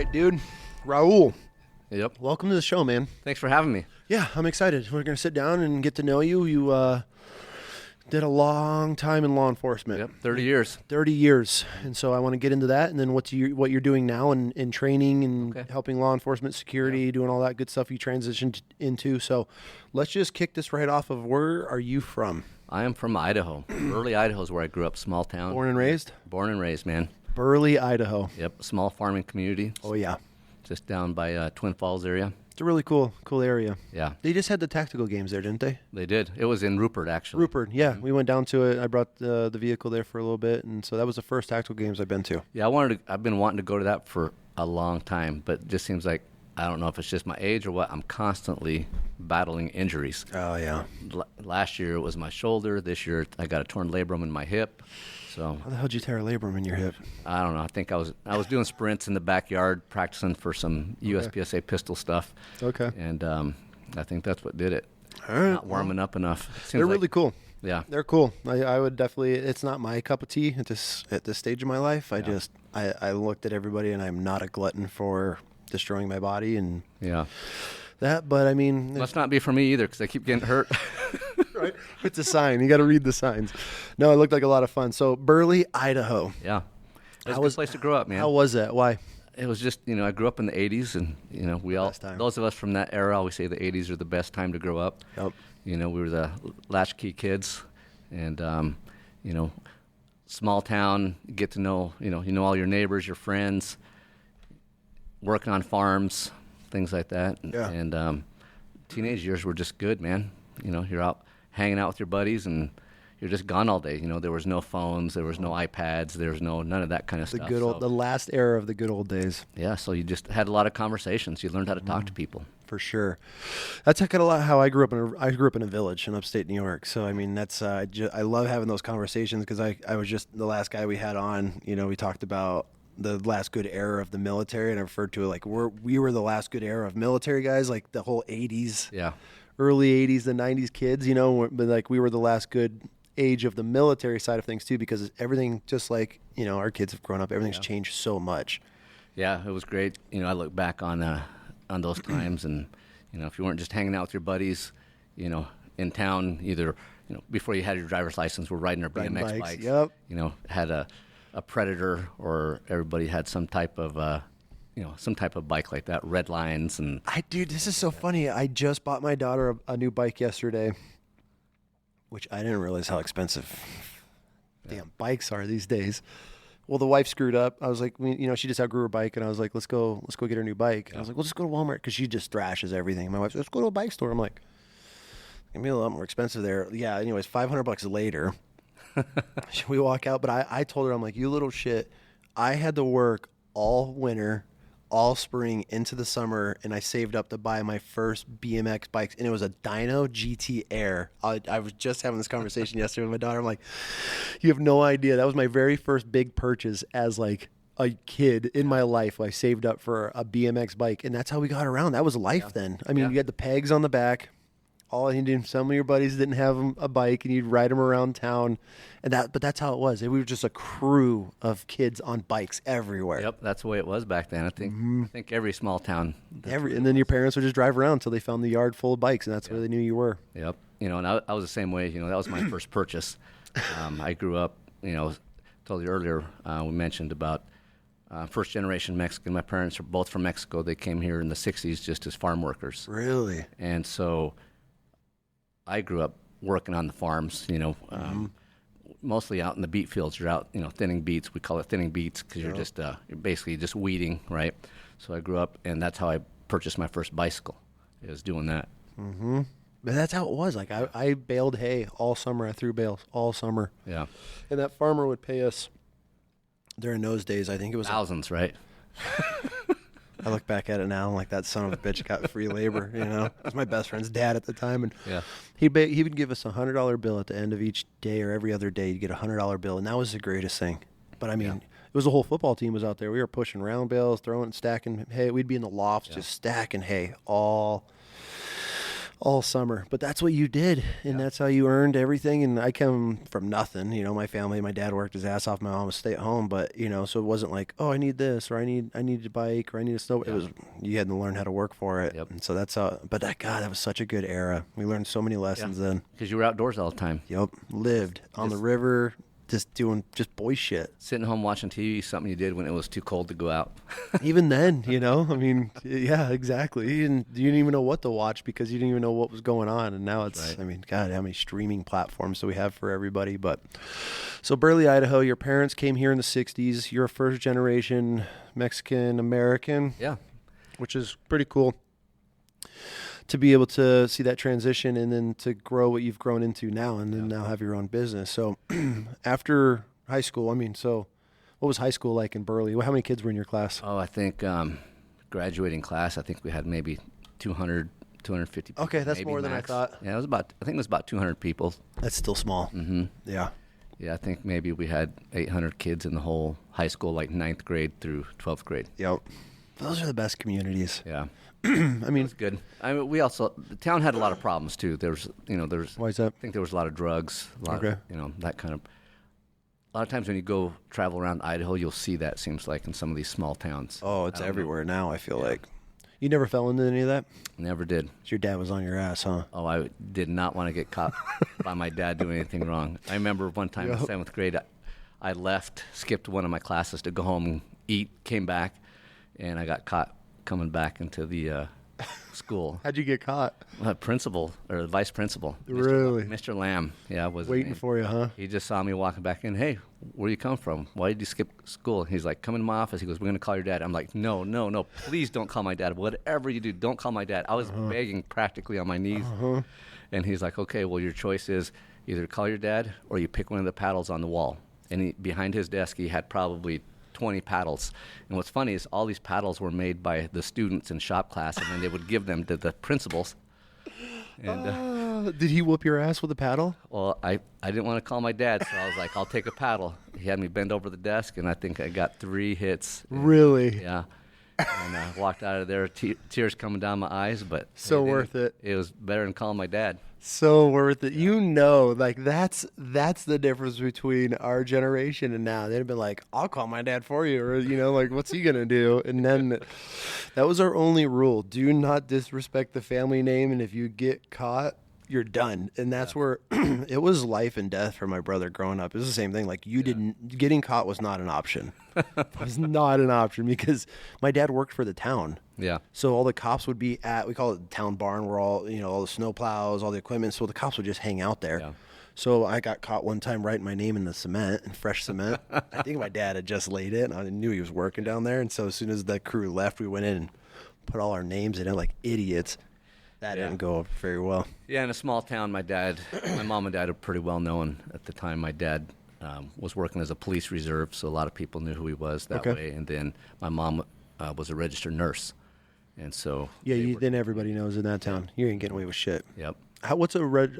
right, dude. Raul, Yep. welcome to the show, man. Thanks for having me. Yeah, I'm excited. We're going to sit down and get to know you. You did a long time in law enforcement. Yep. 30 years. 30 years. And so I want to get into that, and then what you're doing now in training and helping law enforcement, security, doing all that good stuff you transitioned into. So let's just kick this right off of, where are you from? I am from Idaho. Burley, Idaho is where I grew up, small town. Born and raised? Born and raised, man. Burley, Idaho. Yep. Small farming community. Oh, yeah. Just down by Twin Falls area. It's a really cool area. Yeah. They just had the tactical games there, didn't they? They did. It was in Rupert, actually. Rupert, yeah. We went down to it. I brought the vehicle there for a little bit, and so that was the first tactical games I've been to. Yeah, I've been wanting to go to that for a long time, but it just seems like, I don't know if it's just my age or what, I'm constantly battling injuries. Oh, yeah. Last year it was my shoulder. This year I got a torn labrum in my hip. So How the hell did you tear a labrum in your hip? I don't know. I think I was doing sprints in the backyard, practicing for some USPSA pistol stuff. Okay. And I think that's what did it. All right. Not warming up enough. They're really cool. Yeah. They're cool. I would definitely, it's not my cup of tea at this stage of my life. I looked at everybody, and I'm not a glutton for destroying my body and that, but I mean. Must not be for me either, because I keep getting hurt. Right? It's a sign. You got to read the signs. No, it looked like a lot of fun. So Burley, Idaho. Yeah. It was a good place to grow up, man. How was that? Why? It was just, I grew up in the 80s, and, those of us from that era always say the 80s are the best time to grow up. Yep. We were the latchkey kids, and, small town, get to know, all your neighbors, your friends, working on farms, things like that. Yeah. And teenage years were just good, man. You're out hanging out with your buddies, and you're just gone all day. There was no phones, there was no iPads, there was none of that kind of stuff. The last era of the good old days. Yeah, so you just had a lot of conversations. You learned how to talk to people. For sure. That's kind of how I grew up. I grew up in a village in upstate New York. So, I mean, that's I love having those conversations, because I was just the last guy we had on. We talked about the last good era of the military, and I referred to it like we were the last good era of military guys, like the whole 80s. Yeah. Early 80s, the 90s kids, but like we were the last good age of the military side of things too, because everything, just like, our kids have grown up, everything's changed so much. Yeah, it was great. I look back on those times, and, if you weren't just hanging out with your buddies, in town, either, before you had your driver's license, we're riding our BMX bikes. Yep. Had a Predator, or everybody had some type of bike like that, red lines. And Dude, this is so funny. I just bought my daughter a new bike yesterday, which I didn't realize how expensive damn bikes are these days. Well, the wife screwed up. I was like, she just outgrew her bike, and I was like, let's go get her new bike. And I was like, we'll just go to Walmart, because she just thrashes everything. My wife's like, let's go to a bike store. I'm like, it's gonna be a lot more expensive there. Yeah. Anyways, $500 later, we walk out. But I told her, I'm like, you little shit. I had to work all winter, all spring into the summer, and I saved up to buy my first BMX bikes, and it was a Dyno GT Air. I was just having this conversation yesterday with my daughter. I'm like, you have no idea. That was my very first big purchase as like a kid in my life. I saved up for a BMX bike, and that's how we got around. That was life then. I mean, you had the pegs on the back. All you did, some of your buddies didn't have a bike, and you'd ride them around town, but that's how it was. We were just a crew of kids on bikes everywhere. Yep, that's the way it was back then. I think every small town. And then your parents would just drive around until they found the yard full of bikes, and that's where they knew you were. Yep. And I was the same way. That was my first purchase. I grew up. Told you earlier. We mentioned about first generation Mexican. My parents are both from Mexico. They came here in the '60s just as farm workers. Really? And so I grew up working on the farms, mostly out in the beet fields. You're out, thinning beets. We call it thinning beets, because you're just, you're basically just weeding, right? So I grew up, and that's how I purchased my first bicycle, is doing that. Mm-hmm. But that's how it was. Like, I baled hay all summer. I threw bales all summer. Yeah. And that farmer would pay us, during those days, I think it was thousands, right? I look back at it now, like, that son of a bitch got free labor, It was my best friend's dad at the time, and he would give us $100 bill at the end of each day, or every other day. You'd get $100 bill, and that was the greatest thing. But I mean, it was the whole football team was out there. We were pushing round bales, stacking hay. We'd be in the lofts just stacking hay all all summer. But that's what you did, and that's how you earned everything. And I come from nothing. You know, my family, my dad worked his ass off. My mom was stay at home. But you know, so it wasn't like, oh, I need this, or I need a bike, or I need a snow. It was, you had to learn how to work for it. Yep. And so that's how. But that was such a good era. We learned so many lessons then. Because you were outdoors all the time. Yep, lived on the river. Just doing boy shit. Sitting home watching TV, something you did when it was too cold to go out. Even then, you know, I mean, yeah, exactly. You didn't even know what to watch because you didn't even know what was going on. And now it's, right. I mean, God, how many streaming platforms do we have for everybody? But so Burley, Idaho, your parents came here in the 60s. You're a first generation Mexican American. Yeah. Which is pretty cool to be able to see that transition and then to grow what you've grown into now and then now have your own business. So after high school, I mean, so what was high school like in Burley? How many kids were in your class? Oh, I think graduating class, I think we had maybe 200, 250 people. Okay, that's more than max. I thought. Yeah, I think it was about 200 people. That's still small. Mm-hmm. Yeah. Yeah, I think maybe we had 800 kids in the whole high school, like 9th grade through 12th grade. Yep. Those are the best communities. Yeah. I mean, it's good. I mean, the town had a lot of problems too. There's why is that? I think there was a lot of drugs, of, that kind of. A lot of times when you go travel around Idaho, you'll see that. Seems like in some of these small towns. Oh, it's everywhere now. I feel like. You never fell into any of that? Never did. So your dad was on your ass, huh? Oh, I did not want to get caught by my dad doing anything wrong. I remember one time in 7th grade, I left, skipped one of my classes to go home and eat, came back, and I got caught coming back into the school. How'd you get caught? Principal or vice principal. Really? Mr. Lamb. Yeah, was waiting for you, huh? He just saw me walking back in. Hey, where you come from? Why did you skip school? He's like, come in my office. He goes, we're going to call your dad. I'm like, no. Please don't call my dad. Whatever you do, don't call my dad. I was begging practically on my knees. And he's like, okay, well, your choice is either call your dad or you pick one of the paddles on the wall. And behind his desk, he had probably 20 paddles. And what's funny is all these paddles were made by the students in shop class, and then they would give them to the principals. And, did he whoop your ass with a paddle? Well, I didn't want to call my dad, so I was like, I'll take a paddle. He had me bend over the desk, and I think I got 3 hits. Really? Yeah. And I walked out of there, tears coming down my eyes, but so worth it. It was better than calling my dad. So worth it. You know, like that's the difference between our generation and now. They'd have been like, I'll call my dad for you, or like, what's he gonna do? And then that was our only rule: do not disrespect the family name, and if you get caught, you're done. And that's where it was life and death for my brother growing up. It was the same thing. Like getting caught was not an option. It was not an option because my dad worked for the town. Yeah. So all the cops would be we call it the town barn, where all the snow plows, all the equipment. So the cops would just hang out there. Yeah. So I got caught one time writing my name in the cement, in fresh cement. I think my dad had just laid it, and I knew he was working down there. And so as soon as the crew left, we went in and put all our names in it like idiots. That didn't go very well. Yeah, in a small town, my mom and dad are pretty well known at the time. My dad was working as a police reserve, so a lot of people knew who he was that way. And then my mom was a registered nurse. And so... Yeah, then everybody knows in that town. You ain't getting away with shit. Yep. What's a what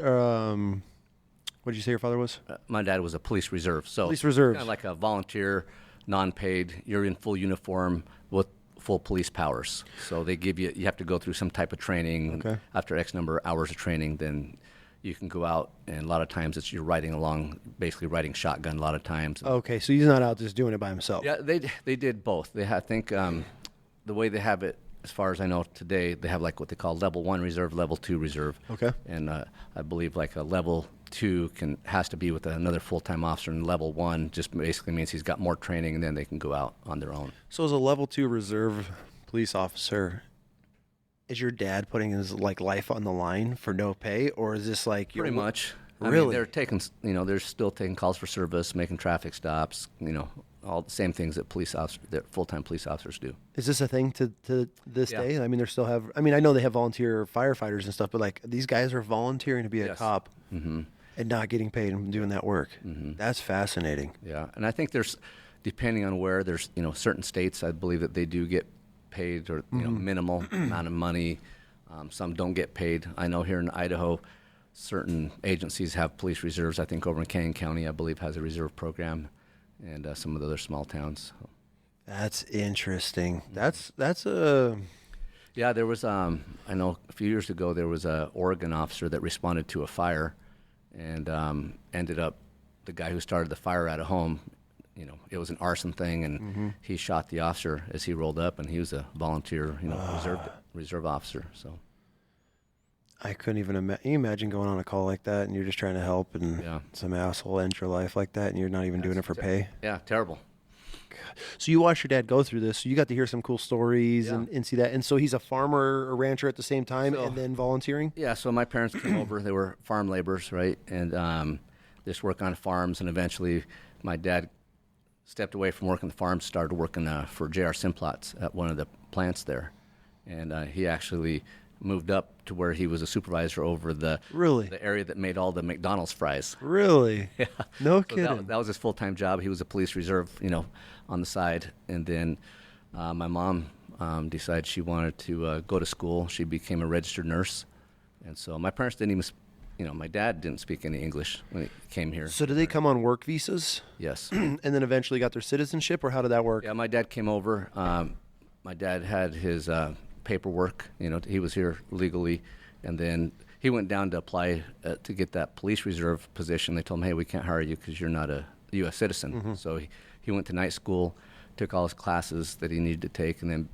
did you say your father was? My dad was a police reserve. So police reserve. Kind of like a volunteer, non-paid. You're in full uniform with full police powers. So they give you have to go through some type of training. Okay. After X number of hours of training, then you can go out, and a lot of times you're riding along, basically riding shotgun a lot of times. Okay, so he's not out just doing it by himself. Yeah, they did both. I think the way they have it, as far as I know today, they have like what they call level 1 reserve, level 2 reserve. Okay. And I believe like a level 2 has to be with another full-time officer, and level 1 just basically means he's got more training, and then they can go out on their own. So as a level 2 reserve police officer, is your dad putting his life on the line for no pay, or is this like pretty much? Really? I mean, they're taking, they're still taking calls for service, making traffic stops, all the same things that full-time police officers do. Is this a thing to this day? I mean, I know they have volunteer firefighters and stuff, but these guys are volunteering to be a cop and not getting paid and doing that work. Mm-hmm. That's fascinating. Yeah, and I think depending on where, there's certain states I believe that they do get paid or minimal amount of money. Some don't get paid. I know here in Idaho, certain agencies have police reserves. I think over in Cassia County, I believe, has a reserve program, and some of the other small towns. That's interesting. That's Yeah, there was. I know a few years ago there was a Oregon officer that responded to a fire, and ended up the guy who started the fire at a home. It was an arson thing, and he shot the officer as he rolled up, and he was a volunteer, reserve officer. So I couldn't even imagine going on a call like that, and you're just trying to help, and some asshole ends your life like that, and you're not even doing it for pay. Yeah, terrible. So you watched your dad go through this. So you got to hear some cool stories and see that. And so he's a farmer, a rancher at the same time, and then volunteering? Yeah, so my parents came over. They were farm laborers, right? And just work on farms. And eventually my dad stepped away from working the farms, started working for J.R. Simplot's at one of the plants there. And he actually moved up to where he was a supervisor over the area that made all the McDonald's fries. Really? Yeah. No So kidding. that was his full-time job. He was a police reserve, on the side. And then my mom decided she wanted to go to school. She became a registered nurse. And so my parents didn't even, my dad didn't speak any English when he came here. So did they come on work visas? Yes. And then eventually got their citizenship, or how did that work? Yeah, my dad came over. My dad had his paperwork. He was here legally. And then he went down to apply to get that police reserve position. They told him, hey, we can't hire you because you're not a U.S. citizen. So he went to night school, took all his classes that he needed to take, and then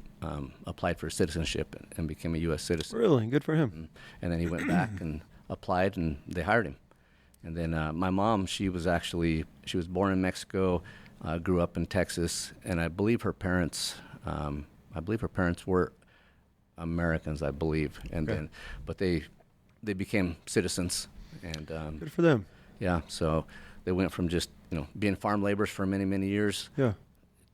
applied for citizenship and became a U.S. citizen. Really? Good for him. And then he went back and applied, and they hired him. And then my mom, she was born in Mexico, grew up in Texas, and I believe her parents were Americans, I believe. And then, but they became citizens, and Good for them. yeah, so they went from just being farm laborers for many, many years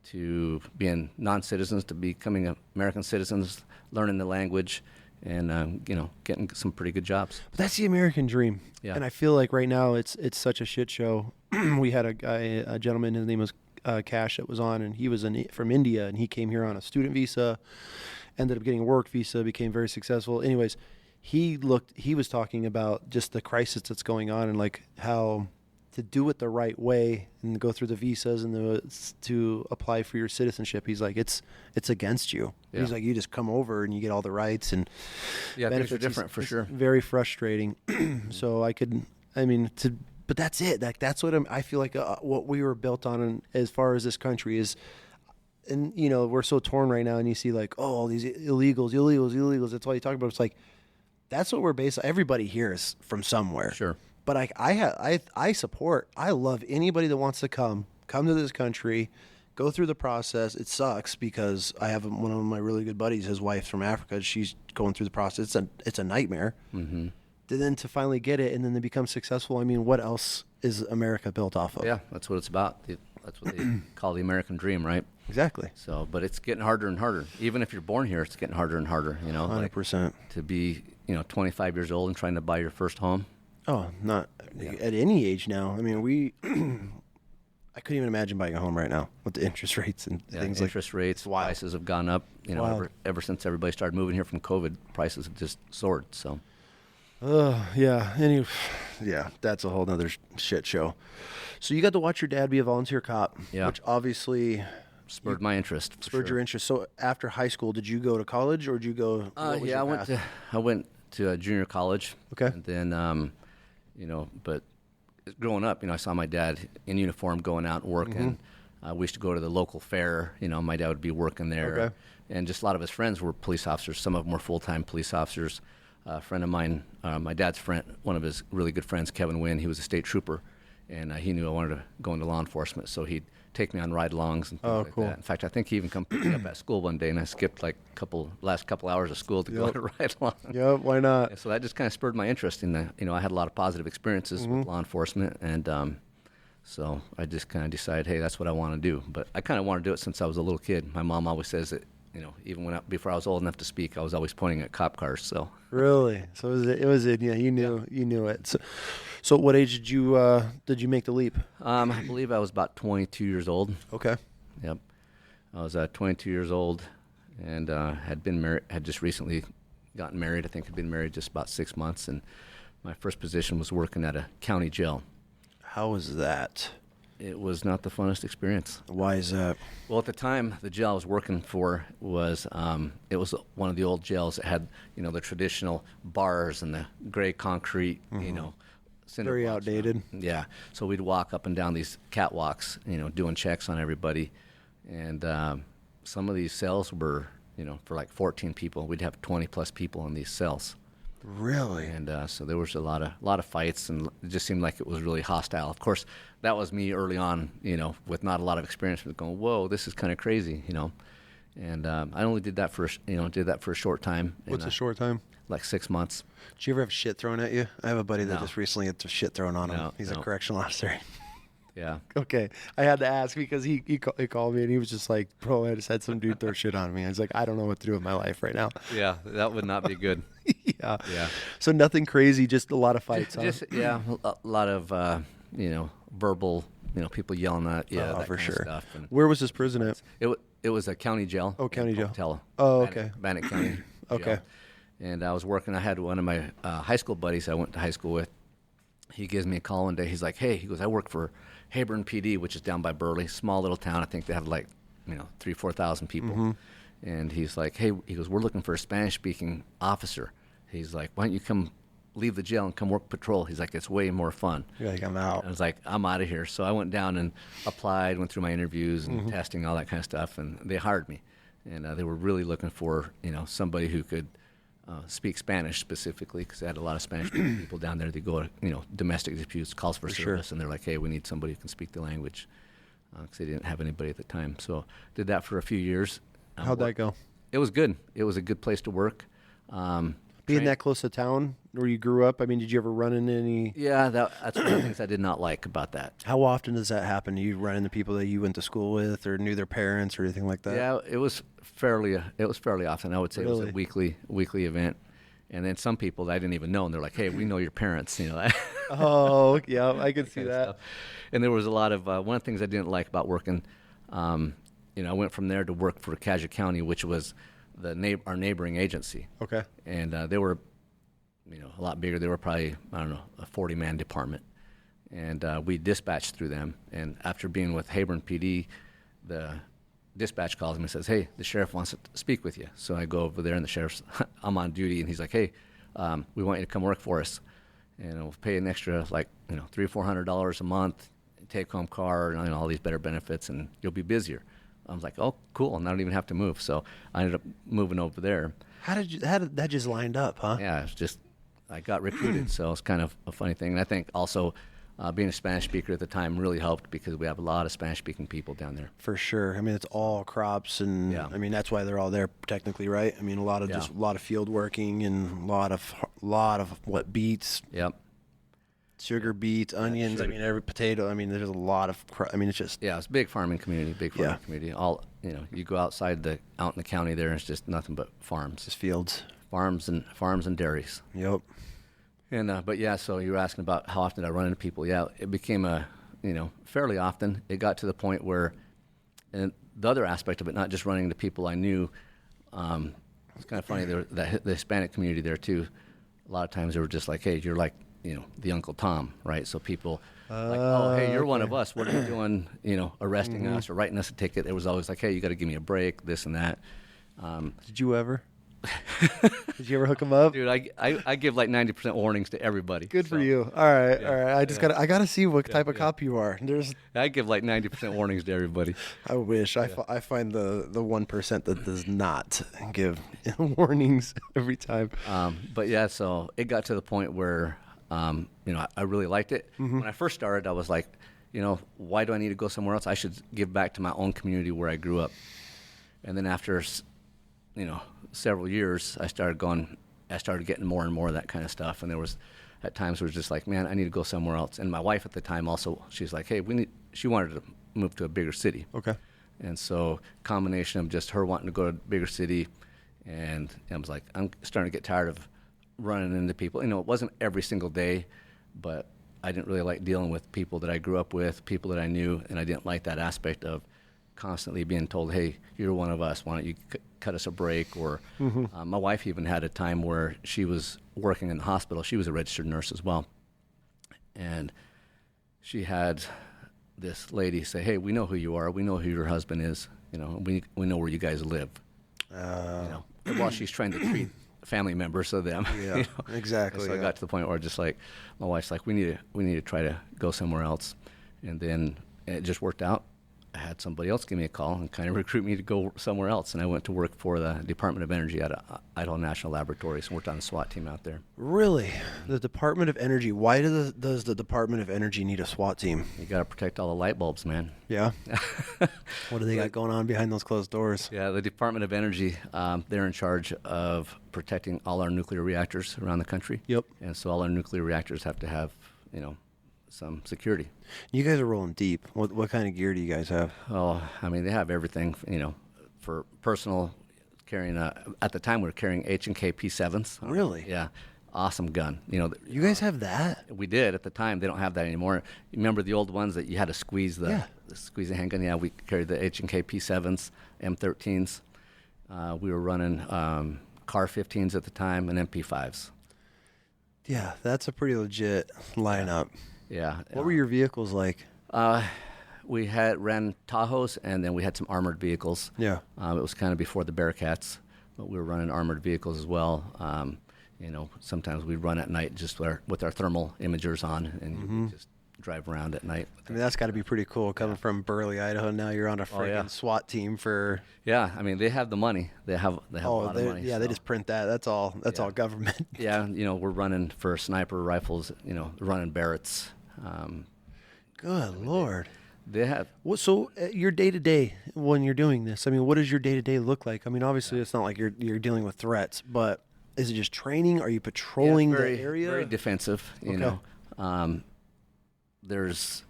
to being non-citizens to becoming American citizens, learning the language, and getting some pretty good jobs. But that's the American dream. Yeah. And I feel like right now it's such a shit show. We had a gentleman, his name was Cash, that was on, and he was from India, and he came here on a student visa, ended up getting a work visa, became very successful. Anyways, he was talking about just the crisis that's going on, and like how to do it the right way and go through the visas and to apply for your citizenship. He's like, it's against you. Yeah. He's like, you just come over and you get all the rights and Things are different for sure. Very frustrating. So but that's it. That's what I feel like what we were built on as far as this country is. And, we're so torn right now, and you see like, oh, all these illegals. That's all you talk about. It's like, that's what we're based on. Everybody here is from somewhere. Sure. But I love anybody that wants to come to this country, go through the process. It sucks because I have one of my really good buddies, his wife's from Africa. She's going through the process. It's a nightmare. Mm-hmm. Then to finally get it and then to become successful. I mean, what else is America built off of? Yeah, that's what it's about. That's what they call the American dream, right? Exactly. So, but it's getting harder and harder. Even if you're born here, it's getting harder and harder. 100%. To be 25 years old and trying to buy your first home. Oh, not at any age now. I mean, I couldn't even imagine buying a home right now with the interest rates and things like interest rates, prices have gone up. Ever since everybody started moving here from COVID, prices have just soared. So, yeah. That's a whole nother shit show. So you got to watch your dad be a volunteer cop, which obviously spurred my interest. Your interest. So after high school, did you go to college or did you go? I went to junior college. Okay, and then but growing up, I saw my dad in uniform going out and working. Mm-hmm. We used to go to the local fair. My dad would be working there. Okay. And just a lot of his friends were police officers. Some of them were full-time police officers. A friend of mine, my dad's friend, one of his really good friends, Kevin Wynn, he was a state trooper. And he knew I wanted to go into law enforcement, so he'd take me on ride-alongs and things like that. In fact, I think he even come pick me up at school one day, and I skipped like last couple hours of school to go on a ride-along. Yep, why not? And so that just kind of spurred my interest in that. I had a lot of positive experiences with law enforcement, and so I just kind of decided, hey, that's what I want to do. But I kind of wanted to do it since I was a little kid. My mom always says that, even before I was old enough to speak, I was always pointing at cop cars. So really, so it was you knew it. So what age did you make the leap? I believe I was about 22 years old. Okay. Yep. I was 22 years old, and had been married. Had just recently gotten married. I think had been married just about 6 months, and my first position was working at a county jail. How was that? it was not the funnest experience. Why is that? Well, at the time, the jail I was working for was it was one of the old jails that had, you know, the traditional bars and the gray concrete, you know, cinder Very blocks. outdated. Yeah. So we'd walk up and down these catwalks, you know, doing checks on everybody. And some of these cells were, you know, for like 14 people. We'd have 20 plus people in these cells. Really? And so there was a lot of fights, and it just seemed like it was really hostile. Of course, that was me early on, you know, with not a lot of experience, with going, whoa, this is kind of crazy, you know. And I only did that for a short time. What's a short time? Like 6 months. Did you ever have shit thrown at you? I have a buddy that just recently had shit thrown on him. No, He's no. a correctional officer. Yeah. Okay. I had to ask because he called me and he was just like, bro, I just had some dude throw shit on me. I was like, I don't know what to do with my life right now. Yeah, that would not be good. Yeah. Yeah. So nothing crazy, just a lot of fights. Just yeah, a lot of you know, verbal, you know, people yelling at you. That for kind sure. Of stuff. And Where was this prison at? it was a county jail. Oh, county jail. Pocatello. Oh, okay. Bannock County. Okay. Jail. And I was working. I had one of my high school buddies I went to high school with. He gives me a call one day. He's like, "Hey," he goes, "I work for Heyburn PD, which is down by Burley, small little town. I think they have like, you know, 3,000-4,000 people." Mm-hmm. And he's like, "Hey," he goes, "we're looking for a Spanish-speaking officer." He's like, "Why don't you come leave the jail and come work patrol?" He's like, "It's way more fun." You're like, I'm out. I was like, "I'm out of here." So I went down and applied, went through my interviews and testing, all that kind of stuff, and they hired me. And they were really looking for, you know, somebody who could speak Spanish specifically, because they had a lot of Spanish people down there. They go to, you know, domestic disputes, calls for service, and they're like, "Hey, we need somebody who can speak the language," because they didn't have anybody at the time. So did that for a few years. How'd that go? It was good. It was a good place to work. Being that close to town where you grew up, I mean, did you ever run into any? Yeah, that's one of the things I did not like about that. How often does that happen? Do you run into people that you went to school with or knew their parents or anything like that? Yeah, it was fairly often. I would say it was a weekly event. And then some people that I didn't even know, and they're like, "Hey, we know your parents," you know. Oh, yeah, I can see that. And there was a lot of one of the things I didn't like about working. You know, I went from there to work for Cassia County, which was our neighboring agency. Okay. And they were, you know, a lot bigger. They were probably, I don't know, a 40-man department. And we dispatched through them. And after being with Heyburn PD, the dispatch calls me and says, "Hey, the sheriff wants to speak with you." So I go over there, and the sheriff's, I'm on duty, and he's like, "Hey, we want you to come work for us. And we'll pay an extra, like, you know, $300-400 a month, take-home car, and, you know, all these better benefits, and you'll be busier." I was like, "Oh, cool," and I don't even have to move. So I ended up moving over there. How did that just lined up, huh? Yeah, it's just, I got recruited, so it's kind of a funny thing. And I think also being a Spanish speaker at the time really helped, because we have a lot of Spanish-speaking people down there. For sure. I mean, it's all crops, and I mean, that's why they're all there technically, right? I mean, a lot of field working, and a lot of what, beets. Yep. Sugar beets, onions. sugar. I mean, every potato. I mean, there's a lot of. I mean, it's just. Yeah, it's a big farming community. Community. All, you know, you go out in the county there, and it's just nothing but farms. Just fields. Farms and dairies. Yep. And but yeah, so you were asking about how often I run into people. Yeah, it became fairly often. It got to the point where, and the other aspect of it, not just running into people I knew, it's kind of funny. The Hispanic community there too. A lot of times they were just like, "Hey, you're like, you know, the Uncle Tom," right? So people like, "Oh, hey, you're one of us. What are you doing? You know, arresting us or writing us a ticket?" It was always like, "Hey, you got to give me a break, this and that." Did you ever? Did you ever hook them up? Dude, I give like 90% warnings to everybody. Good for you. All right. I just gotta see what type of cop you are. I give like 90% warnings to everybody. I wish. I find the 1% that does not give warnings every time. But yeah, so it got to the point where you know, I really liked it. When I first started, I was like, you know, why do I need to go somewhere else? I should give back to my own community where I grew up. And then after, you know, several years, I started getting more and more of that kind of stuff. And there was, at times, it was just like, man, I need to go somewhere else. And my wife at the time also, she's like, hey, she wanted to move to a bigger city. Okay. And so, combination of just her wanting to go to a bigger city, and I was like, I'm starting to get tired of running into people. You know, it wasn't every single day, but I didn't really like dealing with people that I grew up with, people that I knew, and I didn't like that aspect of constantly being told, hey, you're one of us, why don't you cut us a break? Or my wife even had a time where she was working in the hospital. She was a registered nurse as well. And she had this lady say, "Hey, we know who you are. We know who your husband is. You know, we know where you guys live." You know, while she's trying to treat family members of them. Yeah, you know? exactly. And so I got to the point where just like my wife's like, we need to try to go somewhere else, and then it just worked out. I had somebody else give me a call and kind of recruit me to go somewhere else, and I went to work for the Department of Energy at Idaho National Laboratories and worked on the SWAT team out there. Really? The Department of Energy. Why does the Department of Energy need a SWAT team? You got to protect all the light bulbs, man. Yeah. What do they got going on behind those closed doors? Yeah, the Department of Energy, they're in charge of protecting all our nuclear reactors around the country. Yep. And so all our nuclear reactors have to have, some security. You guys are rolling deep. What kind of gear do you guys have? Oh, I mean, they have everything, for personal carrying. At the time, we were carrying H&K P7s. Really? Yeah. Awesome gun. You guys have that? We did at the time. They don't have that anymore. You remember the old ones that you had to squeeze the handgun? Yeah, we carried the H&K P7s, M13s. We were running CAR 15s at the time and MP5s. Yeah, that's a pretty legit lineup. Yeah. What were your vehicles like? We ran Tahoes, and then we had some armored vehicles. Yeah. It was kind of before the Bearcats, but we were running armored vehicles as well. Sometimes we'd run at night just with our thermal imagers on, and just drive around at night. I mean, that's got to be pretty cool coming from Burley, Idaho. Now you're on a freaking SWAT team for. Yeah, I mean, they have the money. They have a lot of money. Yeah, so. They just print that. That's all. That's all government. Yeah, we're running for sniper rifles. Running Barretts. Good Lord. They have. So your day to day when you're doing this, I mean, what does your day to day look like? I mean, obviously it's not like you're dealing with threats, but is it just training? Are you patrolling the area? Very defensive. There's,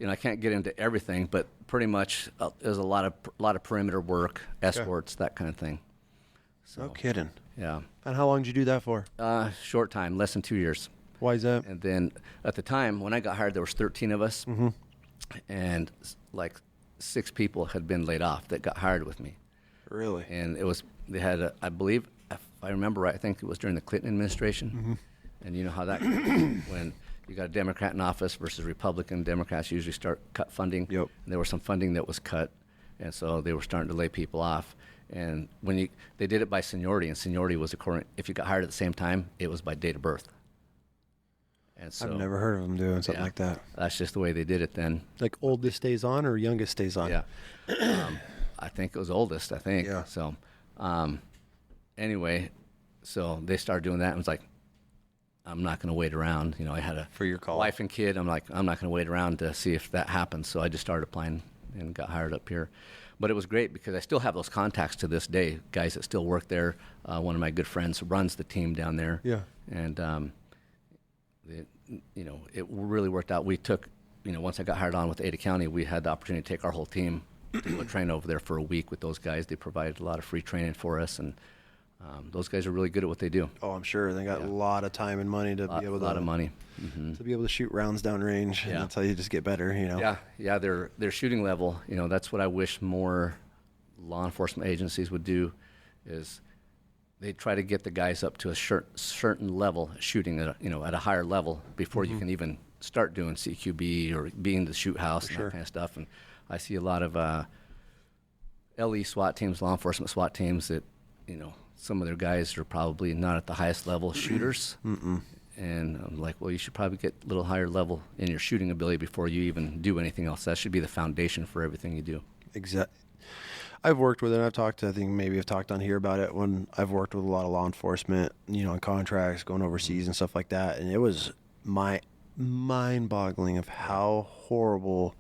I can't get into everything, but pretty much there's a lot of perimeter work, escorts, that kind of thing. So, no kidding. Yeah. And how long did you do that for? Short time, less than 2 years. Why is that? And then at the time when I got hired, there was 13 of us, and like 6 people had been laid off that got hired with me. Really? And they had, I believe, if I remember right, I think it was during the Clinton administration. And you know how that goes. When you got a Democrat in office versus Republican, Democrats usually cut funding. Yep. And there was some funding that was cut, and so they were starting to lay people off. And they did it by seniority, and seniority was if you got hired at the same time, it was by date of birth. And so, I've never heard of them doing something like that. That's just the way they did it then. Like oldest stays on or youngest stays on? Yeah. I think it was oldest, I think. Yeah. So, anyway, so they started doing that, and I was like, I'm not going to wait around. I had a For your call. wife and kid. I'm like, I'm not going to wait around to see if that happens. So I just started applying and got hired up here. But it was great because I still have those contacts to this day, guys that still work there. One of my good friends runs the team down there. Yeah. And, it really worked out. We took, once I got hired on with Ada County, we had the opportunity to take our whole team to train over there for a week with those guys. They provided a lot of free training for us, and those guys are really good at what they do. Oh, I'm sure they got a lot of time and money to be able to. A lot of money. To be able to shoot rounds downrange. Yeah. And that's how you just get better, Yeah, their shooting level, that's what I wish more law enforcement agencies would do, is they try to get the guys up to a certain level, shooting at a higher level before you can even start doing CQB or being the shoot house and that kind of stuff. And I see a lot of LE SWAT teams, law enforcement SWAT teams that, some of their guys are probably not at the highest level shooters. And I'm like, well, you should probably get a little higher level in your shooting ability before you even do anything else. That should be the foundation for everything you do. Exactly. I've worked with it. I've talked on here about it when I've worked with a lot of law enforcement, on contracts, going overseas and stuff like that. And it was mind-boggling of how horrible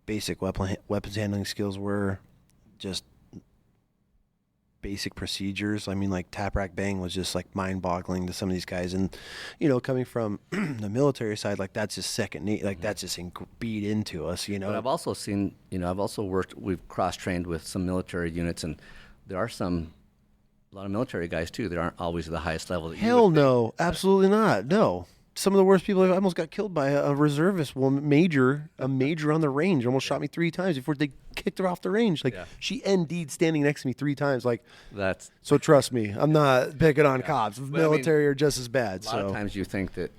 basic weapons handling skills were. Just basic procedures. I mean, like tap, rack, bang was just like mind-boggling to some of these guys. And, coming from the military side, like that's just second nature. Like that's just beat into us, But I've also seen, we've cross-trained with some military units, and there are a lot of military guys too that aren't always at the highest level. Hell no, absolutely not. No. some of the worst people. I almost got killed by a reservist woman, a major on the range. Almost shot me 3 times before they kicked her off the range. Like she ND'd standing next to me 3 times. Like so. Trust me, I'm not picking on cops. Military are just as bad. A lot of times you think that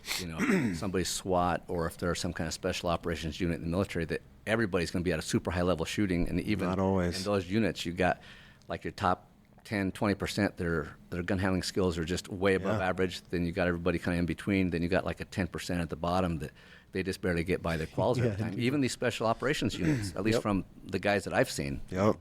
somebody's SWAT, or if there's some kind of special operations unit in the military, that everybody's going to be at a super high level shooting, and even not always. In those units, you got like your top 10, 20%, their gun handling skills are just way above average. Then you got everybody kind of in between. Then you got like a 10% at the bottom that they just barely get by their quals every time. Even these special operations units, at least from the guys that I've seen. Yep,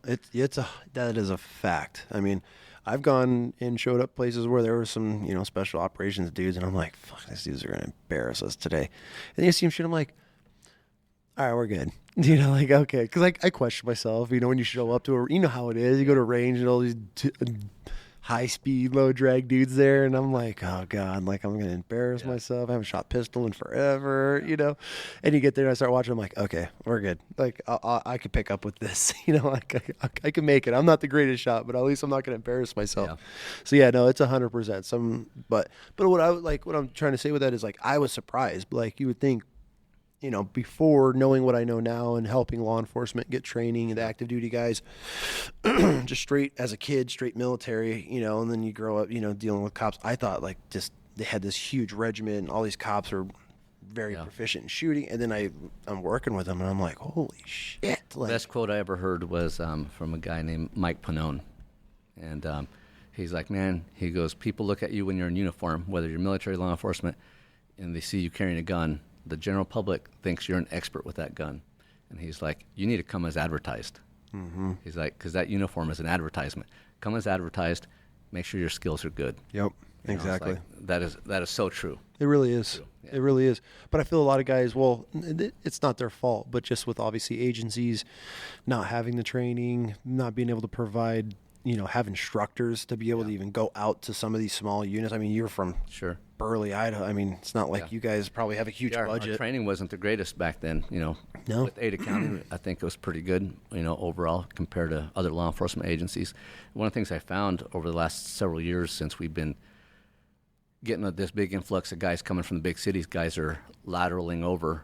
that is a fact. I mean, I've gone and showed up places where there were some special operations dudes, and I'm like, fuck, these dudes are gonna embarrass us today. And you see them shoot, I'm like, all right, we're good. Like, okay. Because I question myself, when you show up to how it is. You go to range and all these high-speed, low-drag dudes there. And I'm like, oh, God, like I'm going to embarrass myself. I haven't shot pistol in forever, And you get there and I start watching. I'm like, okay, we're good. Like, I could pick up with this. Like, I can make it. I'm not the greatest shot, but at least I'm not going to embarrass myself. Yeah. So, yeah, no, it's 100%. But what I'm trying to say with that is, like, I was surprised. Like, you would think, before knowing what I know now and helping law enforcement get training and active duty guys, just straight as a kid, straight military, and then you grow up, dealing with cops. I thought like just they had this huge regiment and all these cops are very proficient in shooting. And then I'm working with them and I'm like, holy shit. The best quote I ever heard was from a guy named Mike Pannone. And he's like, man, he goes, people look at you when you're in uniform, whether you're military, law enforcement, and they see you carrying a gun. The general public thinks you're an expert with that gun. And he's like, you need to come as advertised. Mm-hmm. He's like, because that uniform is an advertisement. Come as advertised, make sure your skills are good. Yep, exactly. That is so true. It really is. Yeah. It really is. But I feel a lot of guys, it's not their fault, but just with obviously agencies not having the training, not being able to provide, have instructors to be able to even go out to some of these small units. I mean, you're from Burley, Idaho. I mean, it's not like you guys probably have a huge budget. Our training wasn't the greatest back then, No. With Ada County, I think it was pretty good, overall compared to other law enforcement agencies. One of the things I found over the last several years since we've been getting this big influx of guys coming from the big cities, guys are lateraling over,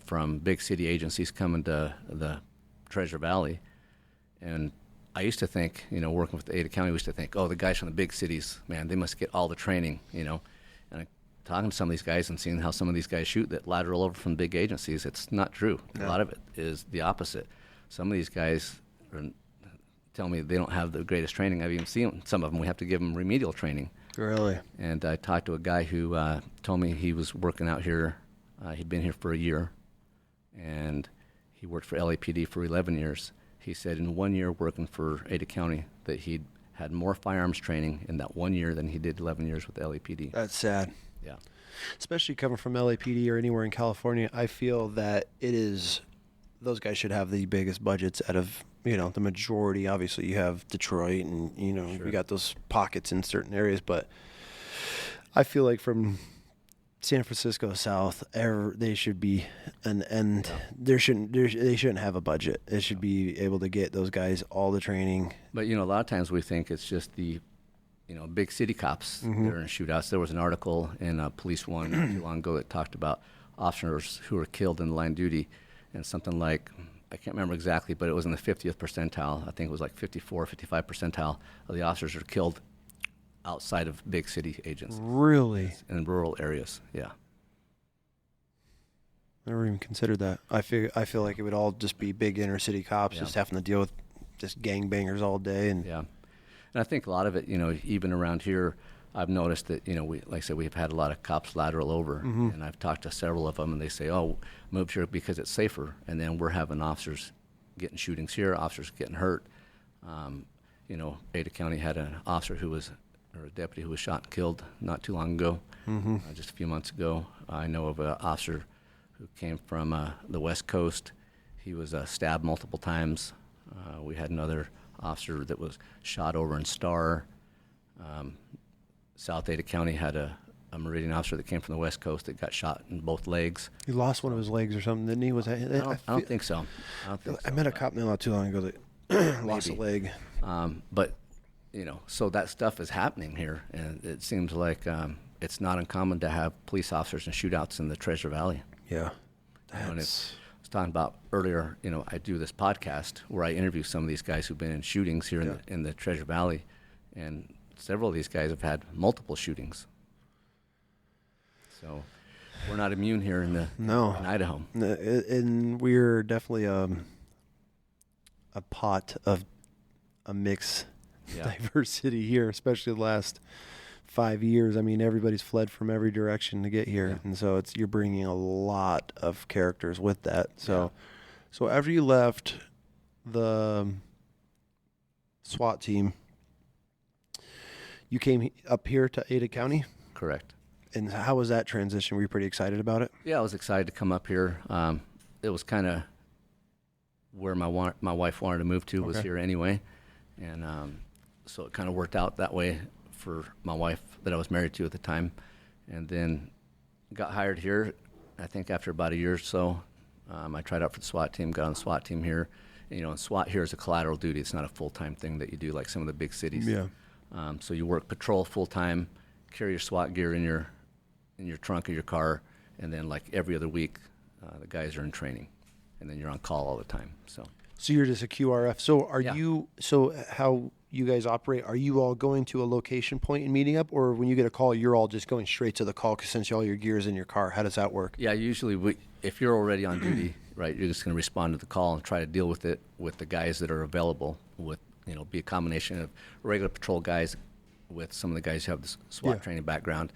from big city agencies coming to the Treasure Valley. And I used to think, working with Ada County, we used to think, oh, the guys from the big cities, man, they must get all the training, And talking to some of these guys and seeing how some of these guys shoot that lateral over from big agencies, it's not true. No. A lot of it is the opposite. Some of these guys tell me they don't have the greatest training. I've even seen some of them. We have to give them remedial training. Really? And I talked to a guy who told me he was working out here. He'd been here for a year, and he worked for LAPD for 11 years. He said in 1 year working for Ada County that he'd had more firearms training in that 1 year than he did 11 years with the LAPD. That's sad. Yeah. Especially coming from LAPD or anywhere in California, I feel that those guys should have the biggest budgets out of, the majority. Obviously, you have Detroit and, you got those pockets in certain areas, but I feel like from San Francisco south, they should be they shouldn't have a budget. They should be able to get those guys all the training. But a lot of times we think it's just the big city cops that are in shootouts. There was an article in Police One not too long ago that talked about officers who were killed in line duty, and something like, I can't remember exactly, but it was in the 50th percentile. I think it was like 54, 55 percentile of the officers are killed outside of big city agencies. Really? In rural areas, yeah. Never even considered that. I feel like it would all just be big inner city cops just having to deal with just gangbangers all day. And And I think a lot of it, even around here, I've noticed that, we, like I said, we've had a lot of cops lateral over, and I've talked to several of them, and they say, oh, move here because it's safer. And then we're having officers getting shootings here, officers getting hurt. Ada County had an officer or a deputy who was shot and killed not too long ago, just a few months ago. I know of an officer who came from the West Coast. He was stabbed multiple times. We had another officer that was shot over in Star. South Ada County had a Meridian officer that came from the West Coast that got shot in both legs. He lost one of his legs or something, didn't he? I don't think so. I met a cop not too long ago that lost a leg. But so that stuff is happening here, and it seems like it's not uncommon to have police officers in shootouts in the Treasure Valley. Yeah. And I was talking about earlier, I do this podcast where I interview some of these guys who've been in shootings here in the Treasure Valley, and several of these guys have had multiple shootings. So we're not immune here in Idaho. And we're definitely a pot of a mix diversity here, especially the last 5 years. I mean, everybody's fled from every direction to get here, and so you're bringing a lot of characters with that. So after you left the SWAT team, you came up here to Ada County? Correct. And how was that transition? Were you pretty excited about it? Yeah, I was excited to come up here. It was kind of where my wife wanted to move to, was here anyway. And so it kind of worked out that way for my wife that I was married to at the time. And then got hired here, I think after about a year or so. I tried out for the SWAT team, got on the SWAT team here. And SWAT here is a collateral duty. It's not a full-time thing that you do like some of the big cities. Yeah. So you work patrol full-time, carry your SWAT gear in your trunk of your car, and then like every other week, the guys are in training, and then you're on call all the time. So you're just a QRF. So how you guys operate? Are you all going to a location point and meeting up, or when you get a call, you're all just going straight to the call because since all your gear is in your car? How does that work? Yeah, usually if you're already on duty, right, you're just going to respond to the call and try to deal with it with the guys that are available. With be a combination of regular patrol guys with some of the guys who have the SWAT training background.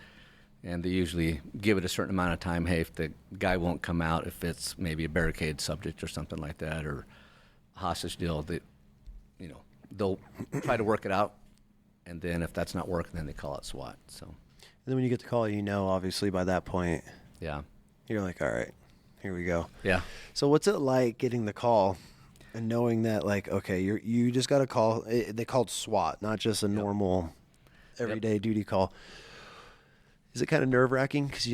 And they usually give it a certain amount of time. Hey, if the guy won't come out, if it's maybe a barricade subject or something like that, or a hostage deal, they'll try to work it out. And then if that's not working, then they call out SWAT. So. And then when you get the call, obviously by that point, you're like, all right, here we go. Yeah. So what's it like getting the call and knowing that, like, okay, you just got a call? They called SWAT, not just a normal everyday duty call. Is it kind of nerve-wracking? Because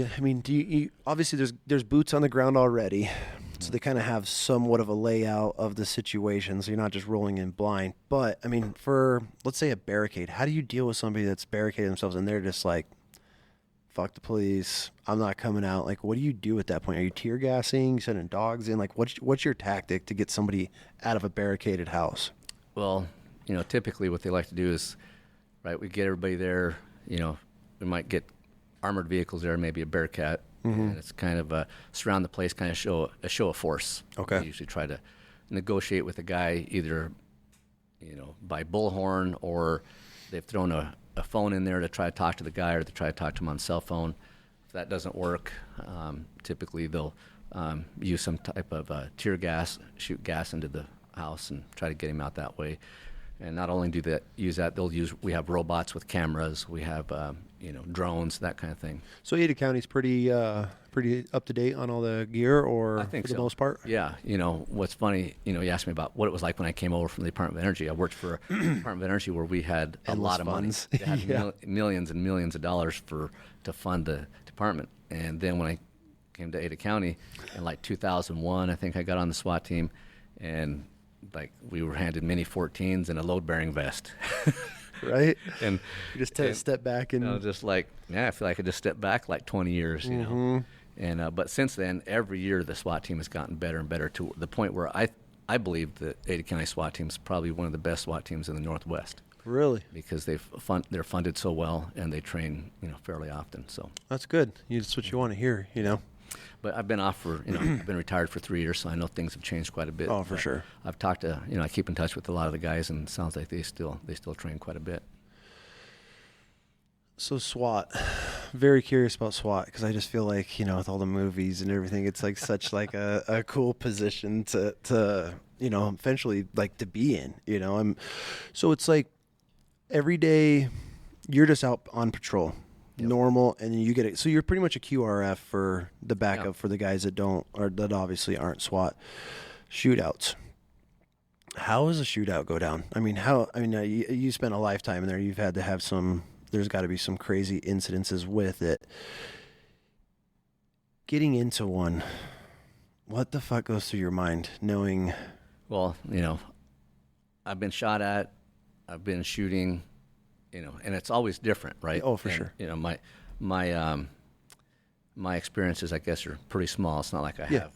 obviously there's boots on the ground already, so they kind of have somewhat of a layout of the situation, so you're not just rolling in blind. But for let's say a barricade, how do you deal with somebody that's barricaded themselves and they're just like, "Fuck the police, I'm not coming out"? Like, what do you do at that point? Are you tear gassing, sending dogs in? Like, what's your tactic to get somebody out of a barricaded house? Well, typically what they like to do is, right, we get everybody there. We might get armored vehicles there, maybe a Bearcat, and it's kind of surround the place, kind of show of force. Okay. We usually try to negotiate with the guy either, by bullhorn, or they've thrown a phone in there to try to talk to the guy, or to try to talk to him on cell phone. If that doesn't work, typically they'll use some type of tear gas, shoot gas into the house, and try to get him out that way. And not only do they use that, we have robots with cameras, we have drones, that kind of thing. So Ada County's pretty up to date on all the gear, or I think for the so. most part? Yeah. What's funny, you asked me about what it was like when I came over from the Department of Energy. I worked for a Department of Energy where we had a lot of money. They had millions and millions of dollars to fund the department. And then when I came to Ada County in like 2001, I think I got on the SWAT team, and like we were handed mini 14s and a load-bearing vest. Right? And you just take a step back and just like, I feel like I just stepped back like 20 years, And but since then, every year the SWAT team has gotten better and better to the point where I believe the Ada County SWAT team is probably one of the best SWAT teams in the Northwest. Really? Because they're funded so well, and they train fairly often. So that's good. That's what you want to hear, But I've been off for, I've been retired for 3 years, so I know things have changed quite a bit. Oh, for sure. I've talked to, I keep in touch with a lot of the guys, and it sounds like they still train quite a bit. So SWAT, very curious about SWAT, because I just feel like, with all the movies and everything, it's like such like a cool position to eventually like to be in, So it's like every day you're just out on patrol. Yep. Normal, and you get it. So you're pretty much a QRF for the backup for the guys that that obviously aren't SWAT shootouts. How does a shootout go down? You spent a lifetime in there. You've had to have there's got to be some crazy incidences with it. Getting into one, what the fuck goes through your mind knowing? Well, I've been shot at, I've been shooting, and it's always different, right? Oh, for sure. my experiences, I guess, are pretty small. It's not like I have,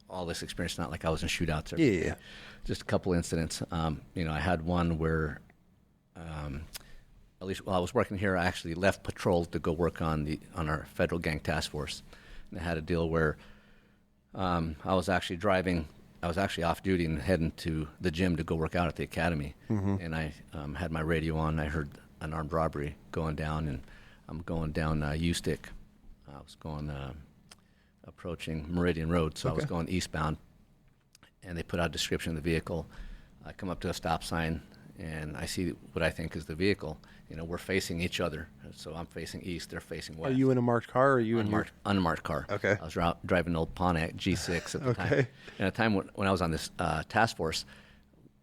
all this experience. Not like I was in shootouts. Yeah. Just a couple incidents. I had one where, at least while I was working here, I actually left patrol to go work on our federal gang task force. And I had a deal where I was actually off duty and heading to the gym to go work out at the academy. And I had my radio on. I heard an armed robbery going down, and I'm going down U-Stick. I was going approaching Meridian Road, so I was going eastbound. And they put out a description of the vehicle. I come up to a stop sign, and I see what I think is the vehicle. We're facing each other. So I'm facing east, they're facing west. Are you in a marked car, or are you unmarked car? Okay. I was driving an old Pontiac G6 at the time. And at the time when I was on this task force,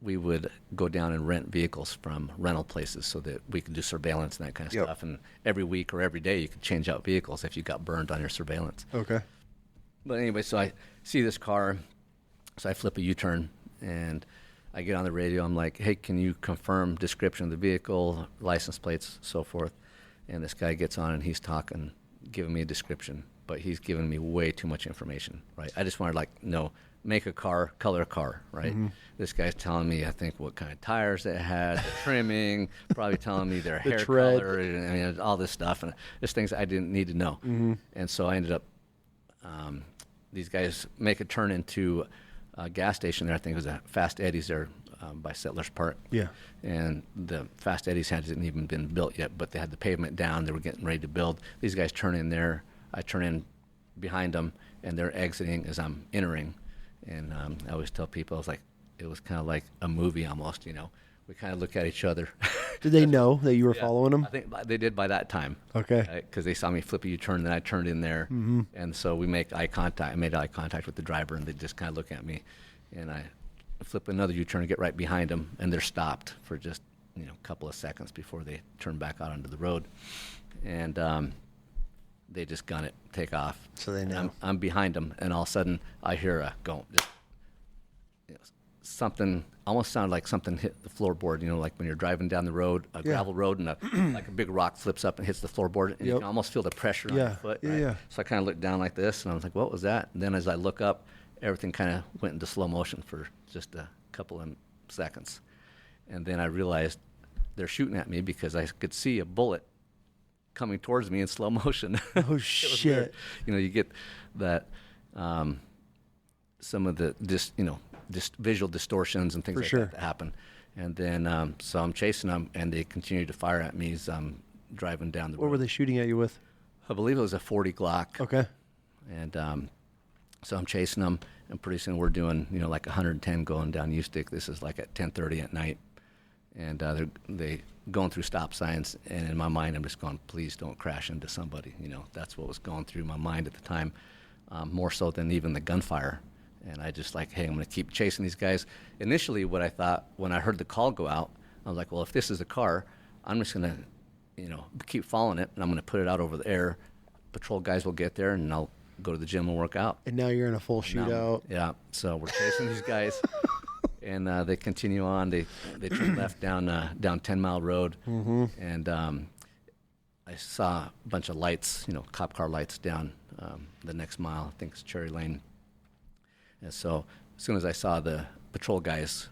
we would go down and rent vehicles from rental places so that we could do surveillance and that kind of stuff. And every week or every day, you could change out vehicles if you got burned on your surveillance. Okay. But anyway, so I see this car. So I flip a U-turn, and I get on the radio. I'm like, hey, can you confirm description of the vehicle, license plates, so forth? And this guy gets on, and he's talking, giving me a description, but he's giving me way too much information, right? I just wanted, make a car, color a car, right? This guy's telling me, I think, what kind of tires it had, the trimming, probably telling me their hair tread. color, and all this stuff. And just things I didn't need to know. And so I ended up, these guys make a turn into a gas station there. I think it was a Fast Eddie's there by Settlers Park. Yeah. And the Fast Eddie's hadn't even been built yet, but they had the pavement down. They were getting ready to build. These guys turn in there. I turn in behind them, and they're exiting as I'm entering. And I always tell people, it was kind of like a movie almost, We kind of look at each other. Did they know that you were following them? I think they did by that time. Okay. Because they saw me flip a U-turn, then I turned in there. And so we make eye contact. I made eye contact with the driver, and they just kind of look at me. And I flip another U-turn and get right behind them, and they're stopped for just a couple of seconds before they turn back out onto the road. And they just gun it, take off. So they know. I'm behind them, and all of a sudden I hear a go. Something almost sounded like something hit the floorboard, like when you're driving down the road, a gravel road, and like a big rock flips up and hits the floorboard, and you can almost feel the pressure on your foot. Right? So I kind of looked down like this, and I was like, what was that? And then as I look up, everything kind of went into slow motion for just a couple of seconds. And then I realized they're shooting at me because I could see a bullet coming towards me in slow motion. Oh, shit. You get that, some of the, visual distortions and things that happen. And then, so I'm chasing them, and they continue to fire at me as I'm driving down the road. What were they shooting at you with? I believe it was a .40 Glock. Okay. And so I'm chasing them, and pretty soon we're doing, 110 going down U-Stick. This is like at 10:30 at night. And they going through stop signs, and in my mind I'm just going, please don't crash into somebody. That's what was going through my mind at the time, more so than even the gunfire. And I just hey, I'm going to keep chasing these guys. Initially, what I thought when I heard the call go out, I was like, well, if this is a car, I'm just going to, keep following it, and I'm going to put it out over the air. Patrol guys will get there, and I'll go to the gym and work out. And now you're in a full shootout. Yeah. So we're chasing these guys, and they continue on. They turn left down 10 Mile Road, and I saw a bunch of lights, cop car lights down the next mile. I think it's Cherry Lane. And so as soon as I saw the patrol guys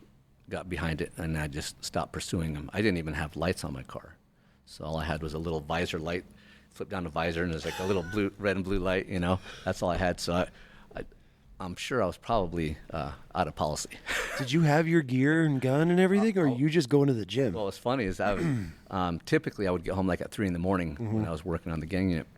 got behind it, and I just stopped pursuing them. I didn't even have lights on my car. So all I had was a little visor light, flip down the visor, and there's like a little red and blue light, That's all I had. So I'm sure I was probably out of policy. Did you have your gear and gun and everything, or are you just going to the gym? Well, what's funny is I was, typically I would get home like at 3 a.m. when I was working on the gang unit.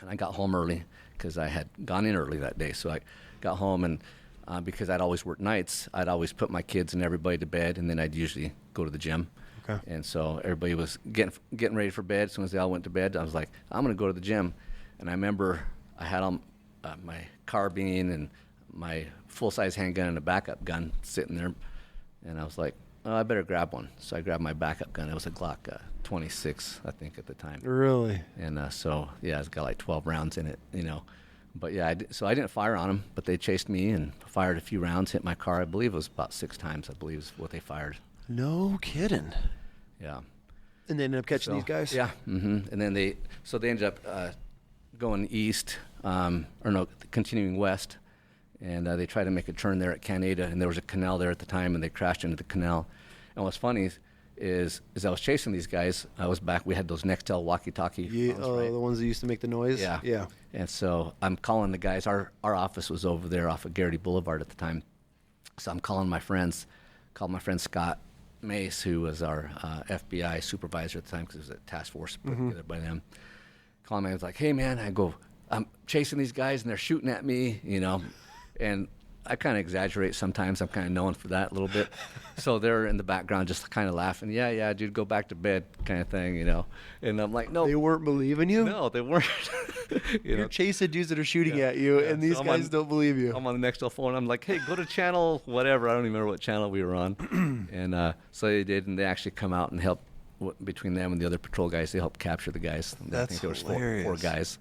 And I got home early because I had gone in early that day. So I got home, and because I'd always work nights, I'd always put my kids and everybody to bed, and then I'd usually go to the gym. Okay. And so everybody was getting ready for bed. As soon as they all went to bed, I was like, I'm going to go to the gym. And I remember I had on my carbine and my full-size handgun and a backup gun sitting there. And I was like, oh, I better grab one. So I grabbed my backup gun. It was a Glock 26, I think, at the time. Really? And so, yeah, it's got like 12 rounds in it, But, yeah, so I didn't fire on them, but they chased me and fired a few rounds, hit my car. I believe it was about 6 times, I believe is what they fired. No kidding. Yeah. And they ended up catching these guys? Yeah. And then they ended up going east, continuing west. And they tried to make a turn there at Canada, and there was a canal there at the time, and they crashed into the canal. And what's funny is I was chasing these guys. We had those Nextel walkie-talkie phones, right? The ones that used to make the noise? Yeah. Yeah. And so I'm calling the guys. Our office was over there off of Garrity Boulevard at the time. So I'm calling my friends. Called my friend Scott Mace, who was our FBI supervisor at the time, because it was a task force put together by them. Calling me, I was like, hey, man, I'm chasing these guys, and they're shooting at me, And I kind of exaggerate sometimes. I'm kind of known for that a little bit. So they're in the background just kind of laughing. Yeah, dude, go back to bed kind of thing, And I'm like, no. They weren't believing you? No, they weren't. You're chasing dudes that are shooting at you, and these guys don't believe you. I'm on the Nextel phone. I'm like, hey, go to channel whatever. I don't even remember what channel we were on. And so they did, and they actually come out and help between them and the other patrol guys. They helped capture the guys. That's I think there was hilarious. four guys.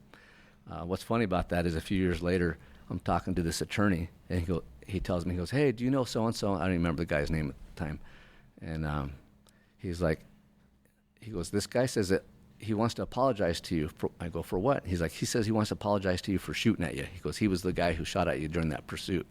What's funny about that is a few years later, I'm talking to this attorney, and he tells me, he goes, hey, do you know so-and-so? I don't even remember the guy's name at the time. And he's like, this guy says that he wants to apologize to you. I go, for what? He's like, he says he wants to apologize to you for shooting at you. He goes, he was the guy who shot at you during that pursuit.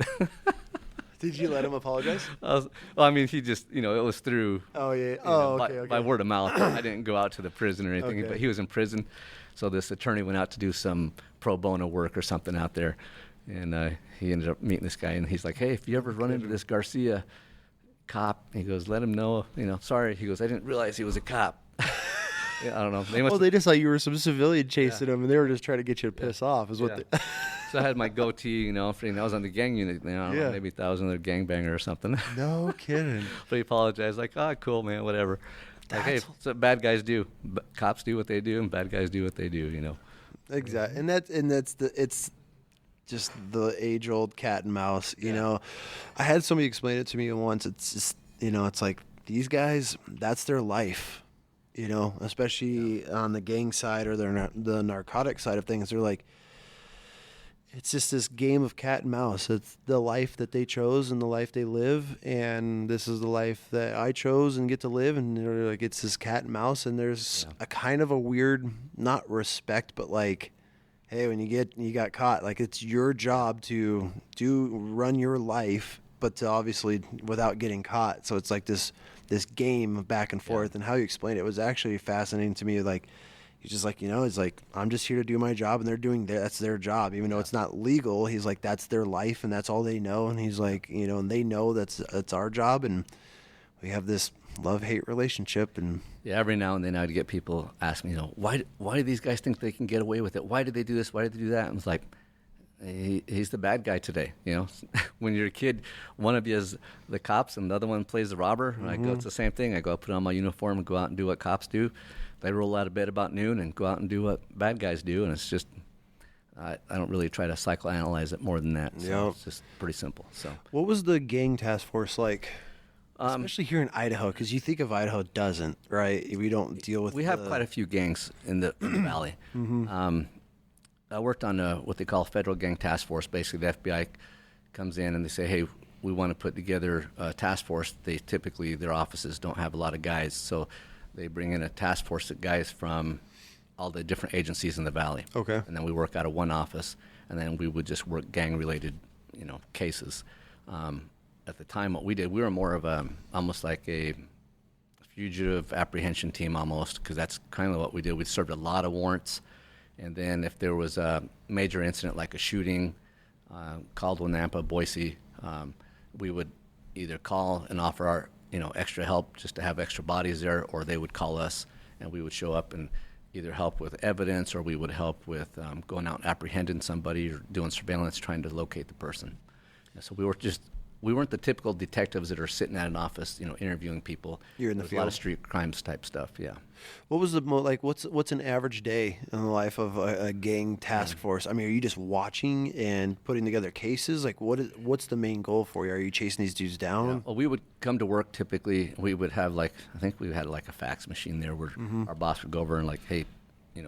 Did you let him apologize? He just, it was through by word of mouth. I didn't go out to the prison or anything, but he was in prison. So this attorney went out to do some pro bono work or something out there. And he ended up meeting this guy, and he's like, hey, if you ever run into this Garcia cop, he goes, let him know, sorry. He goes, I didn't realize he was a cop. I don't know. They just thought you were some civilian chasing them, and they were just trying to get you to piss off, is what they... So I had my goatee, I was on the gang unit, maybe 1,000 other gangbanger or something. No kidding. But he apologized, like, cool, man, whatever. Like, hey, that's what bad guys do. Cops do what they do, and bad guys do what they do, Exactly. And it's just the age-old cat and mouse, you know. I had somebody explain it to me once. It's just, it's like these guys, that's their life, especially on the gang side or the narcotic side of things. They're like, it's just this game of cat and mouse. It's the life that they chose and the life they live, and this is the life that I chose and get to live, and they're like, it's this cat and mouse, and there's a kind of a weird, not respect, but like, hey, when you got caught, like it's your job to run your life, but to obviously without getting caught. So it's like this game of back and forth, and how you explained it was actually fascinating to me. Like, he's just like, it's like, I'm just here to do my job, and they're doing that's their job, even though it's not legal. He's like, that's their life, and that's all they know. And he's like, and they know that's our job, and we have this love-hate relationship. And every now and then I'd get people ask me, why do these guys think they can get away with it? Why did they do this? Why did they do that? And it's like, he's the bad guy today. When you're a kid, one of you is the cops and the other one plays the robber. And I go, it's the same thing. I go put on my uniform and go out and do what cops do. They roll out of bed about noon and go out and do what bad guys do. And it's just, I don't really try to psychoanalyze it more than that. So it's just pretty simple. So what was the gang task force like? Especially here in Idaho, because you think of Idaho doesn't, right? We don't deal with. We have quite a few gangs in the valley. I worked on what they call a federal gang task force. Basically, the FBI comes in and they say, "Hey, we want to put together a task force." Their offices don't have a lot of guys, so they bring in a task force of guys from all the different agencies in the valley. Okay. And then we work out of one office, and then we would just work gang-related, cases. At the time, what we did, we were more of almost like a fugitive apprehension team almost, because that's kind of what we did. We served a lot of warrants, and then if there was a major incident like a shooting, Caldwell, Nampa, Boise, we would either call and offer our extra help just to have extra bodies there, or they would call us and we would show up and either help with evidence, or we would help with going out and apprehending somebody or doing surveillance, trying to locate the person. And so we weren't the typical detectives that are sitting at an office, interviewing people. You're in the field. A field. lot of street crimes type stuff, yeah. What was what's an average day in the life of a gang task force? I mean, are you just watching and putting together cases? Like, what's the main goal for you? Are you chasing these dudes down? Yeah. Well, we would come to work typically. We would have I think we had like a fax machine there where our boss would go over and like, hey,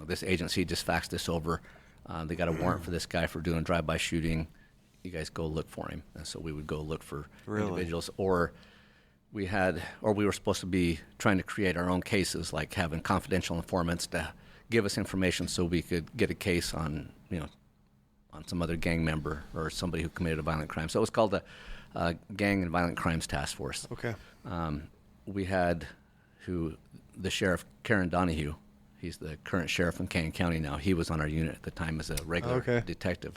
this agency just faxed this over. They got a warrant for this guy for doing drive-by shooting. You guys go look for him. And so we would go look for individuals, or we were supposed to be trying to create our own cases, like having confidential informants to give us information so we could get a case on some other gang member or somebody who committed a violent crime. So it was called the Gang and Violent Crimes Task Force. Okay. We had the sheriff, Karen Donahue. He's the current sheriff in Cassia County now. He was on our unit at the time as a regular detective.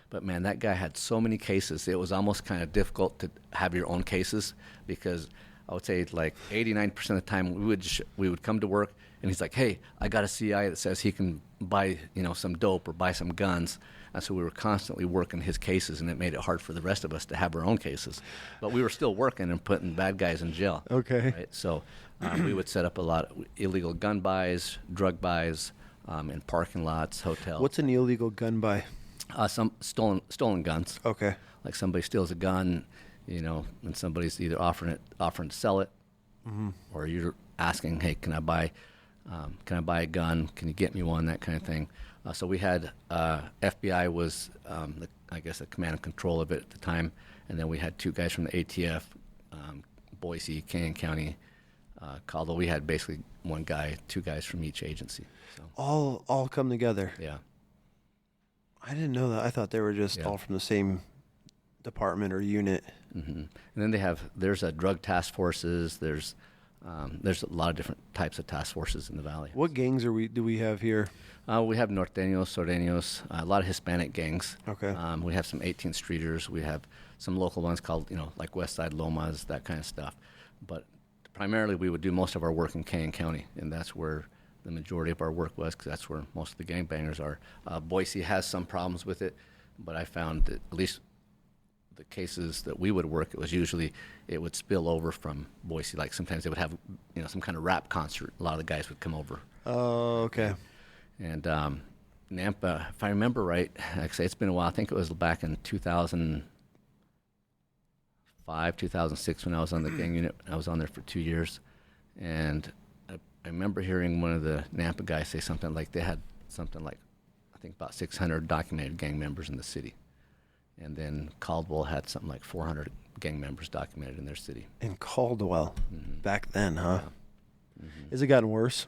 But, man, that guy had so many cases. It was almost kind of difficult to have your own cases because I would say like 89% of the time we would come to work, and he's like, hey, I got a CI that says he can buy some dope or buy some guns. And so we were constantly working his cases, and it made it hard for the rest of us to have our own cases. But we were still working and putting bad guys in jail. Okay. Right? So we would set up a lot of illegal gun buys, drug buys in parking lots, hotels. What's an illegal gun buy? Some stolen guns. Okay. Like somebody steals a gun, and somebody's either offering to sell it, or you're asking, hey, can I buy a gun? Can you get me one? That kind of thing. So we had FBI was the command and control of it at the time, and then we had 2 guys from the ATF, Boise, Cassia County, although we had basically 1 guy, 2 guys from each agency. So. All come together. Yeah. I didn't know that. I thought they were just all from the same department or unit. Mm-hmm. And then there's drug task forces. There's a lot of different types of task forces in the valley. What gangs do we have here? We have norteños, sordeños, a lot of Hispanic gangs. Okay. We have some 18th streeters. We have some local ones called, like West Side Lomas, that kind of stuff. But primarily we would do most of our work in Cassia County, and that's where the majority of our work was, because that's where most of the gangbangers are. Boise has some problems with it, but I found that at least the cases that we would work, it would spill over from Boise. Like sometimes they would have, some kind of rap concert. A lot of the guys would come over. Oh, okay. And Nampa, if I remember right, actually it's been a while. I think it was back in 2005, 2006 when I was on the gang unit. I was on there for 2 years, and I remember hearing one of the Nampa guys say something like they had something like, I think about 600 documented gang members in the city. And then Caldwell had something like 400 gang members documented in their city. In Caldwell, back then, huh? Yeah. Mm-hmm. Has it gotten worse?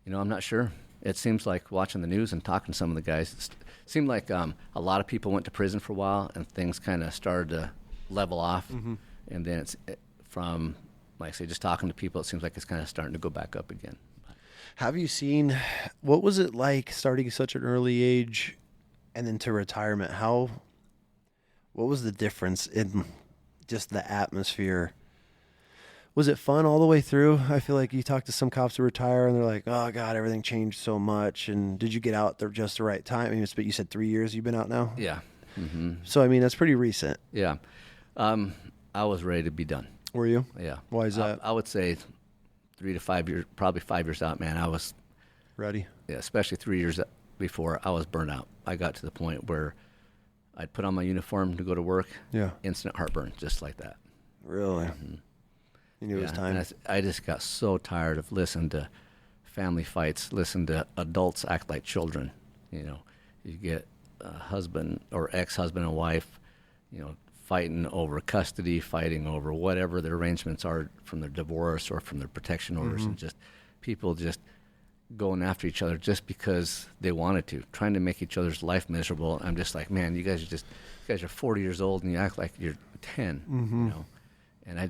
I'm not sure. It seems like watching the news and talking to some of the guys, it seemed like a lot of people went to prison for a while and things kind of started to level off. Mm-hmm. And then from, like I say, just talking to people, it seems like it's kind of starting to go back up again. Have you seen, what was it like starting at such an early age and then to retirement? What was the difference in just the atmosphere? Was it fun all the way through? I feel like you talk to some cops who retire and they're like, oh, God, everything changed so much. And did you get out there just the right time? I mean, you said 3 years you've been out now? Yeah. Mm-hmm. So, I mean, that's pretty recent. Yeah. I was ready to be done. Were you? Yeah. Why is that? I would say 3 to 5 years, probably 5 years out, man. I was ready. Yeah, especially 3 years before, I was burnt out. I got to the point where I'd put on my uniform to go to work. Yeah. Instant heartburn, just like that. Really? Mm-hmm. You knew it was time? And I just got so tired of listening to family fights, listening to adults act like children. You get a husband or ex-husband and wife, fighting over custody, fighting over whatever their arrangements are from their divorce or from their protection orders, and just people just going after each other just because they wanted to, trying to make each other's life miserable. I'm just like, man, you guys are 40 years old and you act like you're 10, And I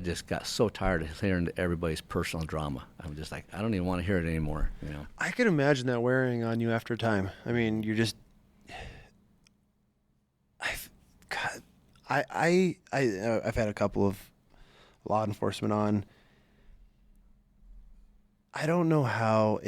just got so tired of hearing everybody's personal drama. I'm just like, I don't even want to hear it anymore. I could imagine that wearing on you after time. I mean, you're just, I've had a couple of law enforcement on. I don't know how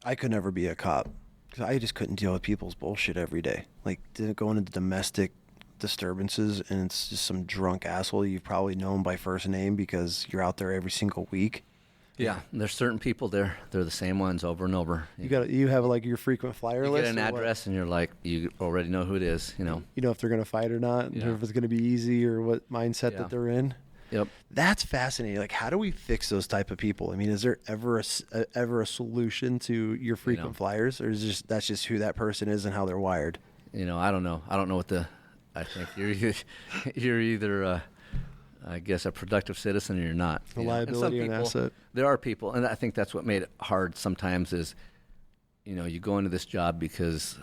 I could never be a cop because I just couldn't deal with people's bullshit every day. Like going into domestic disturbances and it's just some drunk asshole you've probably known by first name because you're out there every single week. Yeah, there's certain people there. They're the same ones over and over. You have like your frequent flyer list. You get an address and you're like, you already know who it is. You know if they're gonna fight or not, or if it's gonna be easy or what mindset that they're in. Yep. That's fascinating. Like, how do we fix those type of people? I mean, is there ever a solution to your frequent flyers, or is that's just who that person is and how they're wired? I don't know. I don't know what I think you're either I guess, a productive citizen, or you're not. A liability or an asset. There are people, and I think that's what made it hard sometimes is, you go into this job because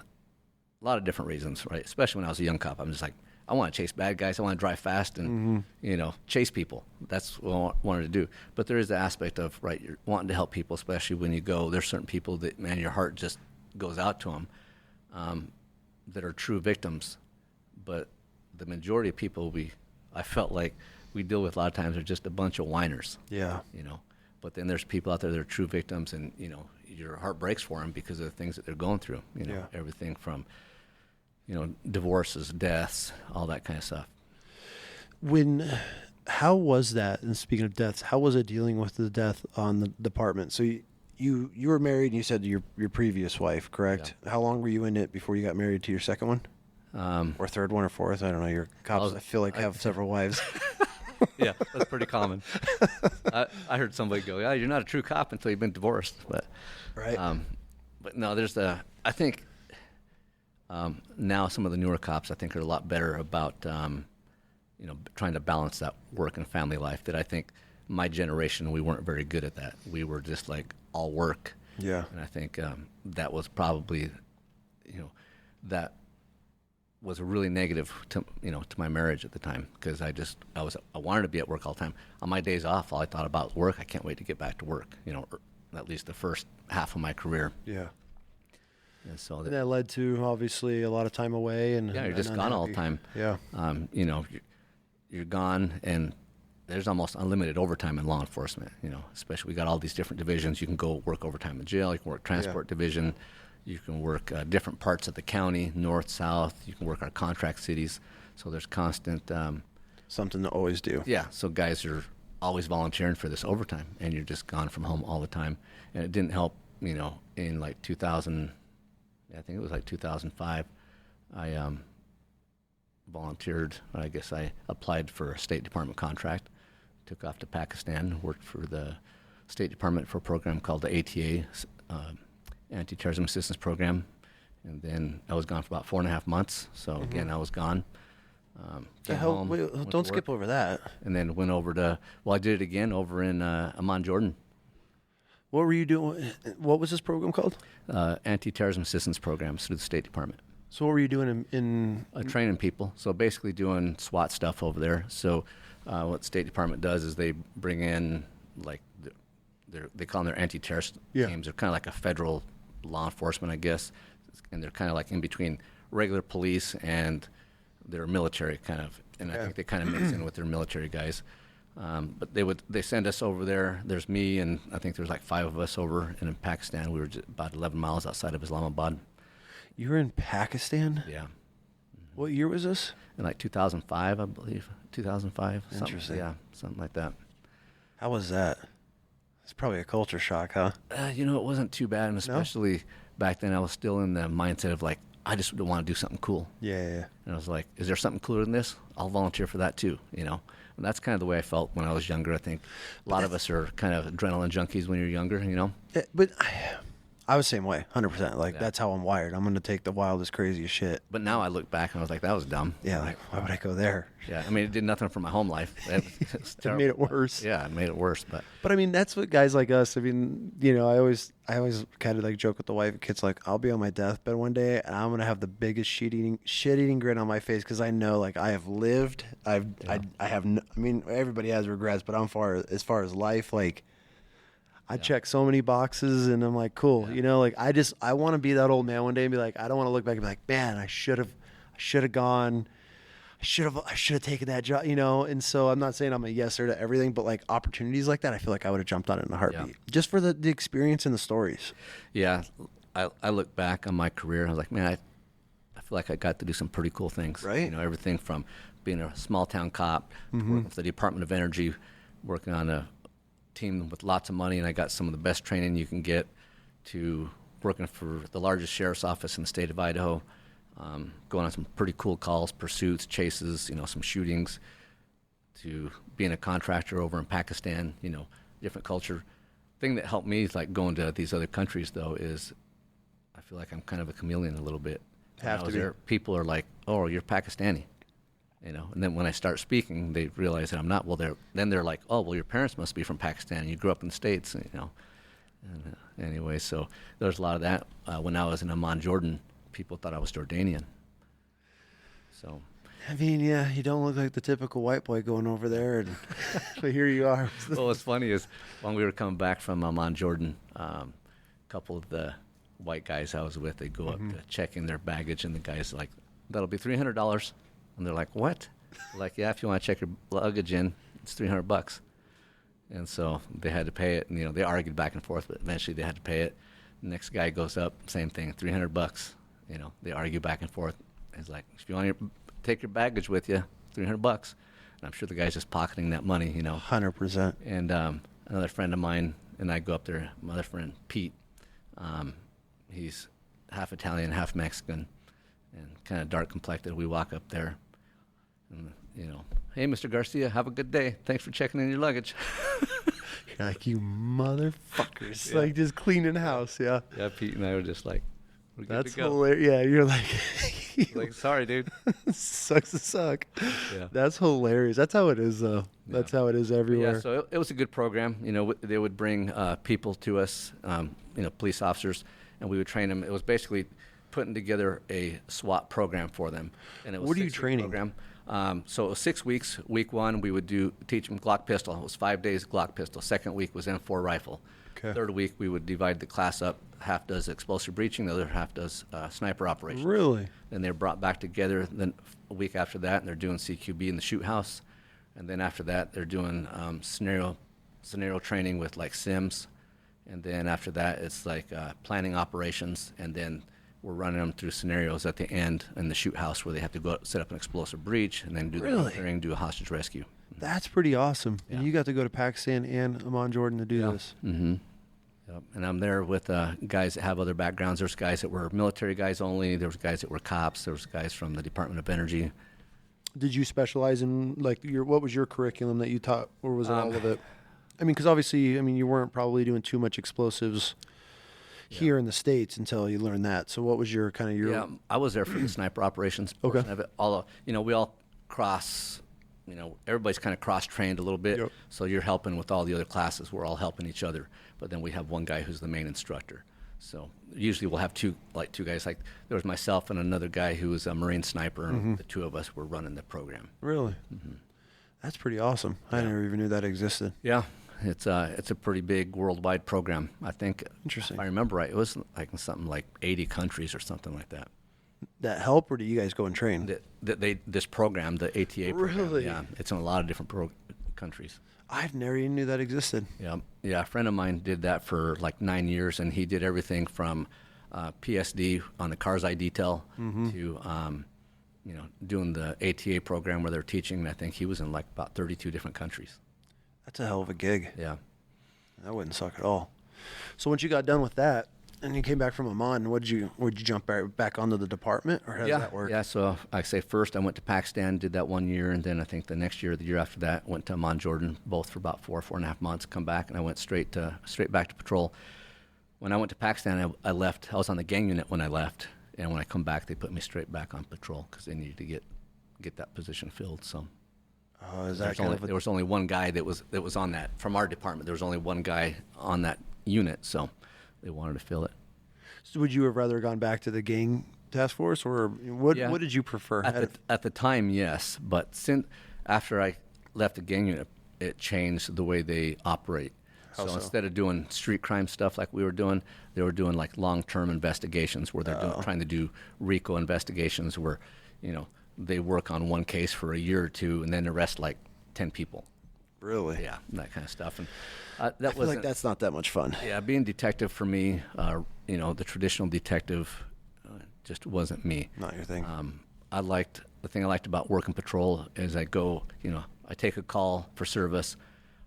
a lot of different reasons, right? Especially when I was a young cop. I'm just like, I want to chase bad guys. I want to drive fast and, chase people. That's what I wanted to do. But there is the aspect of, right, you're wanting to help people, especially when you go. There's certain people that, man, your heart just goes out to them that are true victims. But the majority of people I felt like we deal with a lot of times are just a bunch of whiners. Yeah. But then there's people out there that are true victims, and, your heart breaks for them because of the things that they're going through. Everything from, divorces, deaths, all that kind of stuff. How was that? And speaking of deaths, how was it dealing with the death on the department? So you were married, and you said your previous wife, correct? Yeah. How long were you in it before you got married to your second one? Or third one or fourth? I don't know. Your cops, I feel like, have several wives. Yeah, that's pretty common. I heard somebody go, "Yeah, you're not a true cop until you've been divorced." But right. But no, I think now some of the newer cops, I think, are a lot better about trying to balance that work and family life. That I think my generation, we weren't very good at that. We were just like all work. Yeah. And I think that was probably, that was really negative to my marriage at the time, because I wanted to be at work all the time. On my days off, all I thought about was work. I can't wait to get back to work, or at least the first half of my career. Yeah. And so that led to, obviously, a lot of time away. And yeah, you're just gone all the time. Yeah. You're gone, and there's almost unlimited overtime in law enforcement, especially we got all these different divisions. You can go work overtime in jail. You can work transport division. You can work different parts of the county, north, south. You can work our contract cities. So there's constant... something to always do. Yeah, so guys are always volunteering for this overtime, and you're just gone from home all the time. And it didn't help, in like 2000, I think it was like 2005, I volunteered. I guess I applied for a State Department contract, took off to Pakistan, worked for the State Department for a program called the ATA, Anti-Terrorism Assistance Program, and then I was gone for about 4.5 months. So again, I was gone. Don't skip over that. And then went over to, I did it again over in Amman, Jordan. What were you doing? What was this program called? Anti-Terrorism Assistance Programs through the State Department. So what were you doing in training people. So basically doing SWAT stuff over there. So what the State Department does is they bring in, like, they call them their anti-terrorist teams. They're kind of like a federal law enforcement, I guess, and they're kind of like in between regular police and their military kind of, and I think they kind of mix in with their military guys. But they send us over there. There's me, and I think there's like 5 of us over in Pakistan. We were just about 11 miles outside of Islamabad. You were in Pakistan? Yeah. What year was this? In like 2005, I believe. 2005. Interesting. Something like that. How was that? It's probably a culture shock, huh? It wasn't too bad, and especially back then I was still in the mindset of like, I just want to do something cool. Yeah. And I was like, is there something cooler than this? I'll volunteer for that too, And that's kind of the way I felt when I was younger. I think a lot of us are kind of adrenaline junkies when you're younger, But I was the same way, 100%. Like, that's how I'm wired. I'm going to take the wildest, craziest shit. But now I look back and I was like, that was dumb. Yeah, like, why would I go there? Yeah, I mean, it did nothing for my home life. It made it worse. Yeah, it made it worse. But I mean, that's what guys like us, I mean, I always kind of like joke with the wife and kids, like, I'll be on my deathbed one day and I'm going to have the biggest shit-eating grin on my face, because I know, like, I have lived. I have, I mean, everybody has regrets, but as far as life, like, I check so many boxes, and I'm like, cool. Like, I want to be that old man one day and be like, I don't want to look back and be like, man, I should have gone. I should have taken that job, And so I'm not saying I'm a yeser to everything, but like opportunities like that, I feel like I would have jumped on it in a heartbeat, just for the experience and the stories. Yeah. I look back on my career and I was like, man, I feel like I got to do some pretty cool things. Right. Everything from being a small town cop, to working for the Department of Energy, working on a team with lots of money, and I got some of the best training you can get, to working for the largest sheriff's office in the state of Idaho, going on some pretty cool calls, pursuits, chases, some shootings, to being a contractor over in Pakistan, different culture. Thing that helped me is like going to these other countries, though, is I feel like I'm kind of a chameleon a little bit. Have to be. There, people are like, oh, you're Pakistani. And then when I start speaking, they realize that I'm not. Well, they're like, oh, well, your parents must be from Pakistan. You grew up in the States, And anyway, so there's a lot of that. When I was in Amman, Jordan, people thought I was Jordanian. So. I mean, yeah, you don't look like the typical white boy going over there, but here you are. Well, what's funny is when we were coming back from Amman, Jordan, a couple of the white guys I was with, they go up to check in their baggage, and the guy's like, that'll be $300. And they're like, what? Like, yeah, if you want to check your luggage in, it's $300. And so they had to pay it, and they argued back and forth, but eventually they had to pay it. The next guy goes up, same thing, $300. They argue back and forth. It's like, if you want to take your baggage with you, $300. And I'm sure the guy's just pocketing that money, 100%. And another friend of mine and I go up there, my other friend, Pete, he's half Italian, half Mexican, and kind of dark complected. We walk up there, and hey, Mr. Garcia, have a good day. Thanks for checking in your luggage. You're like, you motherfuckers, like just cleaning house, yeah. Yeah, Pete and I were just like, we're good that's to go. hilarious. Yeah, you're like, like, sorry, dude. Sucks to suck. Yeah. That's hilarious. That's how it is, though. That's how it is everywhere. Yeah, so it was a good program. They would bring people to us, police officers, and we would train them. It was basically putting together a SWAT program for them. And it was What are you training? Program. So it was 6 weeks. Week 1, we would teach them Glock pistol. It was 5 days Glock pistol. Second week was M4 rifle. Okay. Third week, we would divide the class up. Half does explosive breaching, the other half does sniper operations. Really? Then they're brought back together. Then a week after that, and they're doing CQB in the shoot house. And then after that, they're doing scenario training with like Sims. And then after that, it's like planning operations. And then we're running them through scenarios at the end in the shoot house where they have to go out, set up an explosive breach, and then do the clearing, do a hostage rescue. That's pretty awesome. Yeah. And you got to go to Pakistan and Amman, Jordan to do this. Mm-hmm. Yep. And I'm there with guys that have other backgrounds. There's guys that were military guys only. There was guys that were cops. There was guys from the Department of Energy. Did you specialize in what was your curriculum that you taught, or was it all of it? I mean, because obviously, you weren't probably doing too much explosives here in the States until you learned that. So what was your Yeah, I was there for the sniper operations portion of it. Although, we all cross, everybody's kind of cross-trained a little bit. Yep. So you're helping with all the other classes. We're all helping each other. But then we have one guy who's the main instructor. So usually we'll have two guys. Like there was myself and another guy who was a Marine sniper, and the two of us were running the program. Really? Mm-hmm. That's pretty awesome. I never even knew that existed. Yeah. It's a pretty big worldwide program. I think, interesting. If I remember right, it was like in something like 80 countries or something like that. That help, or do you guys go and train? This program, the ATA program, really? Yeah, it's in a lot of different countries. I've never even knew that existed. Yeah. A friend of mine did that for like 9 years, and he did everything from PSD on the Karzai detail to doing the ATA program where they're teaching. I think he was in like about 32 different countries. That's a hell of a gig. Yeah. That wouldn't suck at all. So once you got done with that and you came back from Amman, would you jump back onto the department, or how did that work? Yeah, so I say first I went to Pakistan, did that 1 year, and then I think the next year, the year after that, went to Amman, Jordan, both for about 4.5 months, come back, and I went straight back to patrol. When I went to Pakistan, I left. I was on the gang unit when I left, and when I come back, they put me straight back on patrol because they needed to get that position filled, so... there was only one guy that was on that from our department. There was only one guy on that unit, so they wanted to fill it. So would you have rather gone back to the gang task force, or what did you prefer? At the time, yes, but after I left the gang unit, it changed the way they operate. So instead of doing street crime stuff like we were doing, they were doing like long-term investigations where they're trying to do RICO investigations where, they work on one case for a year or two and then arrest like 10 people. Really? Yeah, that kind of stuff. And I feel like that's not that much fun. Yeah, being detective for me, the traditional detective just wasn't me. Not your thing. The thing I liked about working patrol is I go, I take a call for service,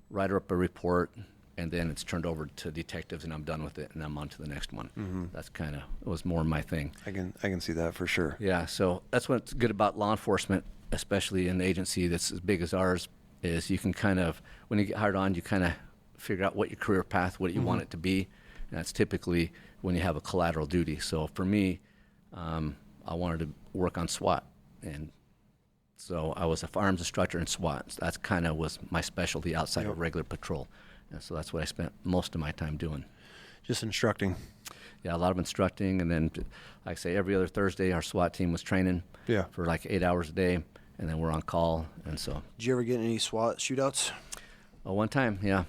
write up a report, and then it's turned over to detectives, and I'm done with it, and I'm on to the next one. Mm-hmm. That's it was more my thing. I can see that for sure. Yeah, so that's what's good about law enforcement, especially an agency that's as big as ours, is you can when you get hired on, you kind of figure out what your career path, what you want it to be, and that's typically when you have a collateral duty. So for me, I wanted to work on SWAT, and So I was a firearms instructor in SWAT. So that's kind of was my specialty outside Yep. of regular patrol. And so that's what I spent most of my time doing. Just instructing. Yeah, a lot of instructing. And then, like I say, every other Thursday, our SWAT team was training for like 8 hours a day. And then we're on call. And so. Did you ever get any SWAT shootouts? One time, yeah.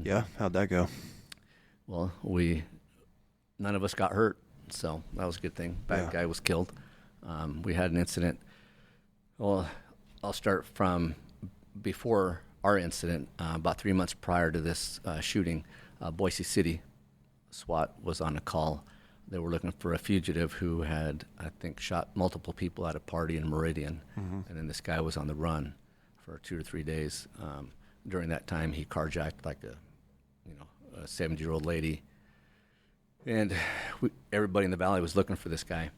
Yeah? How'd that go? Well, none of us got hurt. So that was a good thing. Bad guy was killed. We had an incident. Well, I'll start from before our incident. About 3 months prior to this shooting, Boise City SWAT was on a call. They were looking for a fugitive who had, I think, shot multiple people at a party in Meridian. And then this guy was on the run for 2 or 3 days. During that time, he carjacked like a 70-year-old lady. And everybody in the valley was looking for this guy.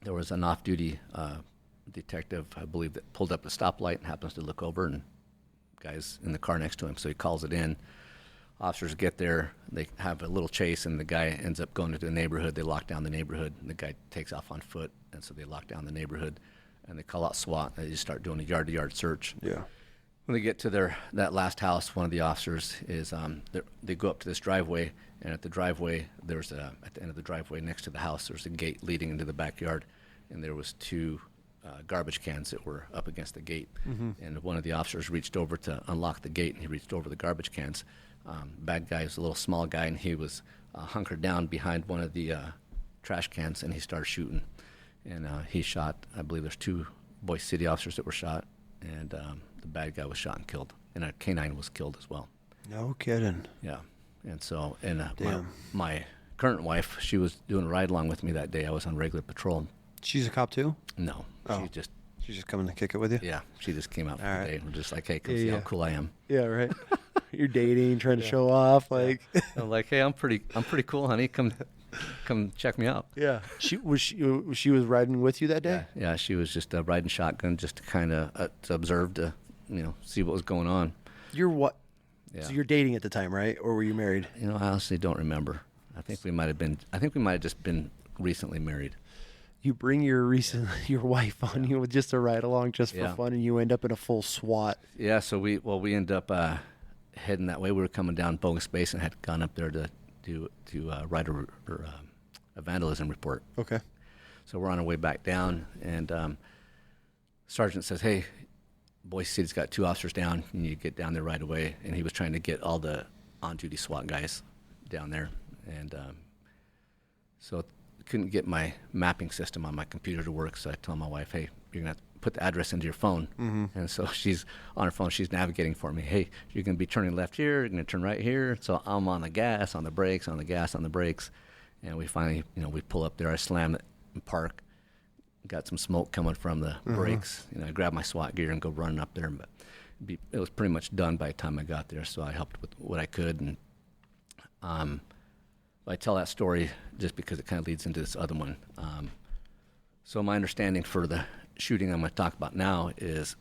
There was an off-duty detective, I believe, that pulled up the stoplight and happens to look over, and guy's in the car next to him, so he calls it in. Officers get there, they have a little chase, and the guy ends up going into the neighborhood. They lock down the neighborhood, and the guy takes off on foot, and so they lock down the neighborhood, and they call out SWAT. They just start doing a yard-to-yard search. Yeah. When they get to that last house, one of the officers is they go up to this driveway, and at the driveway at the end of the driveway next to the house, there's a gate leading into the backyard, and there was 2 garbage cans that were up against the gate. And one of the officers reached over to unlock the gate, and he reached over the garbage cans. Bad guy was a little small guy, and he was hunkered down behind one of the trash cans, and he started shooting. And he shot, I believe there's 2 Boise City officers that were shot, and the bad guy was shot and killed. And a canine was killed as well. No kidding. Yeah. And so, and Damn. my current wife, she was doing a ride-along with me that day. I was on regular patrol. She's a cop too? No. Oh. She's just coming to kick it with you? Yeah, she just came out for All the right. day. We're just like, hey, come see how cool I am. Yeah, right. You're dating, trying to show off, like. I'm like, hey, I'm pretty cool, honey. Come check me out. Yeah. She was riding with you that day? Yeah, she was just riding shotgun just to kind of to observe, to see what was going on. You're what? Yeah. So you're dating at the time, right? Or were you married? I honestly don't remember. I think we might have just been recently married. You bring your wife on you with just a ride along just for fun, and you end up in a full SWAT. Yeah, so we end up heading that way. We were coming down Bogus Space and had gone up there to write a vandalism report. Okay. So we're on our way back down, and Sergeant says, hey, Boise City's got 2 officers down. You need to get down there right away. And he was trying to get all the on-duty SWAT guys down there. And so couldn't get my mapping system on my computer to work, so I told my wife, hey, you're going to put the address into your phone. And so she's on her phone, she's navigating for me. Hey, you're going to be turning left here, you're going to turn right here. So I'm on the gas, on the brakes, on the gas, on the brakes. And we finally, we pull up there. I slam it and park. Got some smoke coming from the brakes. I grab my SWAT gear and go running up there. But it was pretty much done by the time I got there, so I helped with what I could. And I tell that story just because it kind of leads into this other one. So my understanding for the shooting I'm going to talk about now is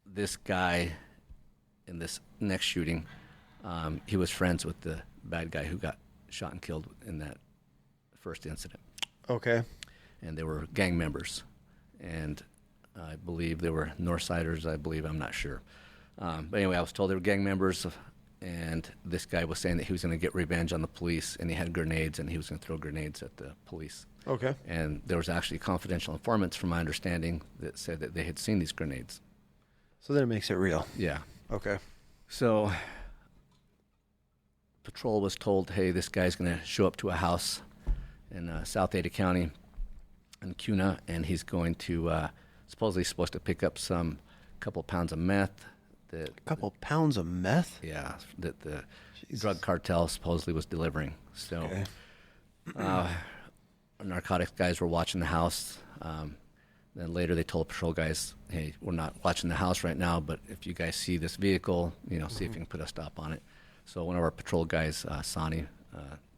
this guy in this next shooting, he was friends with the bad guy who got shot and killed in that first incident. Okay. And they were gang members. And I believe they were Northsiders, I'm not sure. But anyway, I was told they were gang members. And this guy was saying that he was going to get revenge on the police, and he had grenades, and he was going to throw grenades at the police. Okay. And there was actually confidential informants, from my understanding, that said that they had seen these grenades. So then it makes it real. Yeah. Okay. So patrol was told, hey, this guy's going to show up to a house in South Ada County in Cuna, and he's going to supposedly supposed to pick up some couple pounds of meth. A couple pounds of meth? Yeah, that the drug cartel supposedly was delivering. So narcotics guys were watching the house. Then later they told patrol guys, hey, we're not watching the house right now, but if you guys see this vehicle, see if you can put a stop on it. So one of our patrol guys, Sonny,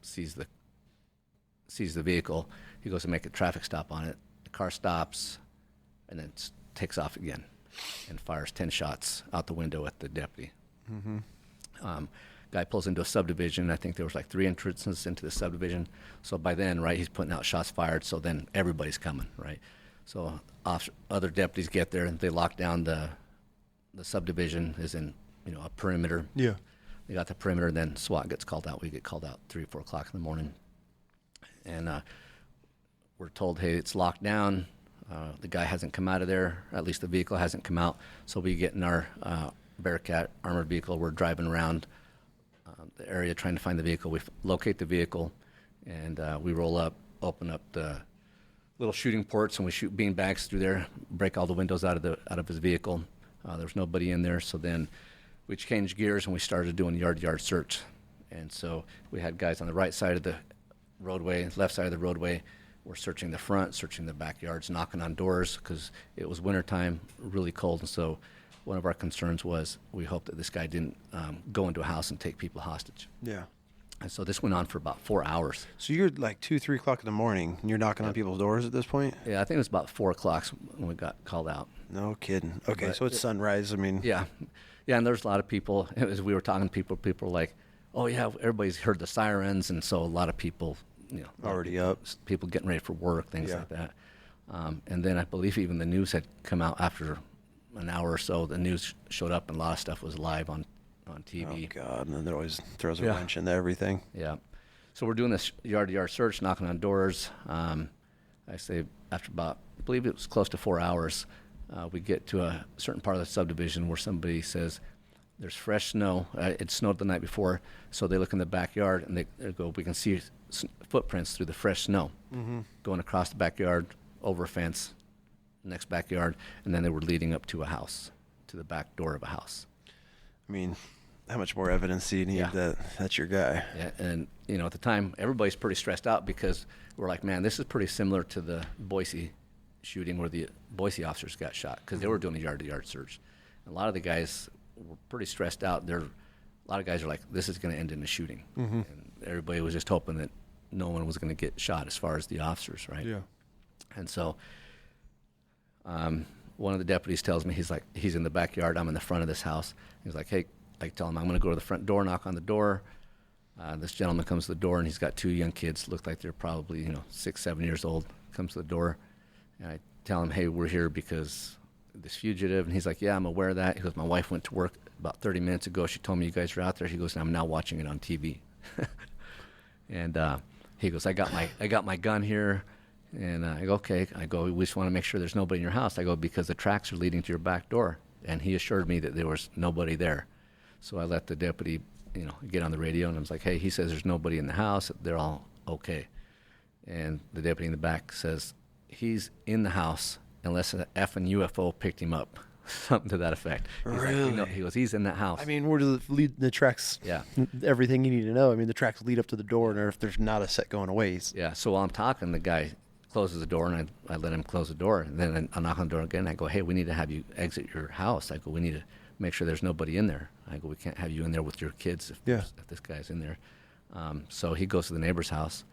sees the vehicle. He goes to make a traffic stop on it. The car stops and then takes off again and fires 10 shots out the window at the deputy. Guy pulls into a subdivision. I think there was like 3 entrances into the subdivision. So by then, right, he's putting out shots fired. So then everybody's coming, right? So other deputies get there and they lock down the subdivision is in, a perimeter. Yeah. They got the perimeter, then SWAT gets called out. We get called out 3 or 4 o'clock in the morning. And we're told, hey, it's locked down. The guy hasn't come out of there. At least the vehicle hasn't come out. So we get in our Bearcat armored vehicle. We're driving around the area trying to find the vehicle. We locate the vehicle, and we roll up, open up the little shooting ports, and we shoot bean bags through there, break all the windows out of his vehicle. There was nobody in there. So then we changed gears, and we started doing yard-to-yard search. And so we had guys on the right side of the roadway, left side of the roadway. We're searching the front, searching the backyards, knocking on doors because it was wintertime, really cold. And so one of our concerns was we hoped that this guy didn't go into a house and take people hostage. Yeah. And so this went on for about 4 hours. So you're like 2, 3 o'clock in the morning, and you're knocking on people's doors at this point? Yeah, I think it was about 4 o'clock when we got called out. No kidding. Okay, But so it's sunrise. I mean, Yeah. Yeah, and there's a lot of people. As we were talking to people were like, oh, yeah, everybody's heard the sirens. And so a lot of people, already up. People getting ready for work, things Yeah. like that. And then I believe even the news had come out after an hour or so. The news showed up, and a lot of stuff was live on TV. Oh, God. And then it always throws a Yeah. wrench into everything. Yeah. So we're doing this yard-to-yard search, knocking on doors. I say after about, I believe it was close to 4 hours, we get to a certain part of the subdivision where somebody says there's fresh snow. It snowed the night before, so they look in the backyard, and they go, we can see footprints through the fresh snow going across the backyard, over a fence, next backyard, and then they were leading up to a house, to the back door of a house. I mean, how much more evidence do you need that that's your guy? Yeah, and at the time, everybody's pretty stressed out because we're like, man, this is pretty similar to the Boise shooting where the Boise officers got shot because they were doing a yard-to-yard search. And a lot of the guys were pretty stressed out. A lot of guys are like, this is going to end in a shooting. And everybody was just hoping that no one was going to get shot as far as the officers, right? Yeah. And so one of the deputies tells me, he's in the backyard, I'm in the front of this house. He's like, hey, I tell him I'm going to go to the front door, knock on the door. This gentleman comes to the door, and he's got 2 young kids, look like they're probably 6, 7 years old, comes to the door. And I tell him, hey, we're here because this fugitive. And he's like, yeah, I'm aware of that. He goes, my wife went to work about 30 minutes ago. She told me you guys are out there. He goes, and I'm now watching it on TV. And he goes, I got my gun here. And I go, okay. I go, we just want to make sure there's nobody in your house. I go, because the tracks are leading to your back door. And he assured me that there was nobody there. So I let the deputy, get on the radio, and I was like, hey, he says there's nobody in the house. They're all okay. And the deputy in the back says, he's in the house unless an effing UFO picked him up. Something to that effect. He's Really? like, he goes, he's in that house. I mean, where do the tracks? Yeah. Everything you need to know. I mean, the tracks lead up to the door, and if there's not a set going away. Yeah, so while I'm talking, the guy closes the door, and I let him close the door. And then I knock on the door again. I go, hey, we need to have you exit your house. I go, we need to make sure there's nobody in there. I go, we can't have you in there with your kids if this guy's in there. So he goes to the neighbor's house,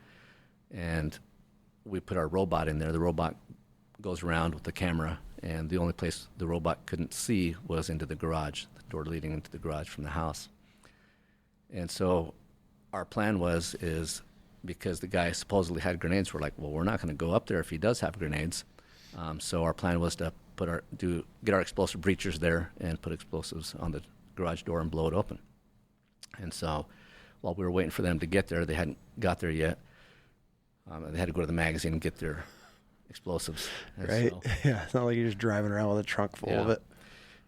and we put our robot in there. The robot goes around with the camera, and the only place the robot couldn't see was into the garage, the door leading into the garage from the house. And so our plan is because the guy supposedly had grenades, we're like, well, we're not going to go up there if he does have grenades. So our plan was to get our explosive breachers there and put explosives on the garage door and blow it open. And so while we were waiting for them to get there, they hadn't got there yet. They had to go to the magazine and get their explosives. And Right? so- Yeah. It's not like you're just driving around with a trunk full of it.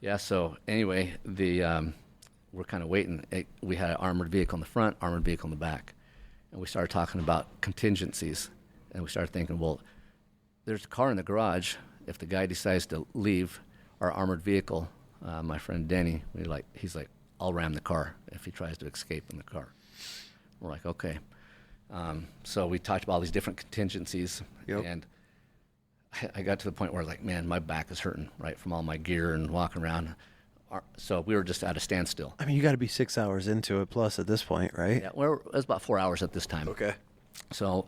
Yeah, so anyway, we're kind of waiting. We had an armored vehicle in the front, armored vehicle in the back. And we started talking about contingencies. And we started thinking, well, there's a car in the garage. If the guy decides to leave our armored vehicle, my friend Denny, he's like, I'll ram the car if he tries to escape in the car. We're like, okay. So we talked about all these different contingencies. Yep. And I got to the point where I was like, man, my back is hurting, right, from all my gear and walking around. So we were just at a standstill. I mean, you got to be 6 hours into it plus at this point, right? Yeah, well, it was about 4 hours at this time. Okay. So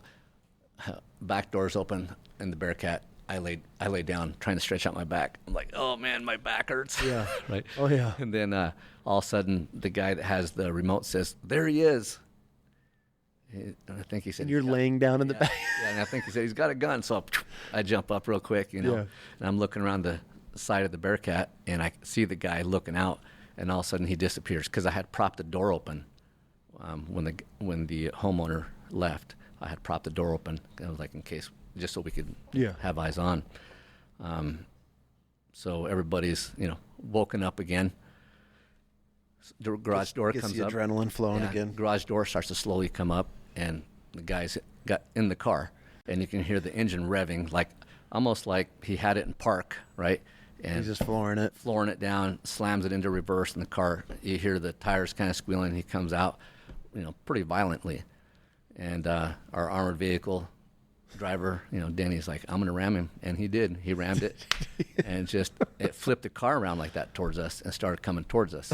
back doors open in the Bearcat. I laid down trying to stretch out my back. I'm like, oh, man, my back hurts. Yeah. Right. Oh, yeah. And then all of a sudden, the guy that has the remote says, there he is. I think he said. And you're laying down in the back. Yeah, and I think he said he's got a gun. So I jump up real quick, you know, Yeah. and I'm looking around the side of the Bearcat, and I see the guy looking out, and all of a sudden he disappears because I had propped the door open when the homeowner left. I had propped the door open. I was like, in case, just so we could have eyes on. So everybody's, you know, woken up again. The garage door Gets comes the up. adrenaline flowing again. Garage door starts to slowly come up, and the guys got in the car, and you can hear the engine revving, like almost like he had it in park, right? And He's just flooring it down, slams it into reverse in the car. You hear the tires kind of squealing. He comes out, you know, pretty violently, and our armored vehicle driver, you know, Denny's like, I'm going to ram him. And he did. He rammed it and it flipped the car around like that towards us and started coming towards us.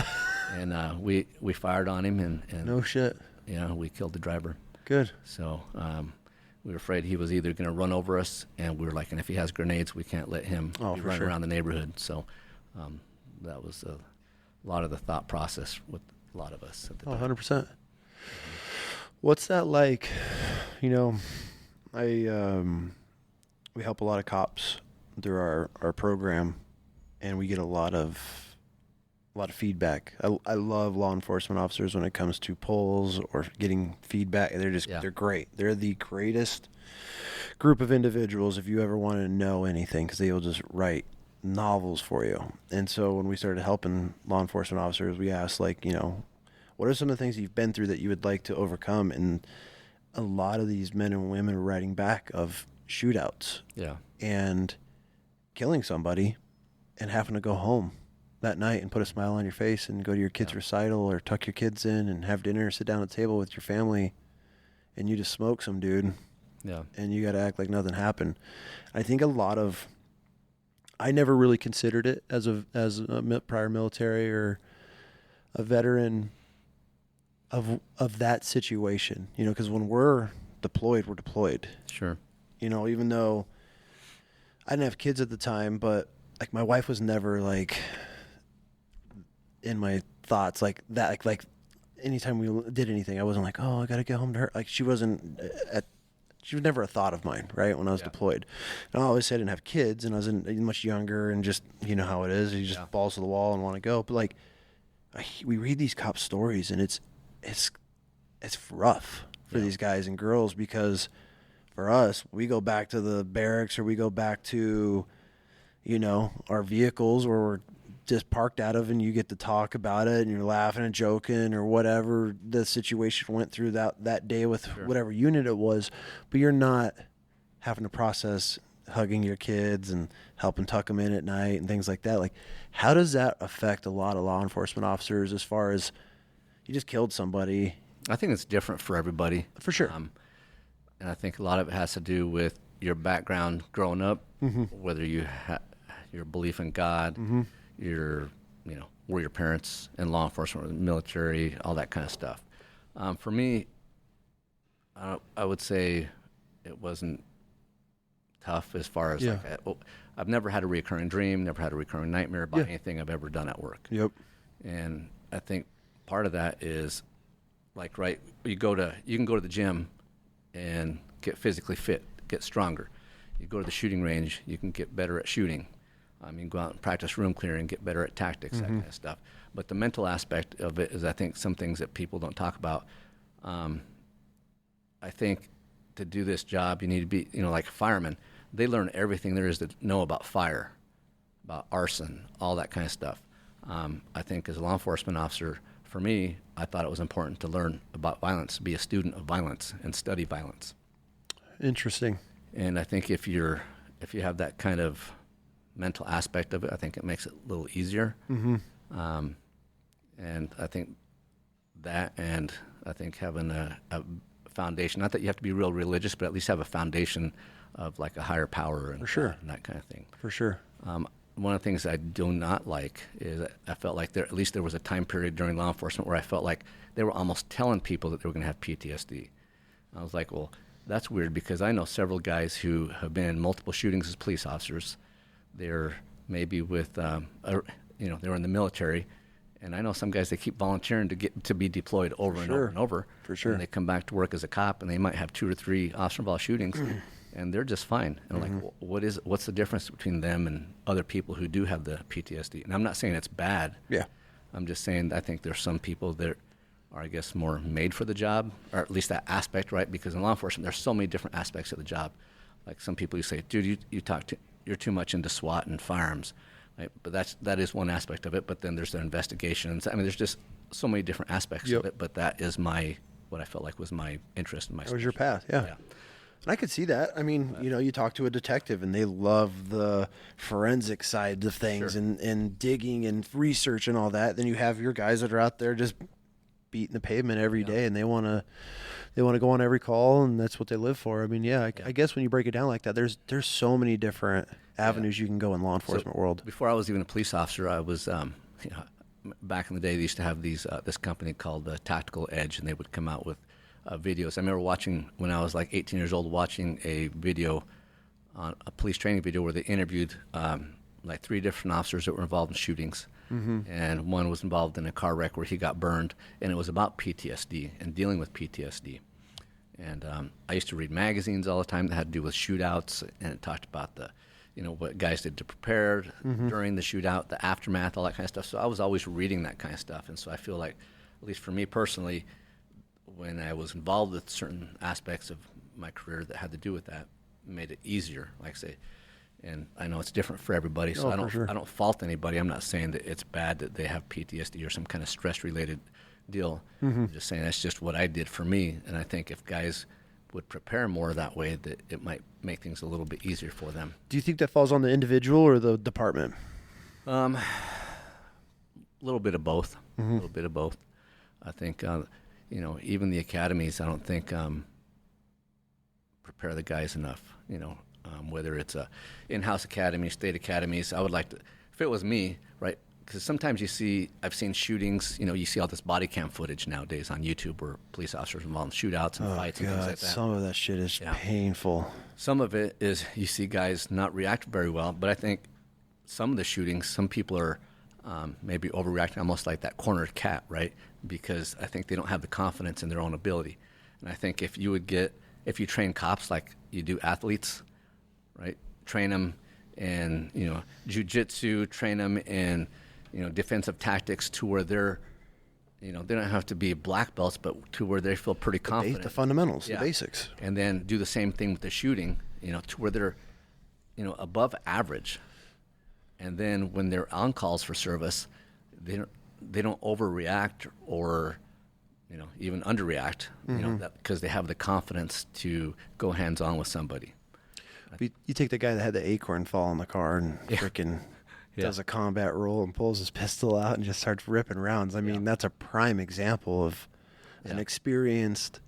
And we fired on him and No shit. You know, we killed the driver. Good. So we were afraid he was either going to run over us, and we were like, and if he has grenades, we can't let him be running around the neighborhood. So that was a lot of the thought process with a lot of us at the time. 100%. What's that like? You know, we help a lot of cops through our program, and we get a lot of feedback. I love law enforcement officers when it comes to polls or getting feedback. They're great. They're the greatest group of individuals if you ever want to know anything, because they will just write novels for you. And so when we started helping law enforcement officers, we asked, like, you know, what are some of the things you've been through that you would like to overcome? And a lot of these men and women are writing back of shootouts and killing somebody and having to go home that night and put a smile on your face and go to your kid's recital or tuck your kids in and have dinner, sit down at the table with your family, and you just smoke some dude. Yeah. And you got to act like nothing happened. I think I never really considered it as a prior military or a veteran of that situation, you know, because when we're deployed, we're deployed. Sure. You know, even though I didn't have kids at the time, but like my wife was never like in my thoughts like that. Like anytime we did anything, I wasn't like, oh, I got to get home to her. Like she was never a thought of mine, right? When I was deployed. And I always said I didn't have kids, and I was much younger, and just, you know how it is. You just balls to the wall and want to go. But like, we read these cop stories, and it's rough for these guys and girls, because for us, we go back to the barracks, or we go back to, you know, our vehicles where we're just parked out of, and you get to talk about it, and you're laughing and joking or whatever the situation went through that day with whatever unit it was, but you're not having to process hugging your kids and helping tuck them in at night and things like that. Like, how does that affect a lot of law enforcement officers as far as you just killed somebody? I think it's different for everybody. For sure. And I think a lot of it has to do with your background growing up, whether you your belief in God, your, you know, were your parents in law enforcement, or the military, all that kind of stuff. For me, I would say it wasn't tough as far as I've never had a recurring dream, never had a recurring nightmare about anything I've ever done at work. Yep. And I think part of that is, like, right, you can go to the gym and get physically fit, get stronger. You go to the shooting range, you can get better at shooting. You can go out and practice room clearing, get better at tactics, that kind of stuff. But the mental aspect of it is, I think, some things that people don't talk about. I think to do this job, you need to be, you know, like a fireman. They learn everything there is to know about fire, about arson, all that kind of stuff. I think as a law enforcement officer, for me, I thought it was important to learn about violence, be a student of violence, and study violence. Interesting. And I think if you have that kind of mental aspect of it, I think it makes it a little easier. And I think that, and I think having a foundation, not that you have to be real religious, but at least have a foundation of like a higher power and, and that kind of thing. For sure. One of the things I do not like is I felt like there was a time period during law enforcement where I felt like they were almost telling people that they were going to have PTSD. I was like, well, that's weird, because I know several guys who have been in multiple shootings as police officers. They're maybe with, they were in the military, And I know some guys, they keep volunteering to be deployed over and over and over. For sure. And they come back to work as a cop, and they might have 2 or 3 officer-involved shootings, and they're just fine. And like, what's the difference between them and other people who do have the PTSD? And I'm not saying it's bad. Yeah. I'm just saying I think there's some people that are, I guess, more made for the job, or at least that aspect, right? Because in law enforcement, there's so many different aspects of the job. Like some people, you say, dude, you're too much into SWAT and firearms. Right? But that is one aspect of it. But then there's the investigations. I mean, there's just so many different aspects of it. But that is what I felt like was my interest in my. That was your path, yeah. And I could see that. I mean, you talk to a detective, and they love the forensic side of things, and digging and research and all that. Then you have your guys that are out there just beating the pavement every day, and they want to go on every call, and that's what they live for. I mean, I guess when you break it down like that, there's so many different avenues you can go in law enforcement world. Before I was even a police officer, I was back in the day. They used to have this company called Tactical Edge, and they would come out with videos. I remember watching when I was like 18 years old, watching a video, a police training video where they interviewed like 3 different officers that were involved in shootings. And one was involved in a car wreck where he got burned, and it was about PTSD and dealing with PTSD. And I used to read magazines all the time that had to do with shootouts, and it talked about what guys did to prepare during the shootout, the aftermath, all that kind of stuff. So I was always reading that kind of stuff. And so I feel like, at least for me personally, when I was involved with certain aspects of my career that had to do with that, it made it easier, like I say. And I know it's different for everybody, so I don't fault anybody. I'm not saying that it's bad that they have PTSD or some kind of stress-related deal. I'm just saying that's just what I did for me. And I think if guys would prepare more that way, that it might make things a little bit easier for them. Do you think that falls on the individual or the department? A little bit of both. A little bit of both. I think, even the academies, I don't think prepare the guys enough, whether it's in-house academy, state academies. I would like to, if it was me, right, because sometimes I've seen shootings, you see all this body cam footage nowadays on YouTube where police officers involved in shootouts and fights and things like that. Some of that shit is painful. Some of it is you see guys not react very well, but I think some of the shootings, some people are maybe overreacting, almost like that cornered cat, right? Because I think they don't have the confidence in their own ability. And I think if you train cops like you do athletes, right? Train them in, jiu-jitsu, train them in, defensive tactics to where they're, they don't have to be black belts, but to where they feel pretty confident. The fundamentals, the basics. And then do the same thing with the shooting, to where they're, above average. And then when they're on calls for service, they don't overreact or, even underreact, because they have the confidence to go hands-on with somebody. You take the guy that had the acorn fall in the car and freaking does a combat roll and pulls his pistol out and just starts ripping rounds. I mean, that's a prime example of an experienced,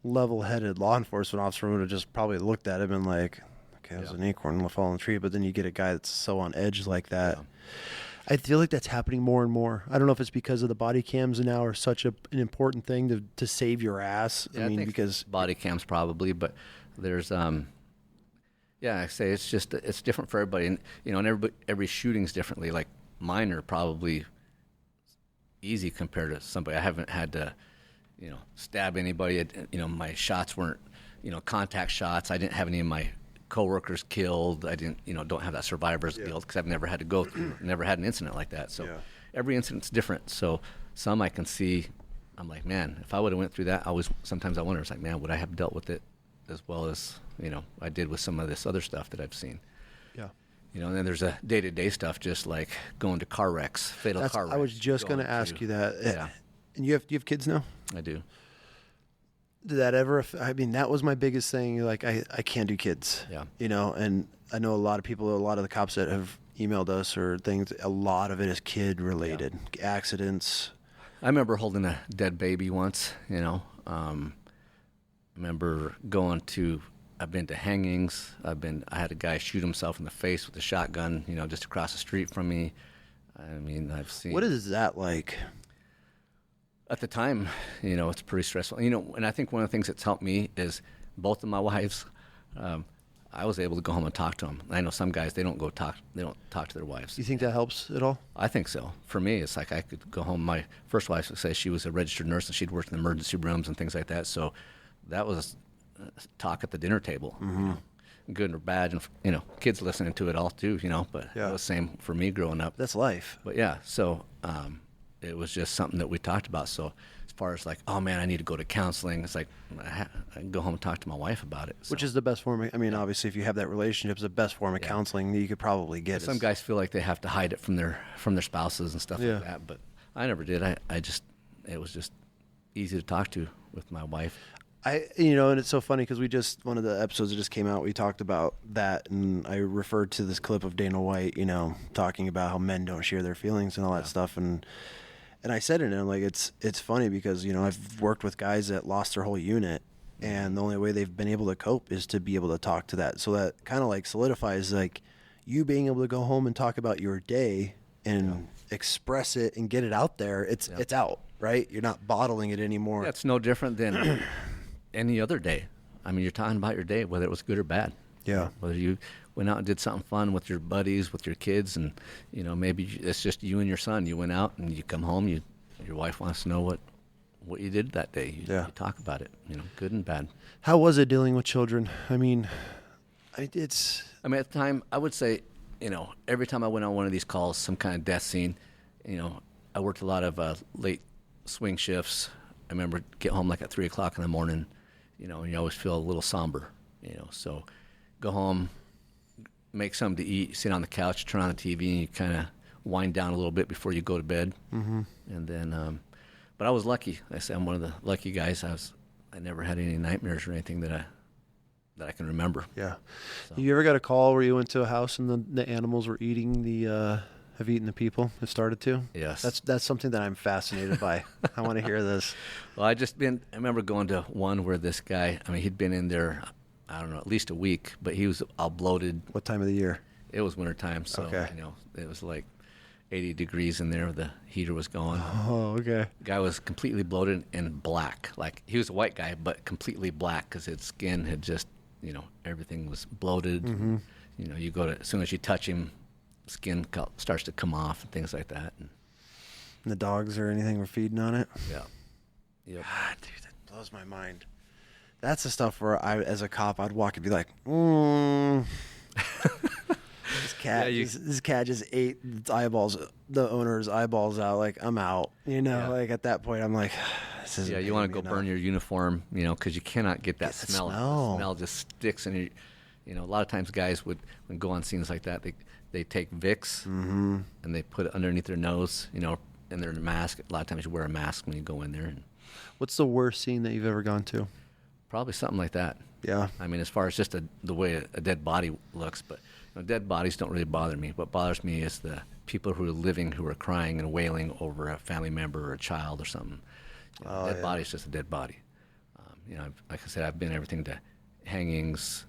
level-headed law enforcement officer who would have just probably looked at him and like, okay, that was an acorn falling in the tree. But then you get a guy that's so on edge like that. Yeah. I feel like that's happening more and more. I don't know if it's because of the body cams now are such an important thing to save your ass. Yeah, I mean, because body cams probably, but there's I say it's different for everybody, and every shooting's differently. Like mine are probably easy compared to somebody. I haven't had to, stab anybody. My shots weren't, contact shots. I didn't have any of my coworkers killed. I didn't, don't have that survivor's guilt because I've never had to go through, never had an incident like that. So every incident's different. So some I can see, I'm like, man, if I would have went through that, sometimes I wonder, it's like, man, would I have dealt with it as well as, I did with some of this other stuff that I've seen. Yeah. And then there's a day-to-day stuff, just like going to car wrecks, fatal car wrecks. I was just going to ask you that. Yeah. And do you have kids now? I do. Did that ever, that was my biggest thing. Like, I can't do kids. Yeah. And I know a lot of the cops that have emailed us or things, a lot of it is kid related, accidents. I remember holding a dead baby once, I remember I've been to hangings. I had a guy shoot himself in the face with a shotgun, just across the street from me. I've seen. What is that like? At the time, it's pretty stressful. And I think one of the things that's helped me is both of my wives. I was able to go home and talk to them. I know some guys, they don't talk to their wives. Do you think that helps at all? I think so. For me, it's like I could go home. My first wife would say she was a registered nurse and she'd worked in emergency rooms and things like that. So that was talk at the dinner table, good or bad. And, kids listening to it all too, but it was the same for me growing up. That's life. But yeah, so it was just something that we talked about. So as far as like, oh man, I need to go to counseling, it's like I can go home and talk to my wife about it. So. Which is the best form. Obviously, if you have that relationship, it's the best form of counseling that you could probably get. Some guys feel like they have to hide it from their spouses and stuff like that, but I never did. It was just easy to talk to with my wife. And it's so funny because one of the episodes that just came out, we talked about that, and I referred to this clip of Dana White, talking about how men don't share their feelings and all that stuff, and I said it, and I'm like, it's funny because I've worked with guys that lost their whole unit, and the only way they've been able to cope is to be able to talk to that. So that kind of like solidifies like you being able to go home and talk about your day and express it and get it out there. It's out, right? You're not bottling it anymore. Yeah, it's no different than any other day. You're talking about your day, whether it was good or bad. Yeah. Whether you went out and did something fun with your buddies, with your kids, and maybe it's just you and your son. You went out and you come home. Your wife wants to know what you did that day. You talk about it. Good and bad. How was it dealing with children? at the time, I would say, every time I went on one of these calls, some kind of death scene. I worked a lot of late swing shifts. I remember get home like at 3:00 in the morning. And you always feel a little somber. So go home, make something to eat, sit on the couch, turn on the TV, and you kind of wind down a little bit before you go to bed. Mm-hmm. And then, but I was lucky. I say I'm one of the lucky guys. I never had any nightmares or anything that I can remember. Yeah. So. You ever got a call where you went to a house and the animals were eating have eaten the people? It started to? Yes. That's something that I'm fascinated by. I want to hear this. Well, I remember going to one where this guy, he'd been in there, I don't know, at least a week, but he was all bloated. What time of the year? It was wintertime, so, it was like 80 degrees in there. The heater was going. Oh, okay. The guy was completely bloated and black. Like, he was a white guy, but completely black because his skin had just, everything was bloated. Mm-hmm. As soon as you touch him, skin starts to come off and things like that. And the dogs or anything were feeding on it? Yeah. Yep. God, dude, that blows my mind. That's the stuff where as a cop, I'd walk and be like, this cat just ate its eyeballs, the owner's eyeballs out. Like, I'm out. Like at that point, I'm like, this isn't. Yeah, you want to go burn your uniform, because you cannot get that smell. The smell just sticks in your. A lot of times guys would go on scenes like that. They take Vicks and they put it underneath their nose, in their mask. A lot of times you wear a mask when you go in there. What's the worst scene that you've ever gone to? Probably something like that. Yeah. As far as just the way a dead body looks, but dead bodies don't really bother me. What bothers me is the people who are living who are crying and wailing over a family member or a child or something. Dead body is just a dead body. Like I said, I've been everything to hangings.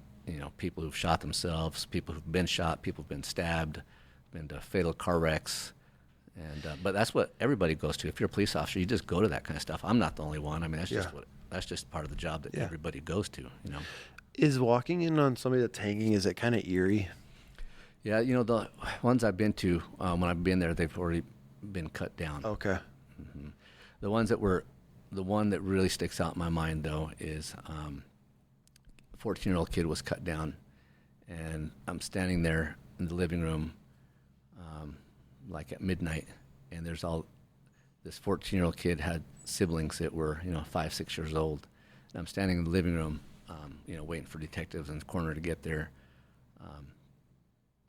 People who've shot themselves, people who've been shot, people who've been stabbed, been to fatal car wrecks, and but that's what everybody goes to. If you're a police officer, you just go to that kind of stuff. I'm not the only one. That's just part of the job that everybody goes to. Is walking in on somebody that's hanging, is it kind of eerie? Yeah, the ones I've been to when I've been there, they've already been cut down. Okay. Mm-hmm. The one that really sticks out in my mind though is. 14-year-old kid was cut down, and I'm standing there in the living room, like at midnight, and there's this 14-year-old kid had siblings that were, 5, 6 years old, and I'm standing in the living room, waiting for detectives in the corner to get there,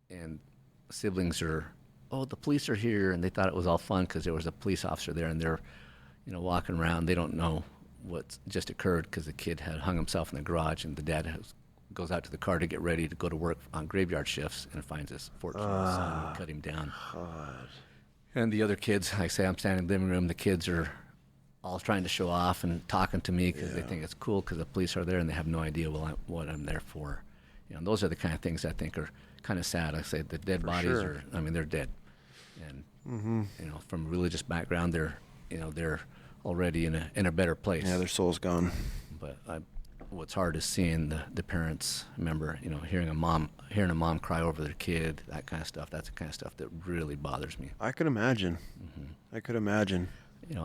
and siblings are, the police are here, and they thought it was all fun because there was a police officer there, and they're, walking around. They don't know what just occurred because the kid had hung himself in the garage, and the dad goes out to the car to get ready to go to work on graveyard shifts and finds his 14-year-old son and cut him down. God. And the other kids, like I say, I'm standing in the living room. The kids are all trying to show off and talking to me because they think it's cool because the police are there and they have no idea what I'm there for. And those are the kind of things I think are kind of sad. Like I say, the dead bodies are, they're dead. And, from religious background, they're already in a better place. Yeah, their soul's gone. But what's hard is seeing the parents. Remember, hearing a mom cry over their kid, that kind of stuff. That's the kind of stuff that really bothers me. I could imagine. I could imagine.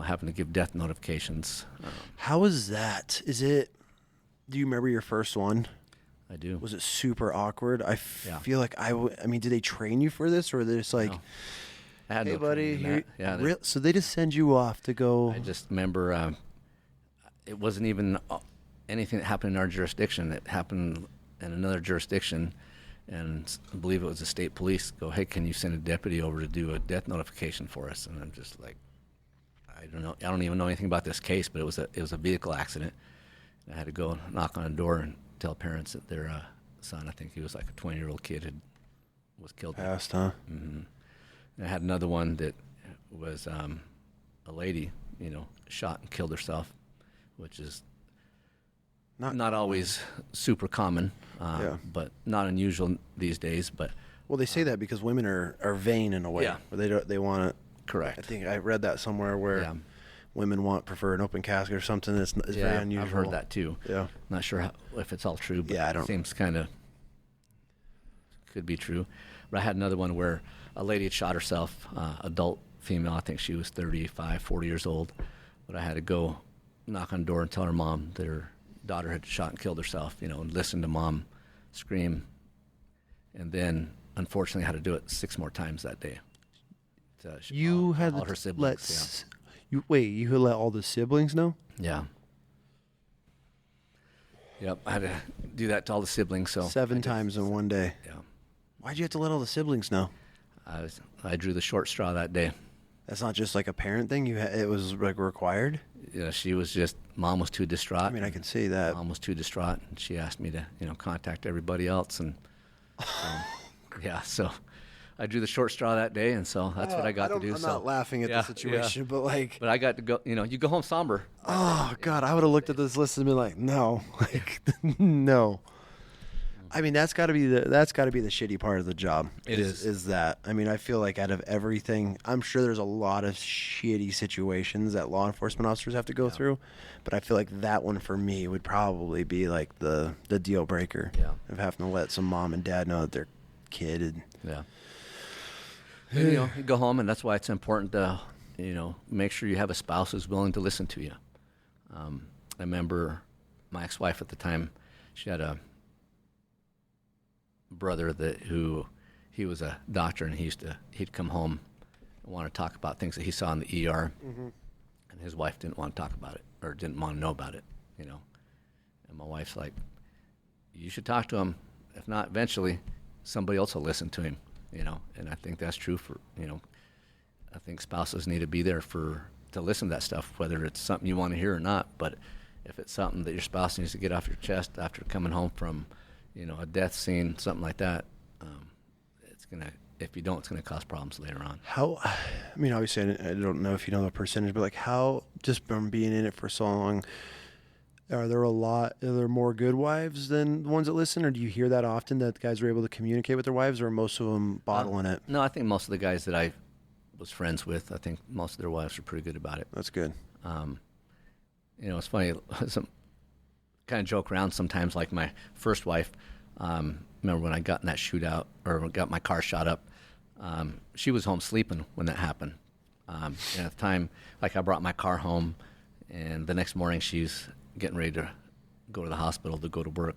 Having to give death notifications. How is that? Do you remember your first one? I do. Was it super awkward? I feel like I mean, did they train you for this, or they're just like, No. I had hey, no buddy, training in that. Yeah, so they just send you off to go. I just remember it wasn't even anything that happened in our jurisdiction. It happened in another jurisdiction, and I believe it was the state police go, hey, can you send a deputy over to do a death notification for us? And I'm just like, I don't know. I don't even know anything about this case, but it was a vehicle accident. And I had to go knock on a door and tell parents that their son, I think he was like a 20-year-old kid, was killed. Passed, huh? Mm-hmm. And I had another one that was a lady, shot and killed herself, which is not always super common, but not unusual these days. But well, they say that because women are vain in a way. Yeah. Where they want it. Correct. I think I read that somewhere where women prefer an open casket or something. It's very unusual. I've heard that too. Yeah. Not sure if it's all true, but it seems kind of could be true. But I had another one where a lady had shot herself, adult female. I think she was 35, 40 years old. But I had to go knock on the door and tell her mom that her daughter had shot and killed herself, and listen to mom scream. And then, unfortunately, had to do it 6 more times that day. You had all her siblings. You let all the siblings know? Yeah. Yep, I had to do that to all the siblings. So 7 times in one day. Yeah. Why'd you have to let all the siblings know? I drew the short straw that day. That's not just like a parent thing. It was like required. Yeah, mom was too distraught. I mean, I can see that. Mom was too distraught, and she asked me to, contact everybody else, and so I drew the short straw that day, and so that's what I got to do. I'm not laughing at the situation, but But I got to go. You go home somber. Oh God, I would have looked at this list and been like, no, no. I mean, that's got to be the shitty part of the job. It is. Is that? I mean, I feel like out of everything, I'm sure there's a lot of shitty situations that law enforcement officers have to go through, but I feel like that one for me would probably be like the deal breaker of having to let some mom and dad know that their kid. And you go home, and that's why it's important to, make sure you have a spouse who's willing to listen to you. I remember my ex-wife at the time, she had a brother he was a doctor, and he'd come home and want to talk about things that he saw in the ER, and his wife didn't want to talk about it or didn't want to know about it, and my wife's like, you should talk to him. If not, eventually somebody else will listen to him, and I think that's true for, I think spouses need to be there to listen to that stuff, whether it's something you want to hear or not. But if it's something that your spouse needs to get off your chest after coming home from a death scene, something like that, if you don't, it's gonna cause problems later on. I mean, obviously, I don't know if you know the percentage, but like how, just from being in it for so long, are there more good wives than the ones that listen, or do you hear that often that guys are able to communicate with their wives, or are most of them bottling it? No, I think most of the guys that I was friends with, I think most of their wives are pretty good about it. That's good. It's funny, kind of joke around sometimes, like my first wife, remember when I got in that shootout, or got my car shot up, she was home sleeping when that happened. And at the time, like, I brought my car home, and the next morning she's getting ready to go to the hospital to go to work.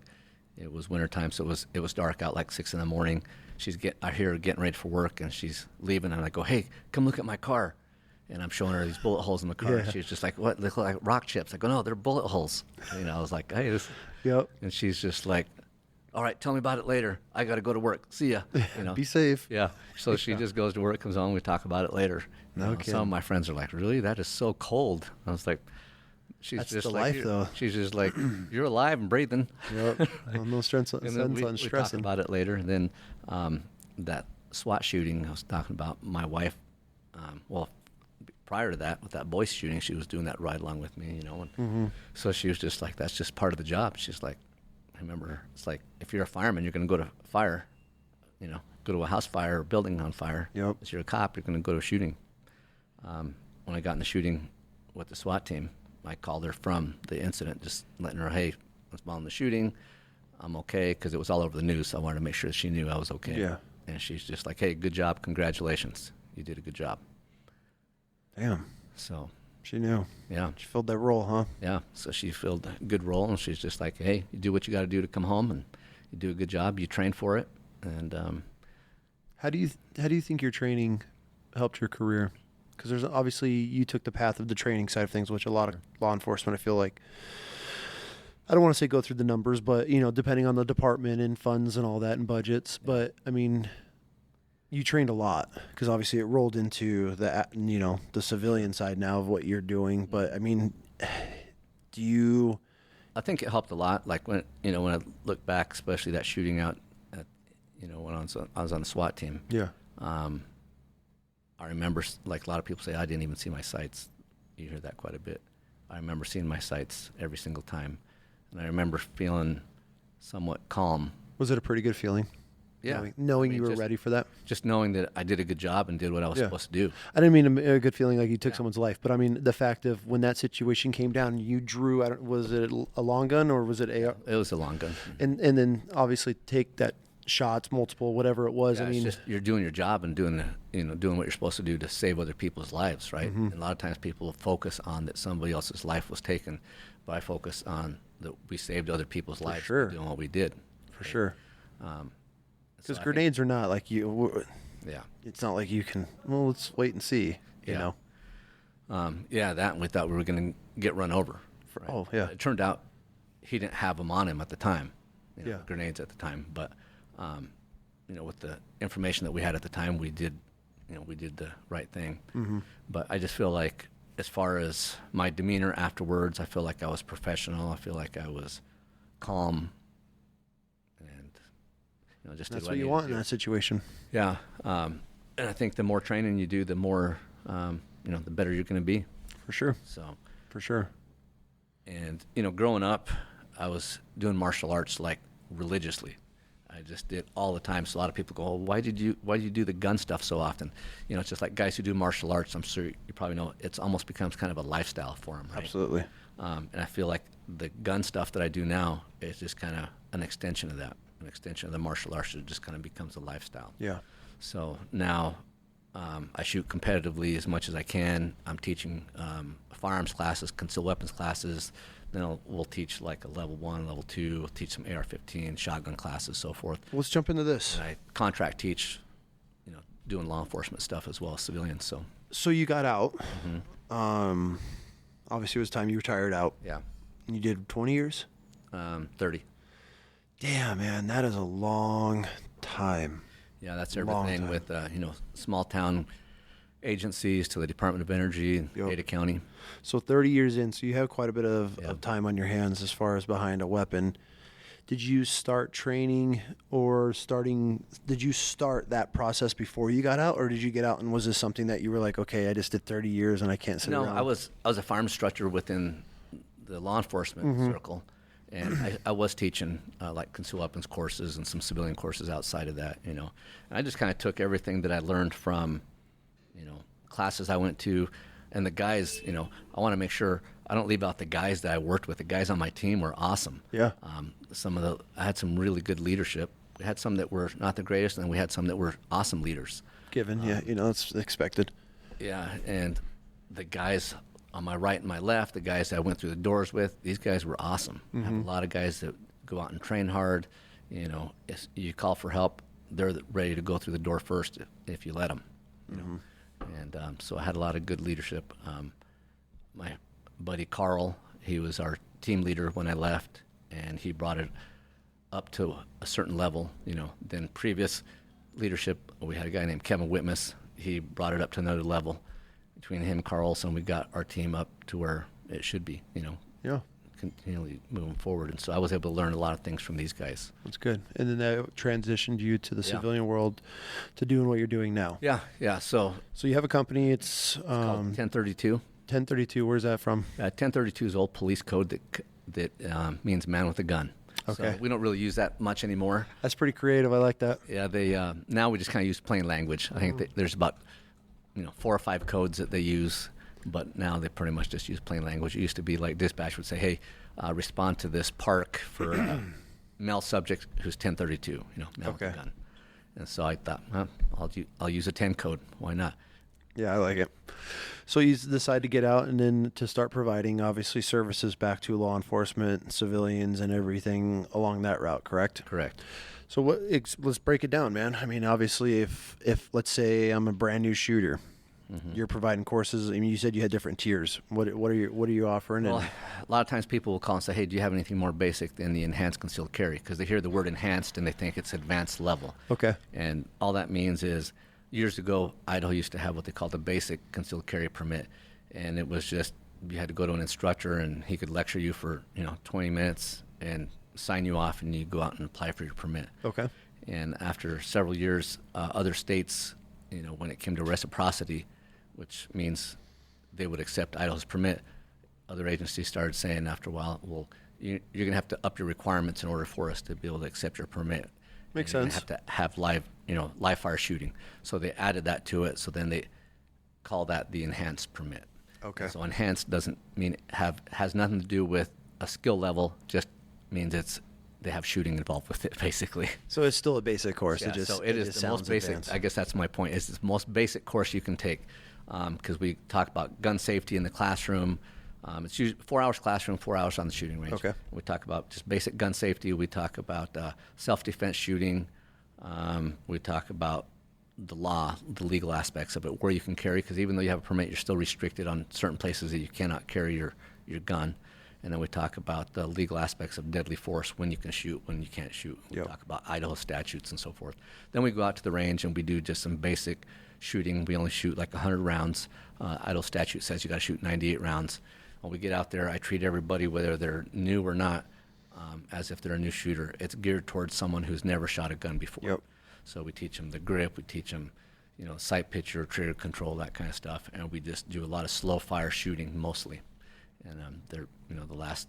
It was wintertime, so it was dark out, like 6 a.m. I hear her getting ready for work, and she's leaving, and I go, hey, come look at my car. And I'm showing her these bullet holes in the car. Yeah. She's just like, what? They look like rock chips. I go, no, they're bullet holes. I was like, hey. Yep. And she's just like, all right, tell me about it later. I got to go to work. See ya. Be safe. Yeah. So she just goes to work, comes home, we talk about it later. Okay. Some of my friends are like, really? That is so cold. I was like, that's just the like, life, though. She's just like, you're alive and breathing. Yep. No stress on we stressing. talk about it later. And then that SWAT shooting I was talking about, my wife, prior to that, with that boys shooting, she was doing that ride along with me, and so she was just like, that's just part of the job. She's like, I remember, it's like, if you're a fireman, you're going to go to fire, go to a house fire or building on fire. Yep. If you're a cop, you're going to go to a shooting. When I got in the shooting with the SWAT team, I called her from the incident, just letting her, hey, was involved in the shooting. I'm okay, because it was all over the news, so I wanted to make sure that she knew I was okay. Yeah. And she's just like, hey, good job, congratulations. You did a good job. Damn. So. She knew. Yeah. She filled that role, huh? Yeah. So she filled a good role, and she's just like, hey, you do what you got to do to come home, and you do a good job. You train for it. And how do you think your training helped your career? Because there's obviously, you took the path of the training side of things, which a lot of law enforcement, I feel like, I don't want to say go through the numbers, but, you know, depending on the department and funds and all that and budgets. But, I mean, you trained a lot, because obviously it rolled into the, you know, the civilian side now of what you're doing. But, I mean, I think it helped a lot. Like when I look back, especially that shooting out at, when I was on the SWAT team. Yeah. I remember, like a lot of people say, I didn't even see my sights. You hear that quite a bit. I remember seeing my sights every single time. And I remember feeling somewhat calm. Was it a pretty good feeling? Yeah. Knowing you were ready for that? Just knowing that I did a good job and did what I was supposed to do. I didn't mean a good feeling like you took someone's life, but I mean the fact of when that situation came down, you drew, was it a long gun or was it AR? It was a long gun. And then obviously take that shots, multiple, whatever it was. Yeah, I mean, it's just, you're doing your job and doing what you're supposed to do to save other people's lives, right? Mm-hmm. And a lot of times people focus on that somebody else's life was taken, but I focus on that we saved other people's lives by doing what we did. For sure. Because So grenades are not like you. Yeah. It's not like you can. Well, let's wait and see. You know. That, and we thought we were going to get run over. Right? Oh yeah. It turned out he didn't have them on him at the time. Yeah. Grenades at the time, but with the information that we had at the time, we did the right thing. Mm-hmm. But I just feel like, as far as my demeanor afterwards, I feel like I was professional. I feel like I was calm, and just that's did what you want in that situation. Yeah, and I think the more training you do, the more the better you're going to be. For sure. So. For sure. And growing up, I was doing martial arts like religiously. I just did all the time. So a lot of people go, "Oh, why do you do the gun stuff so often?" It's just like guys who do martial arts. I'm sure you probably know it's almost becomes kind of a lifestyle for them, right? Absolutely. And I feel like the gun stuff that I do now is just kind of an extension of that, an extension of the martial arts. It just kind of becomes a lifestyle. Yeah. So now I shoot competitively as much as I can. I'm teaching firearms classes, concealed weapons classes. Then we'll teach like a level 1, level 2. We'll teach some AR-15, shotgun classes, so forth. Let's jump into this. And I contract teach, doing law enforcement stuff as well as civilians. So you got out. Mm-hmm. Obviously, it was time you retired out. Yeah. And you did 20 years? 30. Damn, man, that is a long time. Yeah, that's everything with small town agencies to the Department of Energy in Cassia County. So 30 years in, so you have quite a bit of time on your hands as far as behind a weapon. Did you start training did you start that process before you got out, or did you get out and was this something that you were like, okay, I just did 30 years and I can't sit around? No, I was a firearm instructor within the law enforcement circle, and I was teaching like concealed weapons courses and some civilian courses outside of that, And I just kind of took everything that I learned from, classes I went to, and the guys, I want to make sure I don't leave out the guys that I worked with. The guys on my team were awesome. Yeah. I had some really good leadership. We had some that were not the greatest, and we had some that were awesome leaders. Given, it's expected. Yeah, and the guys on my right and my left, the guys that I went through the doors with, these guys were awesome. I have a lot of guys that go out and train hard. If you call for help, they're ready to go through the door first if you let them. And so I had a lot of good leadership. My buddy Carl, he was our team leader when I left, and he brought it up to a certain level. Then previous leadership, we had a guy named Kevin Whitmus. He brought it up to another level. Between him and Carl Olson, we got our team up to where it should be, Yeah. continually moving forward. And so I was able to learn a lot of things from these guys. That's good. And then that transitioned you to the civilian world to doing what you're doing now. Yeah. So you have a company, it's called 1032. 1032, where's that from? 1032 is old police code that means man with a gun. Okay. So we don't really use that much anymore. That's pretty creative. I like that. Yeah, they now we just kind of use plain language. I think there's about 4 or 5 codes that they use but now they pretty much just use plain language. It used to be like dispatch would say, hey, respond to this park for a male subject who's 1032, male with a gun. And so I thought, I'll use a 10 code. Why not? Yeah, I like it. So you decide to get out and then to start providing, obviously, services back to law enforcement, civilians, and everything along that route, correct? Correct. So let's break it down, man. I mean, obviously, if let's say I'm a brand new shooter, you're providing courses. I mean, you said you had different tiers. What are you offering? Well, a lot of times people will call and say, hey, do you have anything more basic than the enhanced concealed carry? Because they hear the word enhanced and they think it's advanced level. Okay. And all that means is, years ago, Idaho used to have what they called a basic concealed carry permit. And it was just, you had to go to an instructor and he could lecture you for, 20 minutes and sign you off, and you go out and apply for your permit. Okay. And after several years, other states, when it came to reciprocity, which means they would accept Idaho's permit, other agencies started saying after a while, well, you're going to have to up your requirements in order for us to be able to accept your permit. Makes sense. You sense. have to have live fire shooting. So they added that to it. So then they call that the enhanced permit. Okay. So enhanced doesn't mean has nothing to do with a skill level. Just means they have shooting involved with it, basically. So it's still a basic course. Yeah, so it is the most basic. Advanced. I guess that's my point. It's the most basic course you can take, because we talk about gun safety in the classroom. It's usually 4 hours classroom, 4 hours on the shooting range. Okay. We talk about just basic gun safety. We talk about self-defense shooting. We talk about the law, the legal aspects of it, where you can carry, because even though you have a permit, you're still restricted on certain places that you cannot carry your gun. And then we talk about the legal aspects of deadly force, when you can shoot, when you can't shoot. We talk about Idaho statutes and so forth. Then we go out to the range and we do just some basic shooting. We only shoot like 100 rounds. Idaho statute says you got to shoot 98 rounds. When we get out there, I treat everybody, whether they're new or not, as if they're a new shooter. It's geared towards someone who's never shot a gun before. Yep. So we teach them the grip, we teach them, sight picture, trigger control, that kind of stuff, and we just do a lot of slow fire shooting mostly. And they're, the last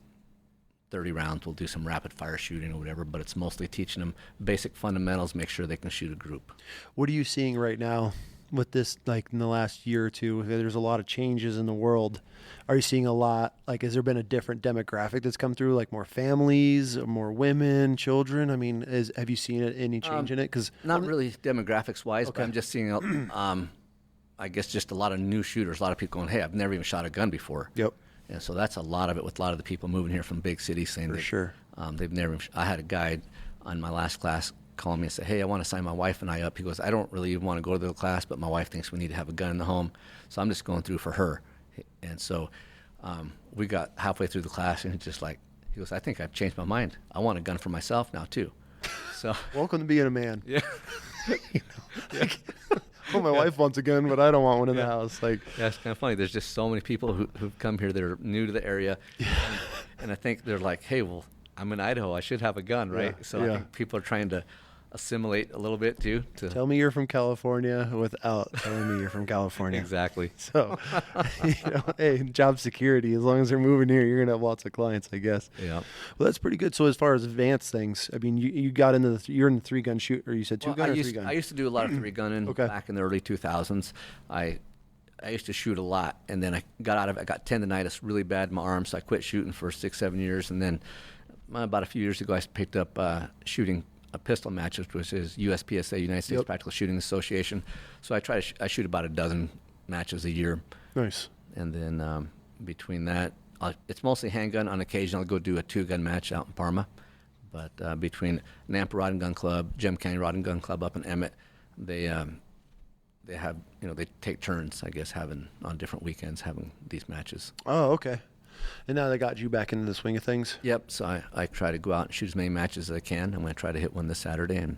30 rounds we'll do some rapid fire shooting or whatever, but it's mostly teaching them basic fundamentals, make sure they can shoot a group. What are you seeing right now with this, like in the last year or two? There's a lot of changes in the world. Are you seeing a lot, like, has there been a different demographic that's come through, like more families, more women, children? I mean, have you seen any change in it? Cause not really demographics wise, Okay. but I'm just seeing, I guess, just a lot of new shooters, a lot of people going, hey, I've never even shot a gun before. Yep. And so that's a lot of it with a lot of the people moving here from big cities saying For that sure. They've never. I had a guy on my last class call me and say, hey, I want to sign my wife and I up. He goes, I don't really even want to go to the class, but my wife thinks we need to have a gun in the home, so I'm just going through for her. And so we got halfway through the class, and he goes, I think I've changed my mind. I want a gun for myself now too. So Welcome to being a man. yeah. Well, my wife wants a gun, but I don't want one in the house. Like, Yeah, it's kind of funny. There's just so many people who've come here that are new to the area, and I think they're like, hey, well, I'm in Idaho. I should have a gun, right? Yeah, So I think people are trying to assimilate a little bit too. Tell me you're from California without telling me you're from California. Exactly. So, hey, job security, as long as they're moving here, you're going to have lots of clients, I guess. Yeah. Well, that's pretty good. So as far as advanced things, I mean, you got into you're in the 3-gun shoot, or you said 2-gun or 3-gun? I used to do a lot of 3-gunning Okay. back in the early 2000s. I used to shoot a lot, and then I got out of it. I got tendonitis really bad in my arm, so I quit shooting for 6-7 years. And then about a few years ago, I picked up shooting a pistol matches, which is USPSA, United States Practical Shooting Association. So I shoot about a dozen matches a year. Nice. And then between that, it's mostly handgun. On occasion, I'll go do a 2-gun match out in Parma. But between Nampa Rod and Gun Club, Gem County Rod and Gun Club up in Emmett, they have, they take turns, I guess, on different weekends having these matches. Oh, okay. And now they got you back into the swing of things? Yep. So I try to go out and shoot as many matches as I can. I'm going to try to hit one this Saturday. And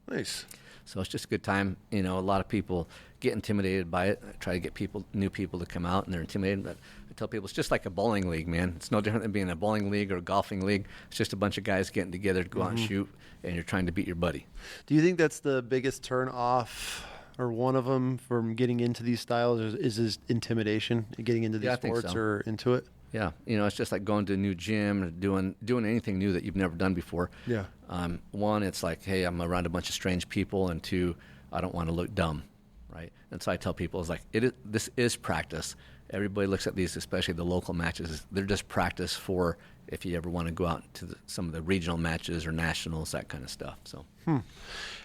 Nice. so it's just a good time. A lot of people get intimidated by it. I try to get new people to come out, and they're intimidated. But I tell people it's just like a bowling league, man. It's no different than being a bowling league or a golfing league. It's just a bunch of guys getting together to go out and shoot, and you're trying to beat your buddy. Do you think that's the biggest turn off, or one of them, from getting into these styles? Is this intimidation, getting into these Yeah, I think sports so. or into it? Yeah, it's just like going to a new gym or doing anything new that you've never done before. Yeah. One, it's like, hey, I'm around a bunch of strange people, and 2, I don't want to look dumb, right? And so I tell people, it's like this is practice, everybody looks at these, especially the local matches. They're just practice for if you ever want to go out to some of the regional matches or nationals, that kind of stuff. So, And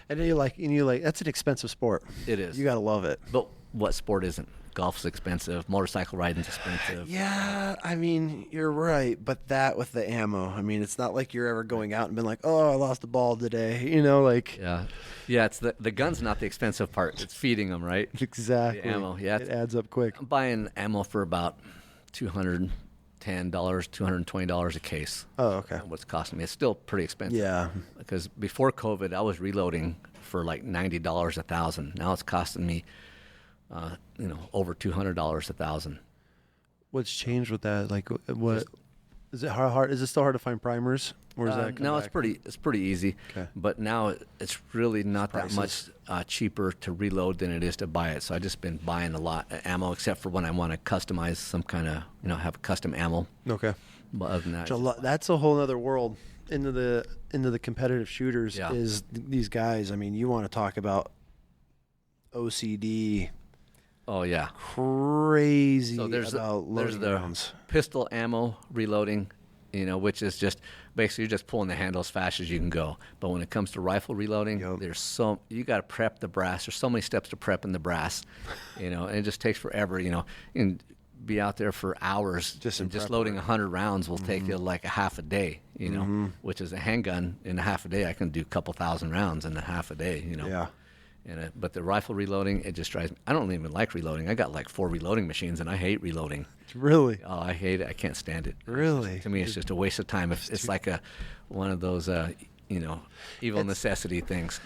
then you like, that's an expensive sport. it is. You got to love it. But what sport isn't? Golf's expensive. Motorcycle riding's expensive. Yeah, I mean, you're right. But that with the ammo, I mean, it's not like you're ever going out and been like, oh, I lost a ball today. Like. Yeah. It's the gun's not the expensive part. It's feeding them, right? Exactly. The ammo. Yeah. It adds up quick. I'm buying ammo for about $210, $220 a case. Oh, okay. What's costing me? It's still pretty expensive. Yeah. Because before COVID, I was reloading for like $90 a thousand. Now it's costing me, over $200 a thousand. What's changed with that? Like, what is it hard? Is it still hard to find primers, or is that no? It's pretty easy. Okay. But now it's really not that much cheaper to reload than it is to buy it. So I've just been buying a lot of ammo, except for when I want to customize some kind of, have custom ammo. Okay. But other than that, that's a whole other world into the competitive shooters. Yeah. Is these guys? I mean, you want to talk about OCD? Oh yeah, crazy. So there's loading the rounds. Pistol ammo reloading, which is just basically you're just pulling the handle as fast as you can go. But when it comes to rifle reloading, you got to prep the brass. There's so many steps to prepping the brass, and it just takes forever. You can be out there for hours. Just loading 100 rounds will take you like a half a day. Which is a handgun in a half a day. I can do a couple thousand rounds in a half a day. Yeah. But the rifle reloading, it just drives me. I don't even like reloading. I got like 4 reloading machines, and I hate reloading. Really? Oh, I hate it. I can't stand it. Really? To me, it's just a waste of time. It's like one of those, evil necessity things.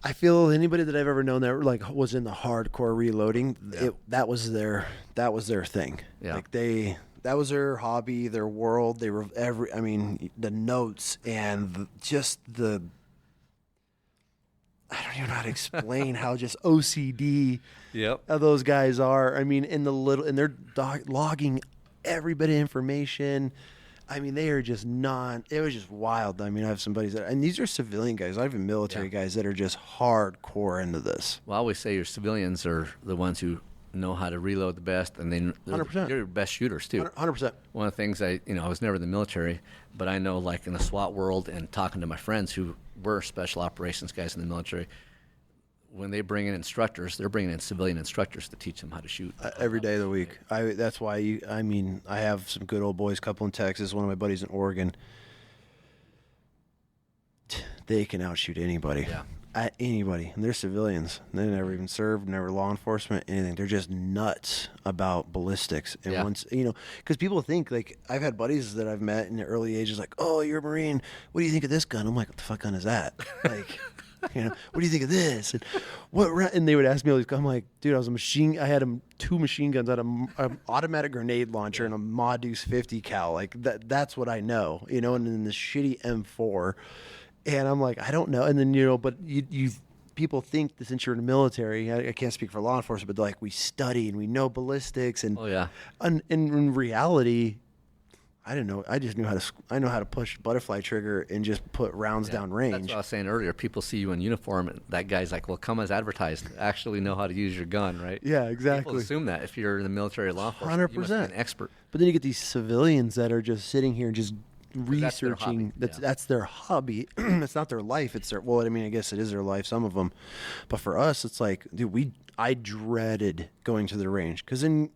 I feel anybody that I've ever known that like was in the hardcore reloading, that was their thing. Yeah. Like that was their hobby, their world. They were the notes and I don't even know how to explain how just OCD those guys are. I mean, and they're logging every bit of information. I mean, they are just it was just wild. I mean, I have some buddies and these are civilian guys. I have military guys that are just hardcore into this. Well, I always say your civilians are the ones who know how to reload the best, and then 100%. You're your best shooters too. 100%. One of the things I was never in the military, but I know like in the SWAT world and talking to my friends who were special operations guys in the military, when they bring in instructors, they're bringing in civilian instructors to teach them how to shoot every day of the week. That's why I have some good old boys, couple in Texas, one of my buddies in Oregon. They can outshoot anybody. Yeah. Anybody, and they're civilians. They never even served, never law enforcement, anything. They're just nuts about ballistics. And once because people think like I've had buddies that I've met in the early ages, like, "Oh, you're a Marine. What do you think of this gun?" I'm like, "What the fuck gun is that?" Like, what do you think of this? And and they would ask me all these. I'm like, "Dude, I had 2 machine guns, I had an automatic grenade launcher and a Ma Deuce 50 cal. Like that's what I know, and then the shitty M4." And I'm like, I don't know. And then, but you people think that since you're in the military, I can't speak for law enforcement, but like we study and we know ballistics. And, and in reality, I didn't know. I just I know how to push butterfly trigger and just put rounds down range. That's what I was saying earlier. People see you in uniform, and that guy's like, well, come as advertised. Actually know how to use your gun, right? Yeah, exactly. People assume that if you're in the military or law enforcement, 100%. You must be an expert. But then you get these civilians that are just sitting here and just researching. That's their hobby. It's not their life. It's their, I guess it is their life, some of them, but for us it's like, dude, I dreaded going to the range, because then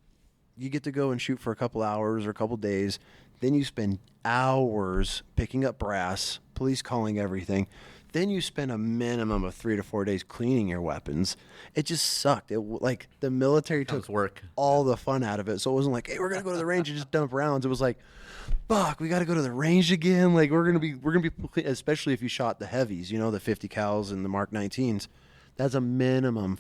you get to go and shoot for a couple hours or a couple days, then you spend hours picking up brass, police calling everything, then you spend a minimum of 3 to 4 days cleaning your weapons. It just sucked. Like the military took all the fun out of it. So it wasn't like, hey, we're gonna go to the range and just dump rounds. It was like, fuck, we got to go to the range again. Like we're gonna be, especially if you shot the heavies, the 50 cals and the Mark 19s. That's a minimum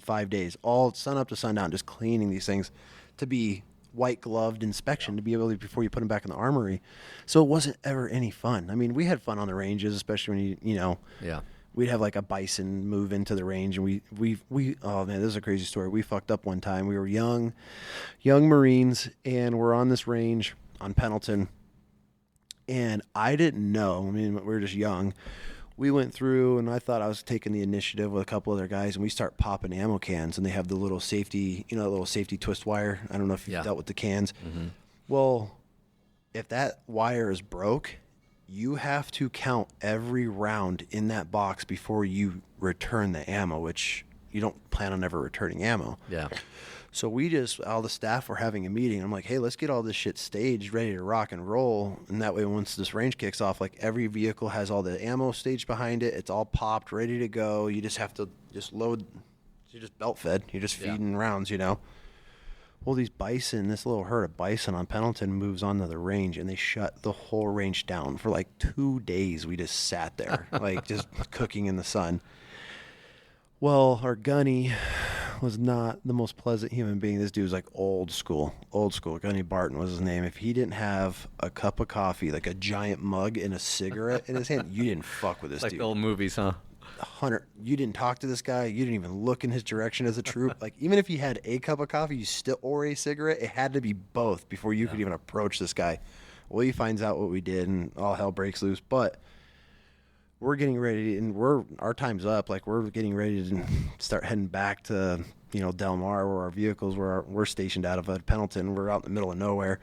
5 days, all sun up to sundown, just cleaning these things to be white gloved inspection to be able to, before you put them back in the armory. So it wasn't ever any fun. I mean, we had fun on the ranges, especially when we'd have like a bison move into the range, and we oh man, this is a crazy story. We fucked up one time. We were young Marines, and we're on this range on Pendleton, and I didn't know. I mean, we were just young. we went through, and I thought I was taking the initiative with a couple other guys, and we start popping ammo cans, and they have the little safety, you know, the little safety twist wire. I don't know if you've dealt with the cans. Mm-hmm. Well, if that wire is broke, you have to count every round in that box before you return the ammo, which you don't plan on ever returning ammo. Yeah. So all the staff were having a meeting. I'm like, hey, let's get all this shit staged, ready to rock and roll. And that way, once this range kicks off, like every vehicle has all the ammo staged behind it. It's all popped, ready to go. You just have to just load. You're just belt fed. You're just feeding rounds, you know. Well, this little herd of bison on Pendleton moves onto the range, and they shut the whole range down for like 2 days. We just sat there, like just cooking in the sun. Well, our gunny was not the most pleasant human being. This dude was like old school. Gunny Barton was his name. If he didn't have a cup of coffee, like a giant mug and a cigarette in his hand, you didn't fuck with this like dude. Like the old movies, huh? You didn't talk to this guy. You didn't even look in his direction as a troop. Like, even if he had a cup of coffee, or a cigarette, it had to be both before you could even approach this guy. Well, he finds out what we did, and all hell breaks loose. But we're getting ready, and our time's up. Like, we're getting ready to start heading back to, you know, Del Mar, where our vehicles we're stationed out of Pendleton. We're out in the middle of nowhere.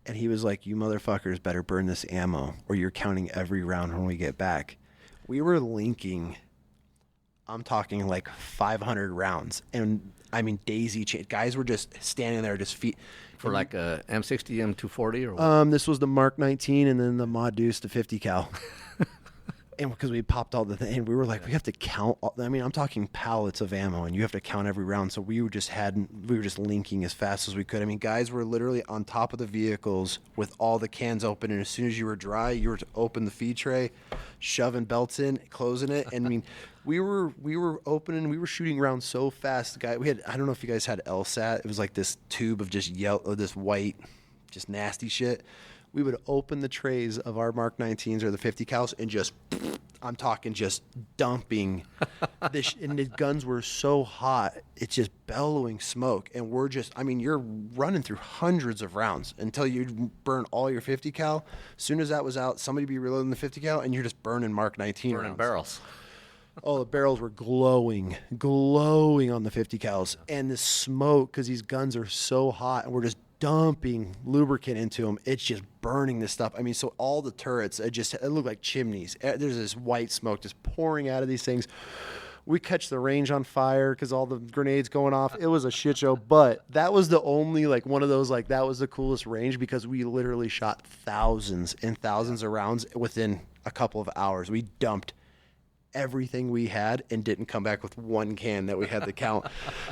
And he was like, you motherfuckers better burn this ammo, or you're counting every round when we get back. We were linking, I'm talking like 500 rounds. And, I mean, daisy chain. Guys were just standing there, just feet. For like a M60, M240? Or what? This was the Mark 19, and then the Mod Deuce, the 50 cal. And because we popped all the thing, and we were like, we have to count. I'm talking pallets of ammo, and you have to count every round. So we were just linking as fast as we could. I mean, guys were literally on top of the vehicles with all the cans open, and as soon as you were dry, you were to open the feed tray, shoving belts in, closing it. And I mean, we were opening, we were shooting rounds so fast. I don't know if you guys had LSAT. It was like this tube of just this white, just nasty shit. We would open the trays of our Mark 19s or the 50 cals and just, I'm talking just dumping this. And the guns were so hot, it's just bellowing smoke. And you're running through hundreds of rounds until you burn all your 50 cal. As soon as that was out, somebody be reloading the 50 cal, and you're just burning Mark 19 rounds. Barrels. Oh, the barrels were glowing on the 50 cals. And the smoke, because these guns are so hot, and we're just dumping lubricant into them. It's just burning this stuff. I mean, so all the turrets, it look like chimneys. There's this white smoke just pouring out of these things. We catch the range on fire because all the grenades going off. It was a shit show, but that was the only, like, one of those, like, that was the coolest range because we literally shot thousands and thousands of rounds within a couple of hours. We dumped everything we had and didn't come back with one can that we had to count.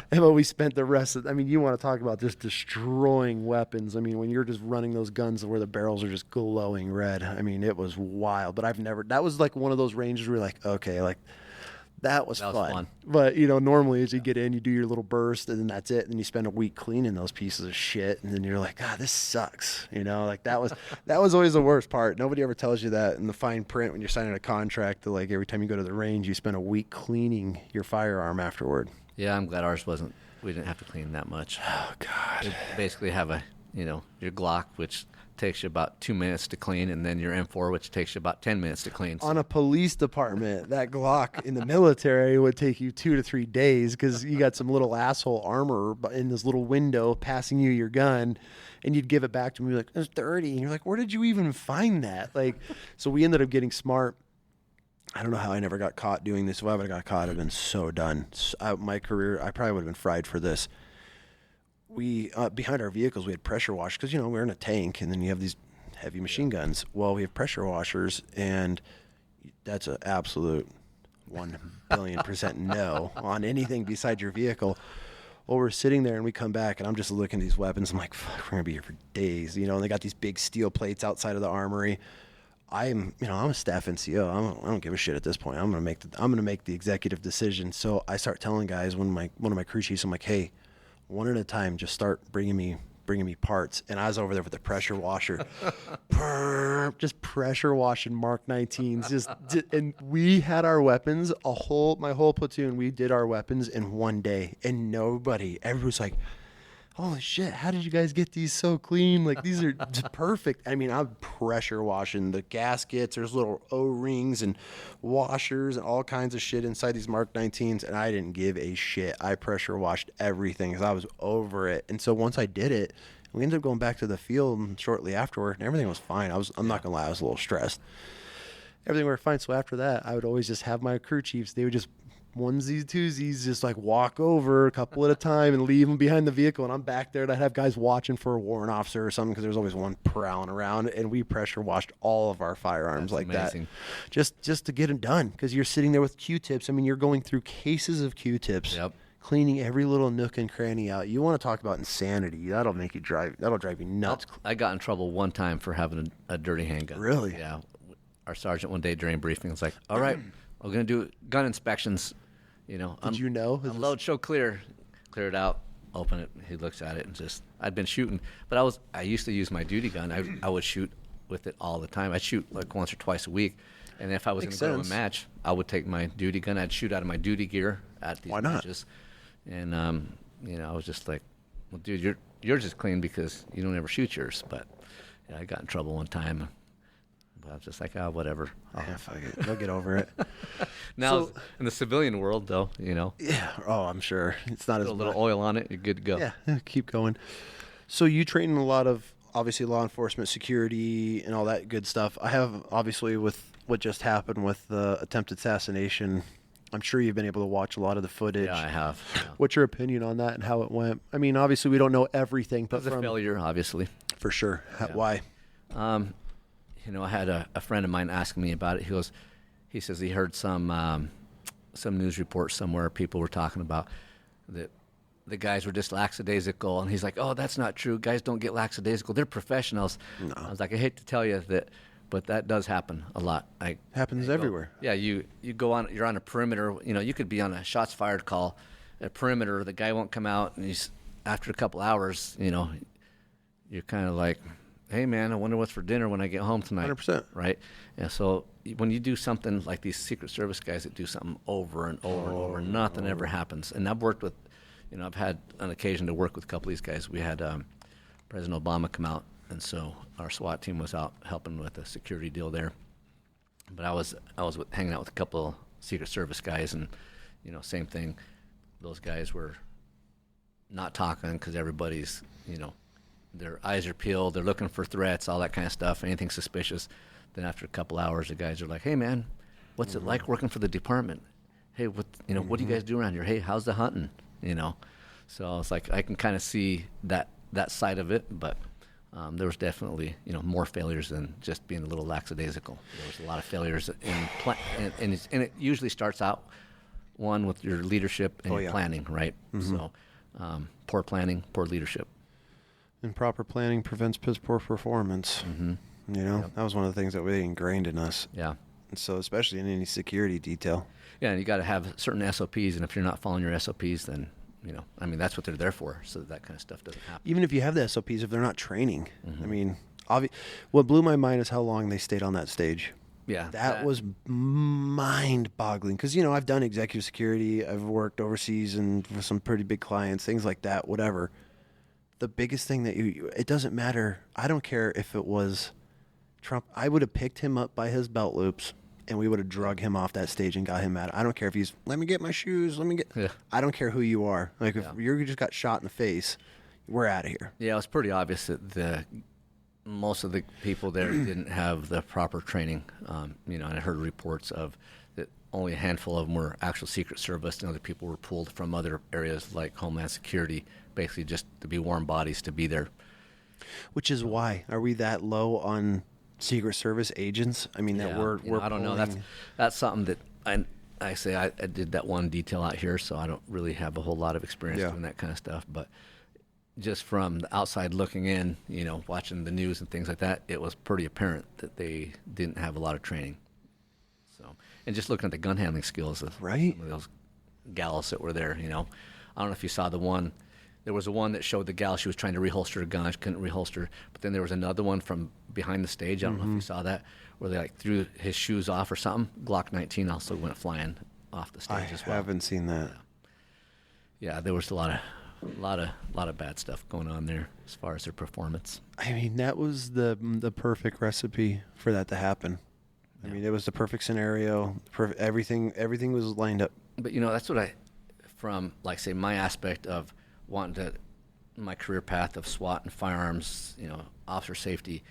But we spent the rest of, you want to talk about just destroying weapons. I mean, when you're just running those guns where the barrels are just glowing red, I mean, it was wild. But that was like one of those ranges where you're like, okay, like that was fun. But, you know, normally as you get in, you do your little burst and then that's it. And then you spend a week cleaning those pieces of shit. And then you're like, this sucks. You know, like that was always the worst part. Nobody ever tells you that in the fine print when you're signing a contract that, like, every time you go to the range, you spend a week cleaning your firearm afterward. Yeah, I'm glad ours wasn't. We didn't have to clean that much. Oh, God. We basically have your Glock, which takes you about 2 minutes to clean, and then your M4, which takes you about 10 minutes to clean. On a police department, that Glock in the military would take you 2 to 3 days because you got some little asshole armor in this little window passing you your gun, and you'd give it back to me like, it's dirty. And you're like, where did you even find that? Like, so we ended up getting smart. I don't know how I never got caught doing this. If I would have got caught, I'd have been so done. My career, I probably would have been fried for this. We behind our vehicles, we had pressure washers because, you know, we're in a tank, and then you have these heavy machine guns. Well, we have pressure washers, and that's an absolute 1,000,000,000% no on anything beside your vehicle. Well, we're sitting there, and we come back, and I'm just looking at these weapons. I'm like, fuck, we're gonna be here for days, you know. And they got these big steel plates outside of the armory. I'm a staff NCO. I don't give a shit at this point. I'm gonna make the executive decision. So I start telling guys, one of my crew chiefs, I'm like, hey, one at a time, just start bringing me parts. And I was over there with the pressure washer, just pressure washing Mark 19s. And we had our weapons, my whole platoon, we did our weapons in one day. And everybody's like, holy shit, how did you guys get these so clean? Like, these are just perfect. I mean, I'm pressure washing the gaskets. There's little O-rings and washers and all kinds of shit inside these Mark 19s, and I didn't give a shit. I pressure washed everything because I was over it. And so once I did it, we ended up going back to the field shortly afterward, and everything was fine. I'm not going to lie, I was a little stressed. Everything went fine. So after that, I would always just have my crew chiefs. They would just onesies, twosies, just like walk over a couple at a time and leave them behind the vehicle. And I'm back there, and I'd have guys watching for a warrant officer or something because there's always one prowling around. And we pressure washed all of our firearms. That's like amazing. That, just to get them done, because you're sitting there with Q-tips. I mean, you're going through cases of Q-tips. Yep. Cleaning every little nook and cranny out. You want to talk about insanity? That'll drive you nuts. I got in trouble one time for having a dirty handgun. Really? Yeah. Our sergeant one day during briefing was like, "All right, we're gonna do gun inspections. You know, did you know? Unload, show clear, clear it out, open it." He looks at it and just, I'd been shooting, but I used to use my duty gun. I would shoot with it all the time. I'd shoot like once or twice a week, and if I was going to go to a match, I would take my duty gun. I'd shoot out of my duty gear at these matches. And you know, I was just like, "Well, dude, yours is clean because you don't ever shoot yours." But yeah, I got in trouble one time. But I was just like, "Oh, whatever. Yeah, fuck it. They'll get over it." Now, in the civilian world, though, you know. Yeah. Oh, I'm sure it's not Put a little oil on it, you're good to go. Yeah. Keep going. So you train in a lot of obviously law enforcement, security, and all that good stuff. I have obviously with what just happened with the attempted assassination. I'm sure you've been able to watch a lot of the footage. Yeah, I have. Yeah. What's your opinion on that and how it went? I mean, obviously we don't know everything, but it was a failure, obviously. For sure. Yeah. Why? You know, I had a friend of mine asking me about it. He says he heard some news report somewhere. People were talking about that the guys were just lackadaisical, and he's like, "Oh, that's not true. Guys don't get lackadaisical. They're professionals." No. I was like, I hate to tell you that. But that does happen a lot. Happens everywhere. Yeah, you go on. You're on a perimeter. You know, you could be on a shots fired call, a perimeter. The guy won't come out, and he's after a couple hours. You know, you're kind of like, "Hey, man, I wonder what's for dinner when I get home tonight." 100%. Right. And so when you do something like these Secret Service guys that do something over and over and over, nothing ever happens. And I've worked with, you know, I've had an occasion to work with a couple of these guys. We had President Obama come out. And so our SWAT team was out helping with a security deal there. But I was hanging out with a couple of Secret Service guys, and you know, same thing. Those guys were not talking because everybody's, you know, their eyes are peeled. They're looking for threats, all that kind of stuff, anything suspicious. Then after a couple hours, the guys are like, "Hey, man, what's it like working for the department? Hey, what do you guys do around here? Hey, how's the hunting? You know." So it's like I can kind of see that side of it, but. There was definitely, you know, more failures than just being a little lackadaisical. There was a lot of failures and it usually starts out one with your leadership and your planning, right? Mm-hmm. So poor planning, poor leadership. And proper planning prevents poor performance. Mm-hmm. You know, that was one of the things that we ingrained in us. Yeah. And so especially in any security detail. Yeah, and you got to have certain SOPs, and if you're not following your SOPs, then you know, I mean, that's what they're there for, so that kind of stuff doesn't happen. Even if you have the SOPs, if they're not training. I mean, what blew my mind is how long they stayed on that stage. Yeah. That was mind-boggling. Because, you know, I've done executive security. I've worked overseas and for some pretty big clients, things like that, whatever. The biggest thing that it doesn't matter. I don't care if it was Trump. I would have picked him up by his belt loops, and we would have drug him off that stage and got him out. I don't care if he's, "Let me get my shoes, I don't care who you are. Like, if you just got shot in the face, we're out of here. Yeah, it was pretty obvious that most of the people there didn't have the proper training. You know, and I heard reports of that only a handful of them were actual Secret Service, and other people were pulled from other areas like Homeland Security, basically just to be warm bodies to be there. Which is why. Are we that low on Secret Service agents? I mean, that we're I don't know. That's something that I say I did that one detail out here, so I don't really have a whole lot of experience doing that kind of stuff. But just from the outside looking in, you know, watching the news and things like that, it was pretty apparent that they didn't have a lot of training. So, and just looking at the gun handling skills of some of those gals that were there, you know, I don't know if you saw the one. There was a one that showed the gal, she was trying to reholster a gun, she couldn't reholster. But then there was another one from behind the stage, I don't know if you saw that, where they like threw his shoes off or something. Glock 19 also went flying off the stage as well. I haven't seen that. Yeah, there was a lot of a lot of bad stuff going on there as far as their performance. I mean, that was the perfect recipe for that to happen. I mean, it was the perfect scenario. Everything was lined up. But that's what from like say my aspect of wanting to, my career path of SWAT and firearms, officer safety.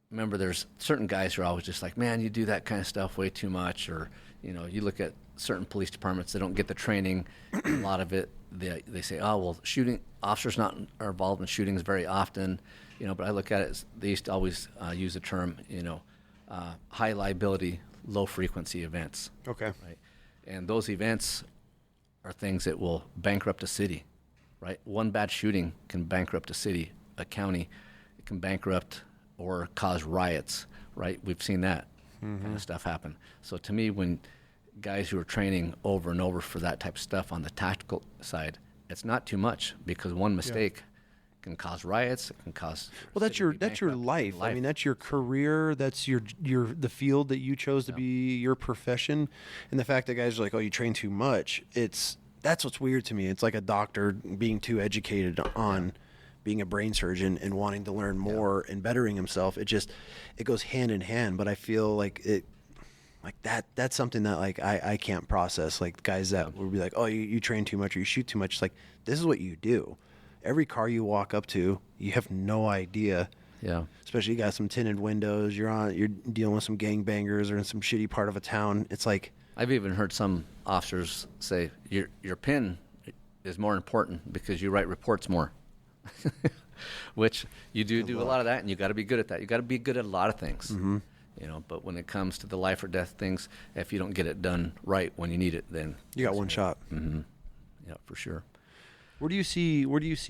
Remember, there's certain guys who are always just like, man, you do that kind of stuff way too much, or you look at certain police departments, they don't get the training. A lot of it, they say, oh well, shooting officers are involved in shootings very often, But I look at it as they used to always use the term, high liability, low frequency events. Okay. Right, and those events are things that will bankrupt a city. Right, one bad shooting can bankrupt a city, a county. It can bankrupt or cause riots. Right, we've seen that kind of stuff happen. So to me, when guys who are training over and over for that type of stuff on the tactical side, it's not too much, because one mistake can cause riots. It can cause that's your life. I mean, that's your career. That's the field that you chose to be your profession. And the fact that guys are like, oh, you train too much. That's what's weird to me. It's like a doctor being too educated on being a brain surgeon and wanting to learn more and bettering himself. It goes hand in hand. But I feel like that's something that like I can't process. Like guys that would be like, oh, you train too much or you shoot too much. It's like, this is what you do. Every car you walk up to, you have no idea. Yeah. Especially you got some tinted windows. You're dealing with some gangbangers or in some shitty part of a town. It's like, I've even heard some officers say your pen is more important because you write reports more, which you do a lot of that, and you got to be good at that. You got to be good at a lot of things, But when it comes to the life or death things, if you don't get it done right when you need it, then you got one shot. Mm-hmm. Yeah, for sure. Where do you see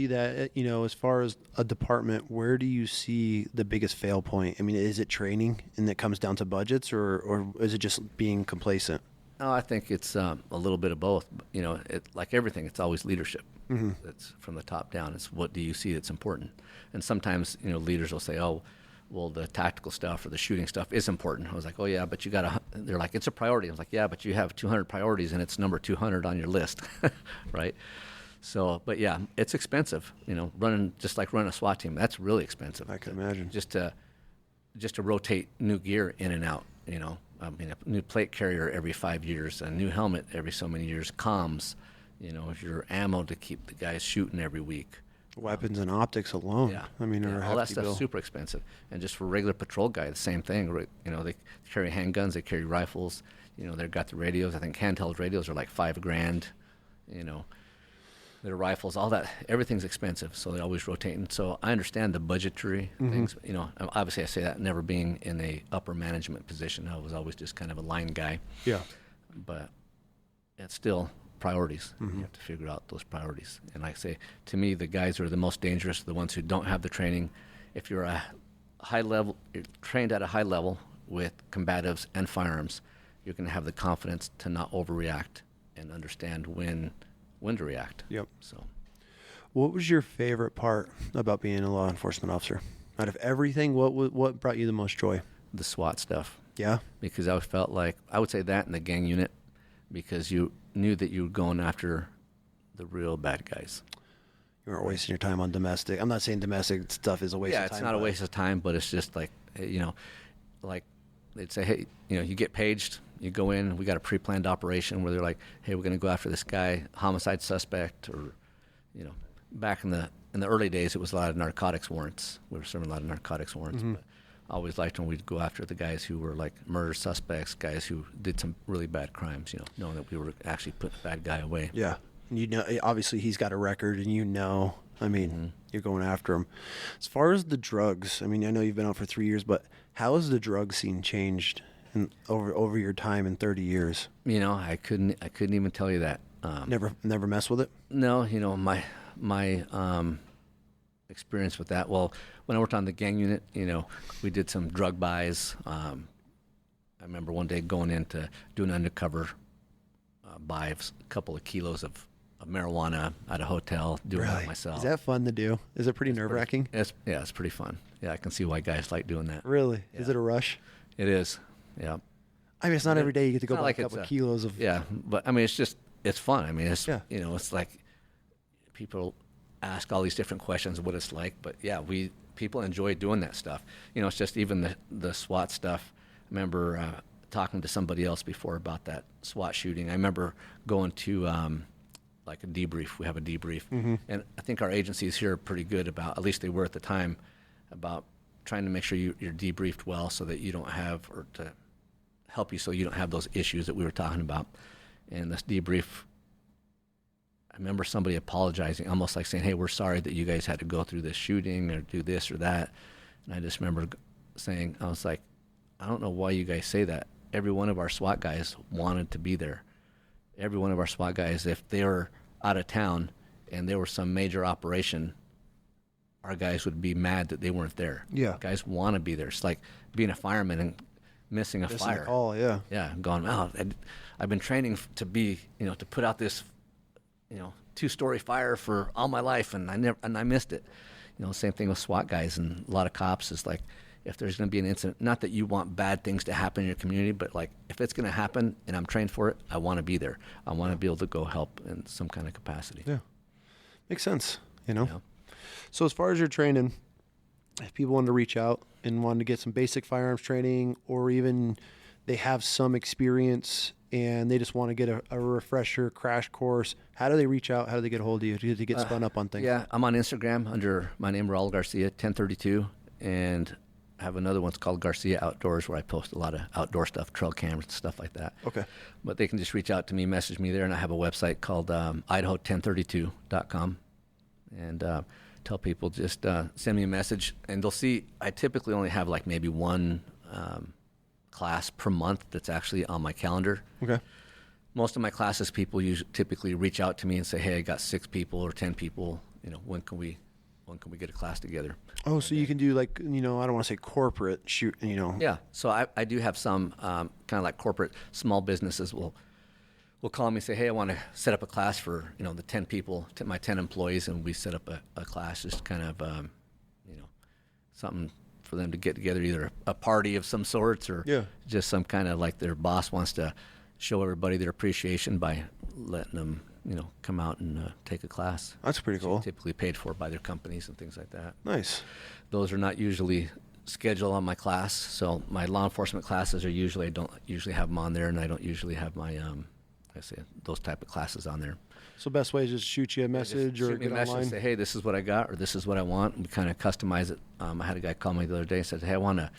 that, as far as a department, where do you see the biggest fail point? I mean, is it training and it comes down to budgets, or is it just being complacent? No, I think it's a little bit of both. Like everything, it's always leadership. Mm-hmm. That's from the top down. It's what do you see that's important? And sometimes, leaders will say, oh, well, the tactical stuff or the shooting stuff is important. I was like, oh, yeah, but you got they're like, it's a priority. I was like, yeah, but you have 200 priorities and it's number 200 on your list, right? So, but yeah, it's expensive, running a SWAT team. That's really expensive. I can imagine. Just to rotate new gear in and out, I mean, a new plate carrier every 5 years, a new helmet every so many years, comms, your ammo to keep the guys shooting every week. Weapons and optics alone. Yeah. I mean, all that stuff's super expensive. And just for a regular patrol guy, the same thing. They carry handguns, they carry rifles, they've got the radios. I think handheld radios are like $5,000, their rifles, all that, everything's expensive, so they're always rotating. So I understand the budgetary things. Obviously I say that never being in a upper management position. I was always just kind of a line guy. Yeah. But it's still priorities. You have to figure out those priorities. And like I say, to me, the guys who are the most dangerous are the ones who don't have the training. If you're you're trained at a high level with combatives and firearms, you're going to have the confidence to not overreact and understand when to react. Yep. So, what was your favorite part about being a law enforcement officer? Out of everything, what brought you the most joy? The SWAT stuff. Yeah. Because I felt like, I would say that in the gang unit, because you knew that you were going after the real bad guys. You weren't wasting your time on domestic. I'm not saying domestic stuff is a waste of time. Yeah, it's not a waste of time, but it's just like, like they'd say, hey, you get paged, you go in, we got a pre-planned operation where they're like, hey, we're going to go after this guy, homicide suspect, or, back in the early days, it was a lot of narcotics warrants. We were serving a lot of narcotics warrants, but I always liked when we'd go after the guys who were like murder suspects, guys who did some really bad crimes, knowing that we were actually putting the bad guy away. Yeah. And obviously he's got a record, and you're going after him. As far as the drugs, I mean, I know you've been out for 3 years, but how has the drug scene changed over your time in 30 years? I couldn't even tell you that. Never mess with it? No, my experience with that. Well, when I worked on the gang unit, we did some drug buys. I remember one day going in to do an undercover buy of a couple of kilos of marijuana at a hotel, doing it myself. Is that fun to do? Is it pretty nerve-wracking? It's pretty fun. Yeah, I can see why guys like doing that. Really? Yeah. Is it a rush? It is, yeah. I mean, it's not every day you get to go buy a couple of kilos of... Yeah, but I mean, it's fun. I mean, it's, it's like people ask all these different questions of what it's like. But yeah, people enjoy doing that stuff. It's just even the SWAT stuff. I remember talking to somebody else before about that SWAT shooting. I remember going to like a debrief. We have a debrief. And I think our agencies here are pretty good about, at least they were at the time, about trying to make sure you're debriefed well so that you don't have, or to help you so you don't have those issues that we were talking about. And this debrief, I remember somebody apologizing, almost like saying, hey, we're sorry that you guys had to go through this shooting or do this or that. And I just remember saying, I was like, I don't know why you guys say that. Every one of our SWAT guys wanted to be there. Every one of our SWAT guys, if they were out of town and there was some major operation, our guys would be mad that they weren't there. Yeah. Guys want to be there. It's like being a fireman and missing a fire. Oh, yeah. Yeah, going, oh, I've been training to be, to put out this, 2-story fire for all my life, and I missed it. Same thing with SWAT guys and a lot of cops. Is like, if there's going to be an incident, not that you want bad things to happen in your community, but like if it's going to happen and I'm trained for it, I want to be there. I want to be able to go help in some kind of capacity. Yeah, makes sense. Yeah. So as far as your training, if people wanted to reach out and wanted to get some basic firearms training, or even they have some experience and they just want to get a refresher crash course, how do they reach out? How do they get a hold of you to get spun up on things? Yeah, I'm on Instagram under my name, Raul Garcia, 1032, and I have another one. It's called Garcia Outdoors, where I post a lot of outdoor stuff, trail cameras and stuff like that. Okay. But they can just reach out to me, message me there, and I have a website called Idaho1032.com. And tell people just send me a message, and they'll see I typically only have like maybe one class per month that's actually on my calendar. Okay. Most of my classes, people typically reach out to me and say, hey, I got 6 people or 10 people. When can we get a class together? Oh, so you can do like, I don't want to say corporate shoot, Yeah. So I do have some kind of like corporate small businesses will call me and say, hey, I want to set up a class for, the 10 people, my 10 employees, and we set up a class, just kind of, something for them to get together, either a party of some sorts or just some kind of like their boss wants to show everybody their appreciation by letting them, come out and take a class. That's pretty cool. Typically paid for by their companies and things like that. Nice. Those are not usually scheduled on my class. So my law enforcement classes are usually, I don't usually have them on there, and I don't usually have my, those type of classes on there. So best way is just shoot you a message or get online? And say, hey, this is what I got, or this is what I want. And we kind of customize it. I had a guy call me the other day and said, hey, I want a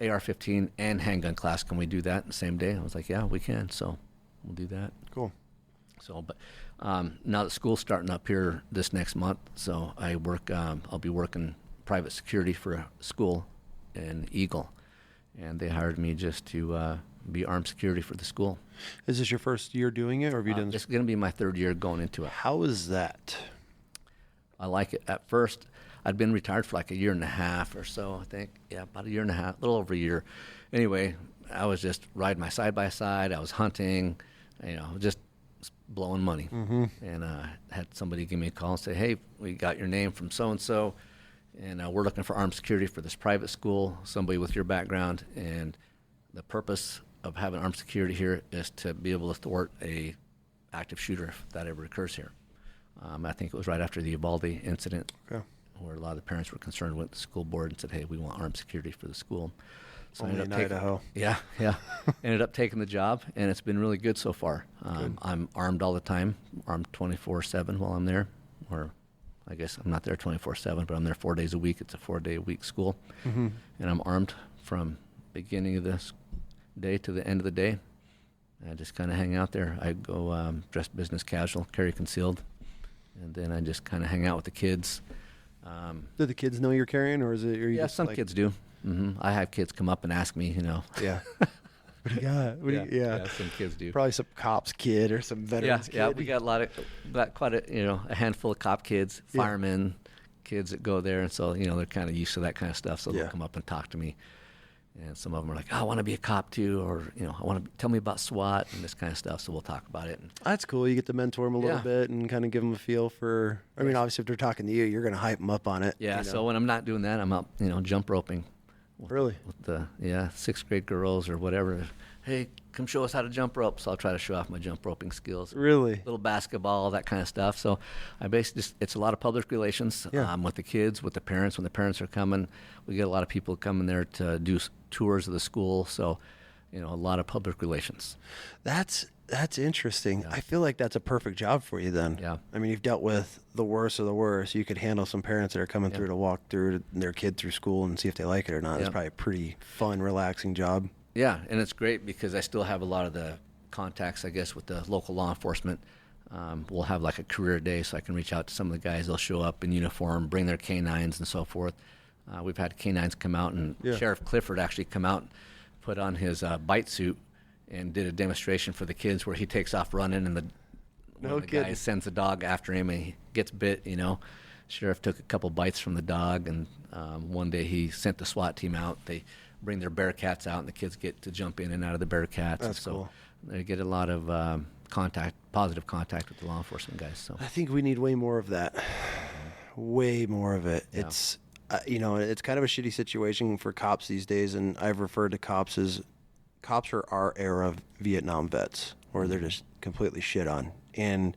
AR-15 and handgun class. Can we do that the same day? I was like, yeah, we can. So we'll do that. Cool. So, but now that school's starting up here this next month, so I work. I'll be working private security for a school in Eagle, and they hired me just to be armed security for the school. Is this your first year doing it, or have you done this? It's going to be my 3rd year going into it. How is that? I like it. At first, I'd been retired for like a year and a half or so, I think. Yeah, about a year and a half, a little over a year. Anyway, I was just riding my side-by-side. I was hunting, just blowing money. Mm-hmm. And had somebody give me a call and say, hey, we got your name from so-and-so, and we're looking for armed security for this private school, somebody with your background. And the purpose of having armed security here is to be able to thwart a active shooter if that ever occurs here. I think it was right after the Uvalde incident, where a lot of the parents were concerned with the school board and said, hey, we want armed security for the school. So only in Idaho. Yeah. Ended up taking the job, and it's been really good so far. I'm armed all the time, armed 24/7 while I'm there. Or I guess I'm not there 24/7, but I'm there 4 days a week. It's a 4-day-a-week school. Mm-hmm. And I'm armed from beginning of this day to the end of the day. I just kind of hang out there. I go dressed business casual, carry concealed, and then I just kind of hang out with the kids. Do the kids know you're carrying, or is it? Yeah, some kids do. Mm-hmm. I have kids come up and ask me, Yeah. What do you got? Yeah, some kids do. Probably some cop's kid or some veteran's kid. Yeah, we got quite a handful of cop kids, firemen, kids that go there, and so they're kind of used to that kind of stuff. So they'll come up and talk to me, and some of them are like, oh, I want to be a cop too, or I want to tell me about SWAT and this kind of stuff. So we'll talk about it. That's cool. You get to mentor them a little bit and kind of give them a feel for. I mean, obviously, if they're talking to you, you're going to hype them up on it. Yeah. So when I'm not doing that, I'm up, jump roping Really? With the 6th grade girls or whatever. Hey, come show us how to jump rope. So I'll try to show off my jump roping skills. Really? Little basketball, that kind of stuff. So I basically it's a lot of public relations with the kids, with the parents. When the parents are coming, we get a lot of people coming there to do tours of the school. So, a lot of public relations. That's interesting. Yeah. I feel like that's a perfect job for you then. Yeah. I mean, you've dealt with the worst of the worst. You could handle some parents that are coming through to walk through their kid through school and see if they like it or not. It's probably a pretty fun, relaxing job. Yeah, and it's great because I still have a lot of the contacts, I guess, with the local law enforcement. We'll have like a career day, so I can reach out to some of the guys. They'll show up in uniform, bring their canines and so forth. We've had canines come out, and Sheriff Clifford actually come out, put on his bite suit, and did a demonstration for the kids where he takes off running, and one of the guys sends a dog after him, and he gets bit. Sheriff took a couple bites from the dog, and one day he sent the SWAT team out. They bring their Bearcats out, and the kids get to jump in and out of the Bearcats. That's cool. They get a lot of positive contact with the law enforcement guys. So I think we need way more of that. Way more of it. Yeah. It's it's kind of a shitty situation for cops these days, and I've referred to cops as are our era Vietnam vets, where they're just completely shit on. And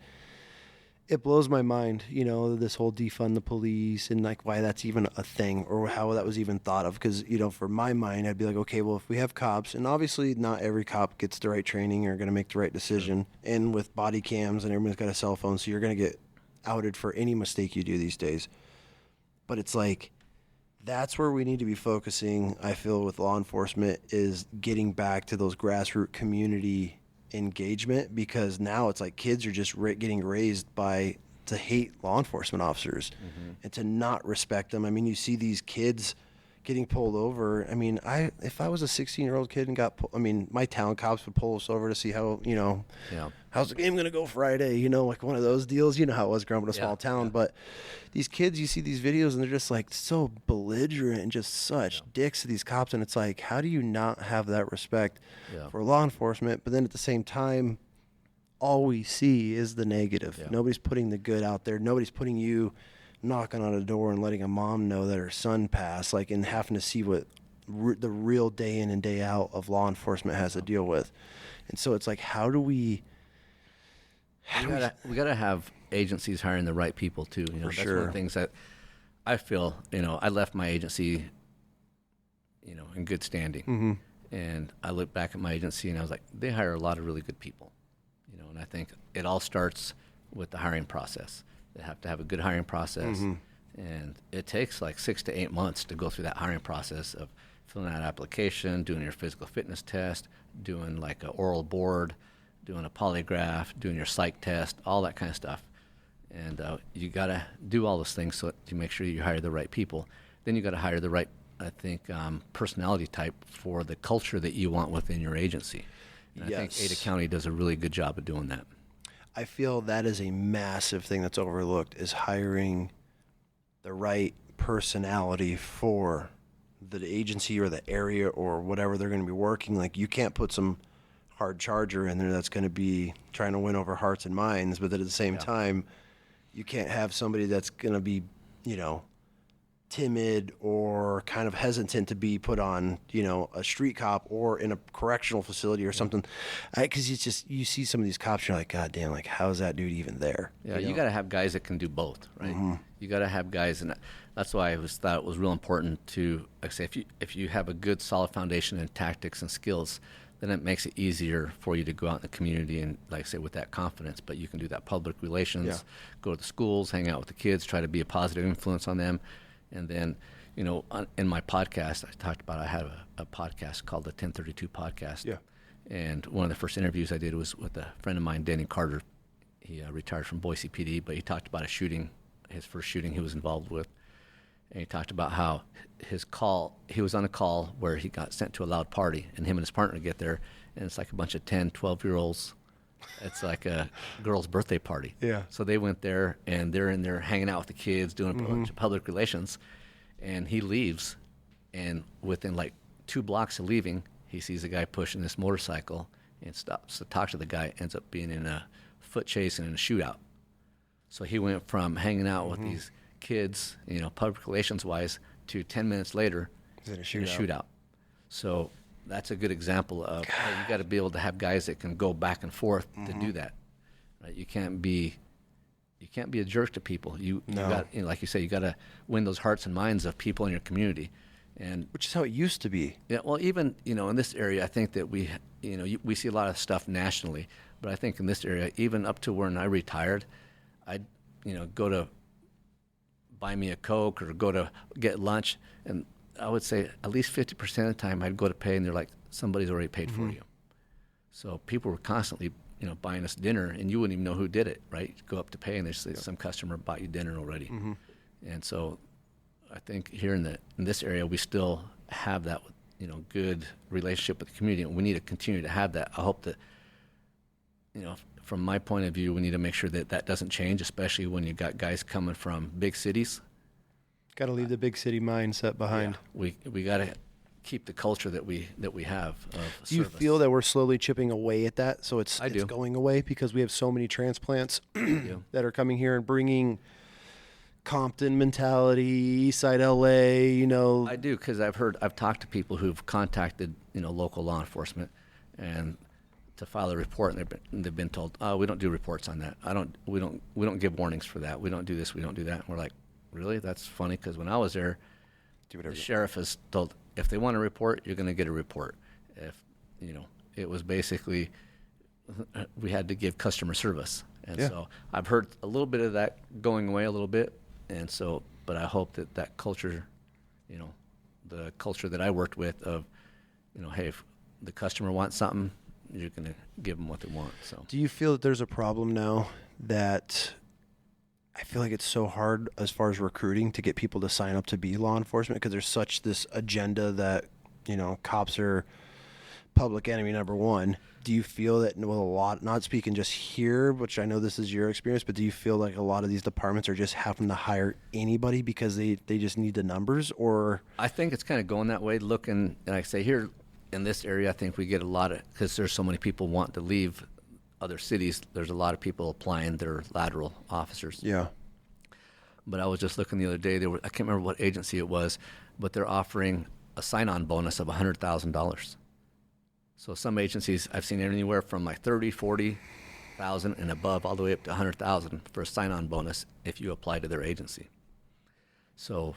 it blows my mind, this whole defund the police and like why that's even a thing or how that was even thought of. Because, for my mind, I'd be like, okay, well, if we have cops, and obviously not every cop gets the right training or going to make the right decision. And with body cams and everyone's got a cell phone, so you're going to get outed for any mistake you do these days. But it's like, that's where we need to be focusing, I feel, with law enforcement, is getting back to those grassroots community engagement, because now it's like kids are just getting raised to hate law enforcement officers and to not respect them. I mean, you see these kids getting pulled over. I mean, if I was a 16-year-old kid and my town cops would pull us over to see how, how's the game going to go Friday? Like one of those deals. You know how it was growing up in a small town. But these kids, you see these videos and they're just like so belligerent and just such dicks to these cops. And it's like, how do you not have that respect for law enforcement? But then at the same time, all we see is the negative. Yeah. Nobody's putting the good out there. Nobody's putting you knocking on a door and letting a mom know that her son passed, and having to see what the real day in and day out of law enforcement has to deal with. And so it's like, we got to have agencies hiring the right people too. That's one of the things that I feel. I left my agency, in good standing, and I look back at my agency and I was like, they hire a lot of really good people, and I think it all starts with the hiring process. They have to have a good hiring process, and it takes like 6 to 8 months to go through that hiring process of filling out an application, doing your physical fitness test, doing like an oral board, doing a polygraph, doing your psych test, all that kind of stuff. And you got to do all those things to make sure you hire the right people. Then you got to hire the right, I think, personality type for the culture that you want within your agency. And I think Ada County does a really good job of doing that. I feel that is a massive thing that's overlooked, is hiring the right personality for the agency or the area or whatever they're going to be working. Like, you can't put some hard charger in there that's going to be trying to win over hearts and minds, but at the same time, you can't have somebody that's going to be, timid or kind of hesitant to be put on, a street cop or in a correctional facility or something. Because it's just, you see some of these cops, you're like, God damn, like, how's that dude even there? Yeah, you got to have guys that can do both, right? You got to have guys, and that's why I thought it was real important to, like I say, if you have a good solid foundation in tactics and skills, then it makes it easier for you to go out in the community and, like I say, with that confidence. But you can do that public relations, go to the schools, hang out with the kids, try to be a positive influence on them. And then, in my podcast, I talked about, I have a podcast called the 1032 Podcast. Yeah. And one of the first interviews I did was with a friend of mine, Danny Carter. He retired from Boise PD, but he talked about his first shooting he was involved with. And he talked about how he was on a call where he got sent to a loud party, and him and his partner get there, and it's like a bunch of 10, 12-year-olds. It's like a girl's birthday party. Yeah. So they went there, and they're in there hanging out with the kids, doing a bunch of public relations. And he leaves, and within like 2 blocks of leaving, he sees a guy pushing this motorcycle and stops to talk to the guy, ends up being in a foot chase and in a shootout. So he went from hanging out with these kids, public relations-wise, to 10 minutes later, Is it a in a shootout. So that's a good example of hey, you got to be able to have guys that can go back and forth to do that. Right? You can't be a jerk to people. You got, like you say, you got to win those hearts and minds of people in your community, and which is how it used to be. Yeah, well, even in this area, I think that we see a lot of stuff nationally, but I think in this area, even up to when I retired, I'd go to buy me a Coke or go to get lunch, and I would say at least 50% of the time I'd go to pay, and they're like, somebody's already paid for you. So people were constantly buying us dinner, and you wouldn't even know who did it, right? You go up to pay, and they say some customer bought you dinner already. And so I think here in this area, we still have that, good relationship with the community, and we need to continue to have that. I hope that, from my point of view, we need to make sure that doesn't change, especially when you got guys coming from big cities. Got to leave the big city mindset behind. Yeah, we got to keep the culture that we have of Do you service. feel that we're slowly chipping away at that? So it's do. going away because we have so many transplants that are coming here and bringing Compton mentality, Eastside LA, I do, because I've talked to people who've contacted local law enforcement and to file a report, and they've been told, oh, we don't do reports on that. We don't give warnings for that. We don't do this. We don't do that. And we're like, really? That's funny, because when I was there, the sheriff is told, if they want a report, you're going to get a report. If it was basically we had to give customer service, and so I've heard a little bit of that going away a little bit, and so, but I hope that culture, the culture that I worked with of, hey, if the customer wants something, you're going to give them what they want. So, do you feel that there's a problem now that I feel like it's so hard as far as recruiting to get people to sign up to be law enforcement because there's such this agenda that, cops are public enemy number one. Do you feel that with a lot, not speaking just here, which I know this is your experience, but do you feel like a lot of these departments are just having to hire anybody because they just need the numbers? Or I think it's kind of going that way. Looking, like I say, here in this area, I think we get a lot of, because there's so many people want to leave other cities, there's a lot of people applying. They're lateral officers. Yeah. But I was just looking the other day. I can't remember what agency it was, but they're offering a sign-on bonus of $100,000. So some agencies, I've seen anywhere from like 30, 40,000 and above, all the way up to 100,000 for a sign-on bonus if you apply to their agency. So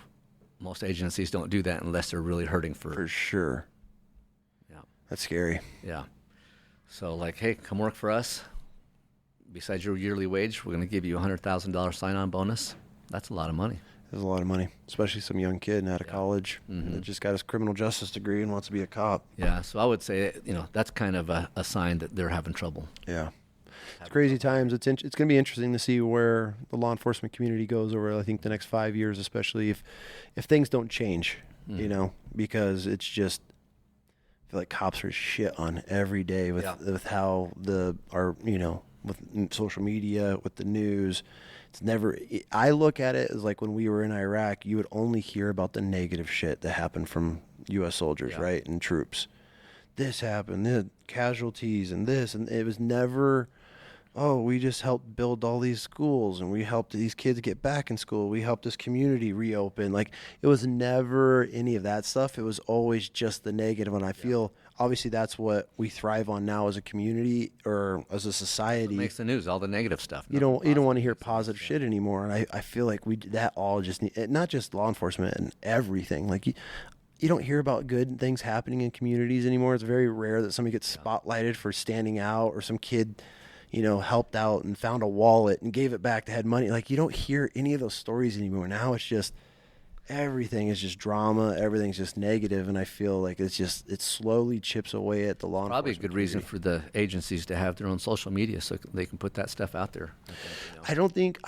most agencies don't do that unless they're really hurting for sure. Yeah. That's scary. Yeah. So like, hey, come work for us. Besides your yearly wage, we're going to give you a $100,000 sign-on bonus. That's a lot of money. That's a lot of money, especially some young kid out of college that just got his criminal justice degree and wants to be a cop. Yeah, so I would say, that's kind of a sign that they're having trouble. Yeah. It's crazy times. It's going to be interesting to see where the law enforcement community goes over, I think, the next 5 years, especially if things don't change, because it's just, I feel like cops are shit on every day with how with social media, with the news. It's never, I look at it as like when we were in Iraq, you would only hear about the negative shit that happened from U.S. soldiers, right, and troops. This happened, the casualties and this, and it was never, oh, we just helped build all these schools and we helped these kids get back in school. We helped this community reopen. Like, it was never any of that stuff. It was always just the negative. And I feel obviously that's what we thrive on now as a community or as a society. It makes the news, all the negative stuff. You don't want to hear positive shit anymore. And I feel like that all just need, not just law enforcement and everything. Like, you don't hear about good things happening in communities anymore. It's very rare that somebody gets spotlighted for standing out, or some kid helped out and found a wallet and gave it back that had money. Like, you don't hear any of those stories anymore. Now it's just, everything is just drama. Everything's just negative. And I feel like it slowly chips away at the law enforcement. Probably a good reason for the agencies to have their own social media so they can put that stuff out there. I don't think,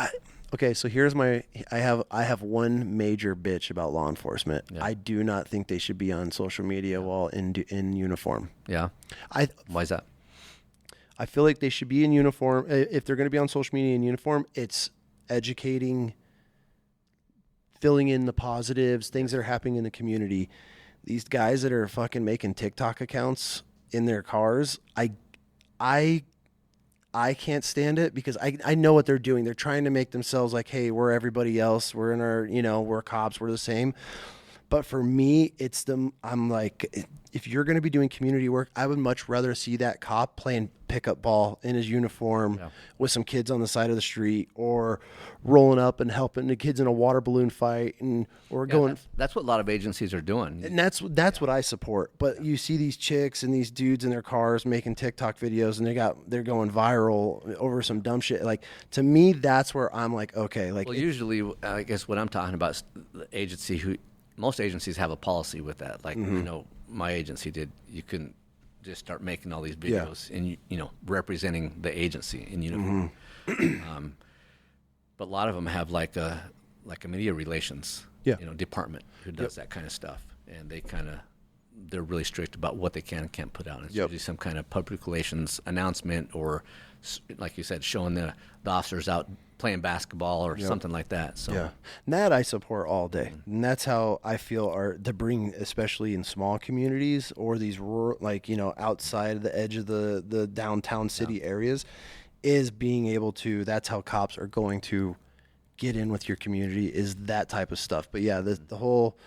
okay, so here's I have one major bitch about law enforcement. Yeah. I do not think they should be on social media while in uniform. Yeah. Why is that? I feel like they should be in uniform. If they're going to be on social media in uniform, it's educating, filling in the positives, things that are happening in the community. These guys that are fucking making TikTok accounts in their cars, I can't stand it, because I know what they're doing. They're trying to make themselves like, hey, we're everybody else. We're in our, we're cops. We're the same. But for me, I'm like, if you're going to be doing community work, I would much rather see that cop playing pickup ball in his uniform with some kids on the side of the street, or rolling up and helping the kids in a water balloon fight, or going. That's what a lot of agencies are doing. And that's what I support. But you see these chicks and these dudes in their cars making TikTok videos, and they're going viral over some dumb shit. Like, to me, that's where I'm like, okay, like. Well, usually, I guess what I'm talking about is the agency most agencies have a policy with that. Like, my agency did. You couldn't just start making all these videos and representing the agency in uniform. But a lot of them have like a media relations department who does that kind of stuff, and they're really strict about what they can and can't put out. It's usually some kind of public relations announcement, or like you said, showing the officers out playing basketball or something like that. So and that I support all day. And that's how I feel to bring, especially in small communities or these rural, like, outside of the edge of the downtown city areas, is being able to, that's how cops are going to get in with your community, is that type of stuff. But the whole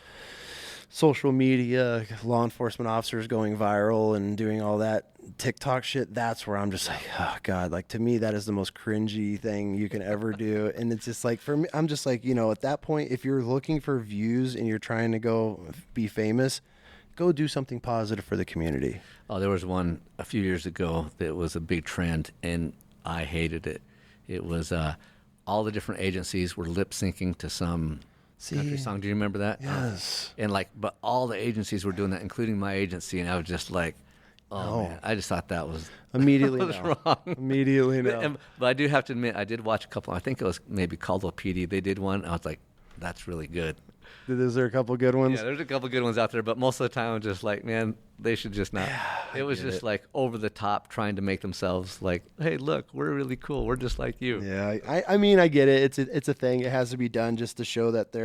social media, law enforcement officers going viral and doing all that TikTok shit, that's where I'm just like, oh God, like, to me, that is the most cringy thing you can ever do. And it's just like, for me, I'm just like, at that point, if you're looking for views and you're trying to go be famous, go do something positive for the community. Oh, there was one a few years ago that was a big trend, and I hated it. It was all the different agencies were lip syncing to some country song. Do you remember that? Yes. And but all the agencies were doing that, including my agency, and I was just like, man, I just thought that was immediately wrong. Immediately no. But I do have to admit, I did watch a couple. I think it was maybe Caldwell PD. They did one. I was like, that's really good. Is there a couple good ones? Yeah, there's a couple good ones out there, but most of the time I'm just like, man, they should just not. It was just like over the top, trying to make themselves like, hey, look, we're really cool. We're just like you. Yeah, I mean, I get it. It's a thing. It has to be done just to show that they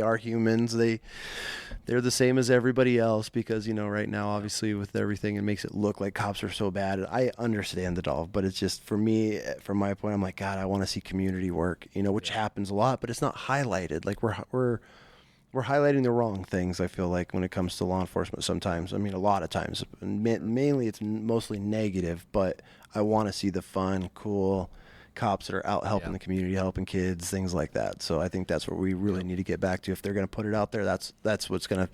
are humans. They're the same as everybody else, because right now, obviously, with everything, it makes it look like cops are so bad. I understand it all, but it's just, for me, from my point, I'm like, God, I want to see community work, which happens a lot, but it's not highlighted. Like, we're highlighting the wrong things, I feel like, when it comes to law enforcement sometimes. I mean, a lot of times. Mainly it's mostly negative, but I want to see the fun, cool cops that are out helping the community, helping kids, things like that. So I think that's what we really need to get back to. If they're going to put it out there, that's what's going to...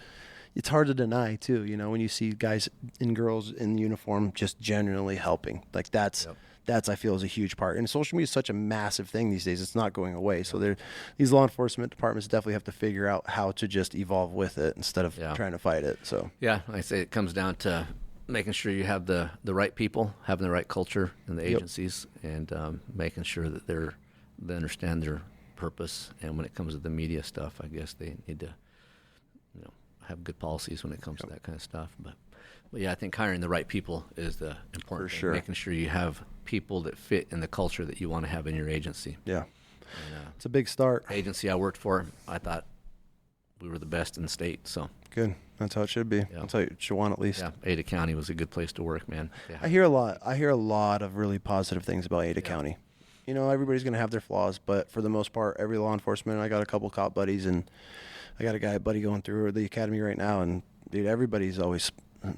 It's hard to deny, too, when you see guys and girls in uniform just genuinely helping. Like, that's, I feel, is a huge part. And social media is such a massive thing these days. It's not going away. So these law enforcement departments definitely have to figure out how to just evolve with it instead of trying to fight it. So I say it comes down to making sure you have the right people, having the right culture in the agencies, and making sure that they understand their purpose. And when it comes to the media stuff, I guess they need to have good policies when it comes to that kind of stuff. But I think hiring the right people is the important thing. Sure. Making sure you have people that fit in the culture that you want to have in your agency. Yeah. And, it's a big start. Agency I worked for, I thought we were the best in the state. So good. That's how it should be. Yeah. That's how it should want, at least. Yeah. Ada County was a good place to work, man. Yeah. I hear a lot of really positive things about Ada County. Everybody's going to have their flaws, but for the most part, every law enforcement, I got a couple cop buddies, and I got a buddy going through the academy right now, and dude, everybody's always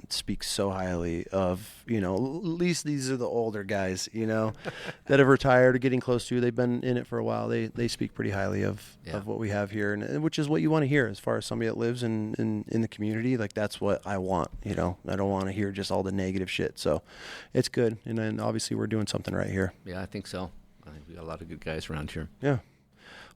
speaks so highly of, at least these are the older guys, that have retired or getting close to. They've been in it for a while. They speak pretty highly of what we have here, and which is what you want to hear as far as somebody that lives in the community. Like, that's what I want. I don't want to hear just all the negative shit. So it's good, and then obviously we're doing something right here. Yeah, I think so. I think we got a lot of good guys around here. Yeah.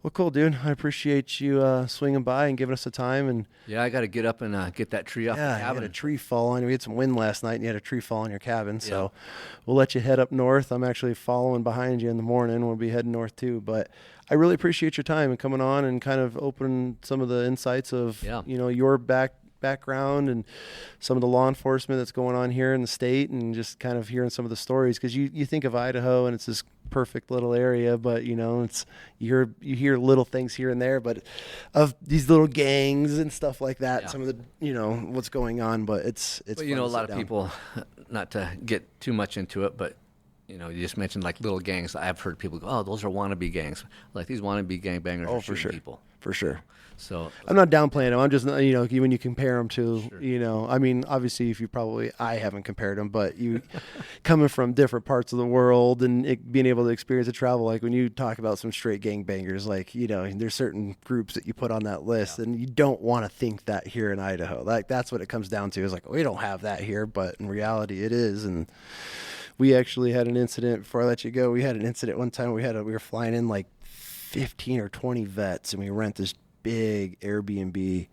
Well, cool, dude. I appreciate you swinging by and giving us the time. And I got to get up and get that tree off the cabin. You had a tree fall on you. We had some wind last night, and you had a tree fall on your cabin. So we'll let you head up north. I'm actually following behind you in the morning. We'll be heading north too. But I really appreciate your time and coming on and kind of opening some of the insights of your background and some of the law enforcement that's going on here in the state, and just kind of hearing some of the stories, because you think of Idaho and it's this perfect little area, but it's you hear little things here and there, but of these little gangs and stuff like that, some of the what's going on, but it's a lot of people, not to get too much into it, but you just mentioned like little gangs. I've heard people go, oh, those are wannabe gangs. Like, these wannabe gangbangers are shooting people. for sure. So I'm not downplaying them. I'm just, when you compare them to, I mean, obviously I haven't compared them, but you coming from different parts of the world and being able to experience the travel, like when you talk about some straight gangbangers, like, there's certain groups that you put on that list and you don't want to think that here in Idaho. Like, that's what it comes down to is like, we don't have that here, but in reality it is. And we actually had an incident before I let you go. We had an incident one time. We were flying in like 15 or 20 vets and we rent this big Airbnb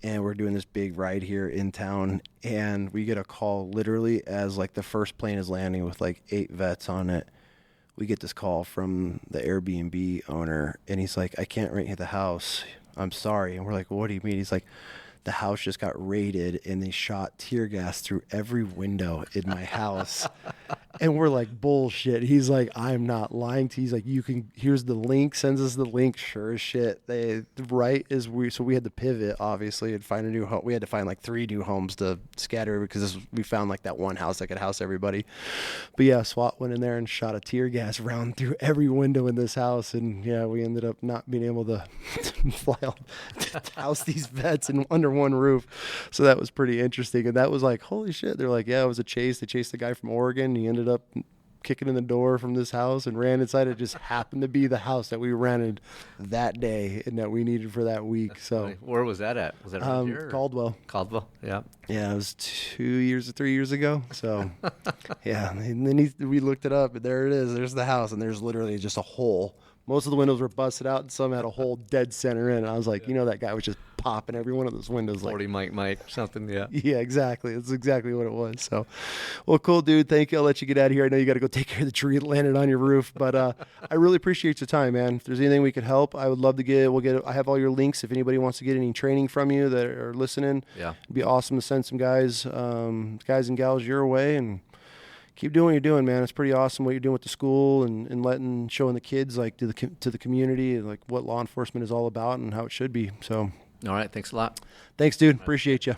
and we're doing this big ride here in town and we get a call literally as like the first plane is landing with like 8 vets on it. We get this call from the Airbnb owner and he's like, I can't rent you the house. I'm sorry. And we're like, well, what do you mean? He's like, the house just got raided and they shot tear gas through every window in my house. And we're like, bullshit. He's like, I'm not lying to you. He's like, here's the link, sends us the link. Sure as shit. So we had to pivot, obviously, and find a new home. We had to find like 3 new homes to scatter because we found like that one house that could house everybody. But yeah, SWAT went in there and shot a tear gas round through every window in this house. And yeah, we ended up not being able to fly out to house these vets under one roof. So that was pretty interesting. And that was like, holy shit. They're like, yeah, it was a chase. They chased the guy from Oregon. He ended up kicking in the door from this house and ran inside. It just happened to be the house that we rented that day and that we needed for that week. That's so funny. Where was that at? Was that around here? Caldwell. Yeah. Yeah, it was 3 years ago. So yeah, and then we looked it up and there it is. There's the house and there's literally just a hole. Most of the windows were busted out and some had a hole dead center in. And I was like, that guy was just popping every one of those windows. 40 Mike, something, yeah. Yeah, exactly. That's exactly what it was. So, well, cool, dude. Thank you. I'll let you get out of here. I know you got to go take care of the tree that landed on your roof. But I really appreciate your time, man. If there's anything we could help, I would love to I have all your links. If anybody wants to get any training from you that are listening, it'd be awesome to send some guys and gals your way and keep doing what you're doing, man. It's pretty awesome what you're doing with the school and showing the kids like to the community like what law enforcement is all about and how it should be. So, all right, thanks a lot. Thanks, dude. Appreciate you.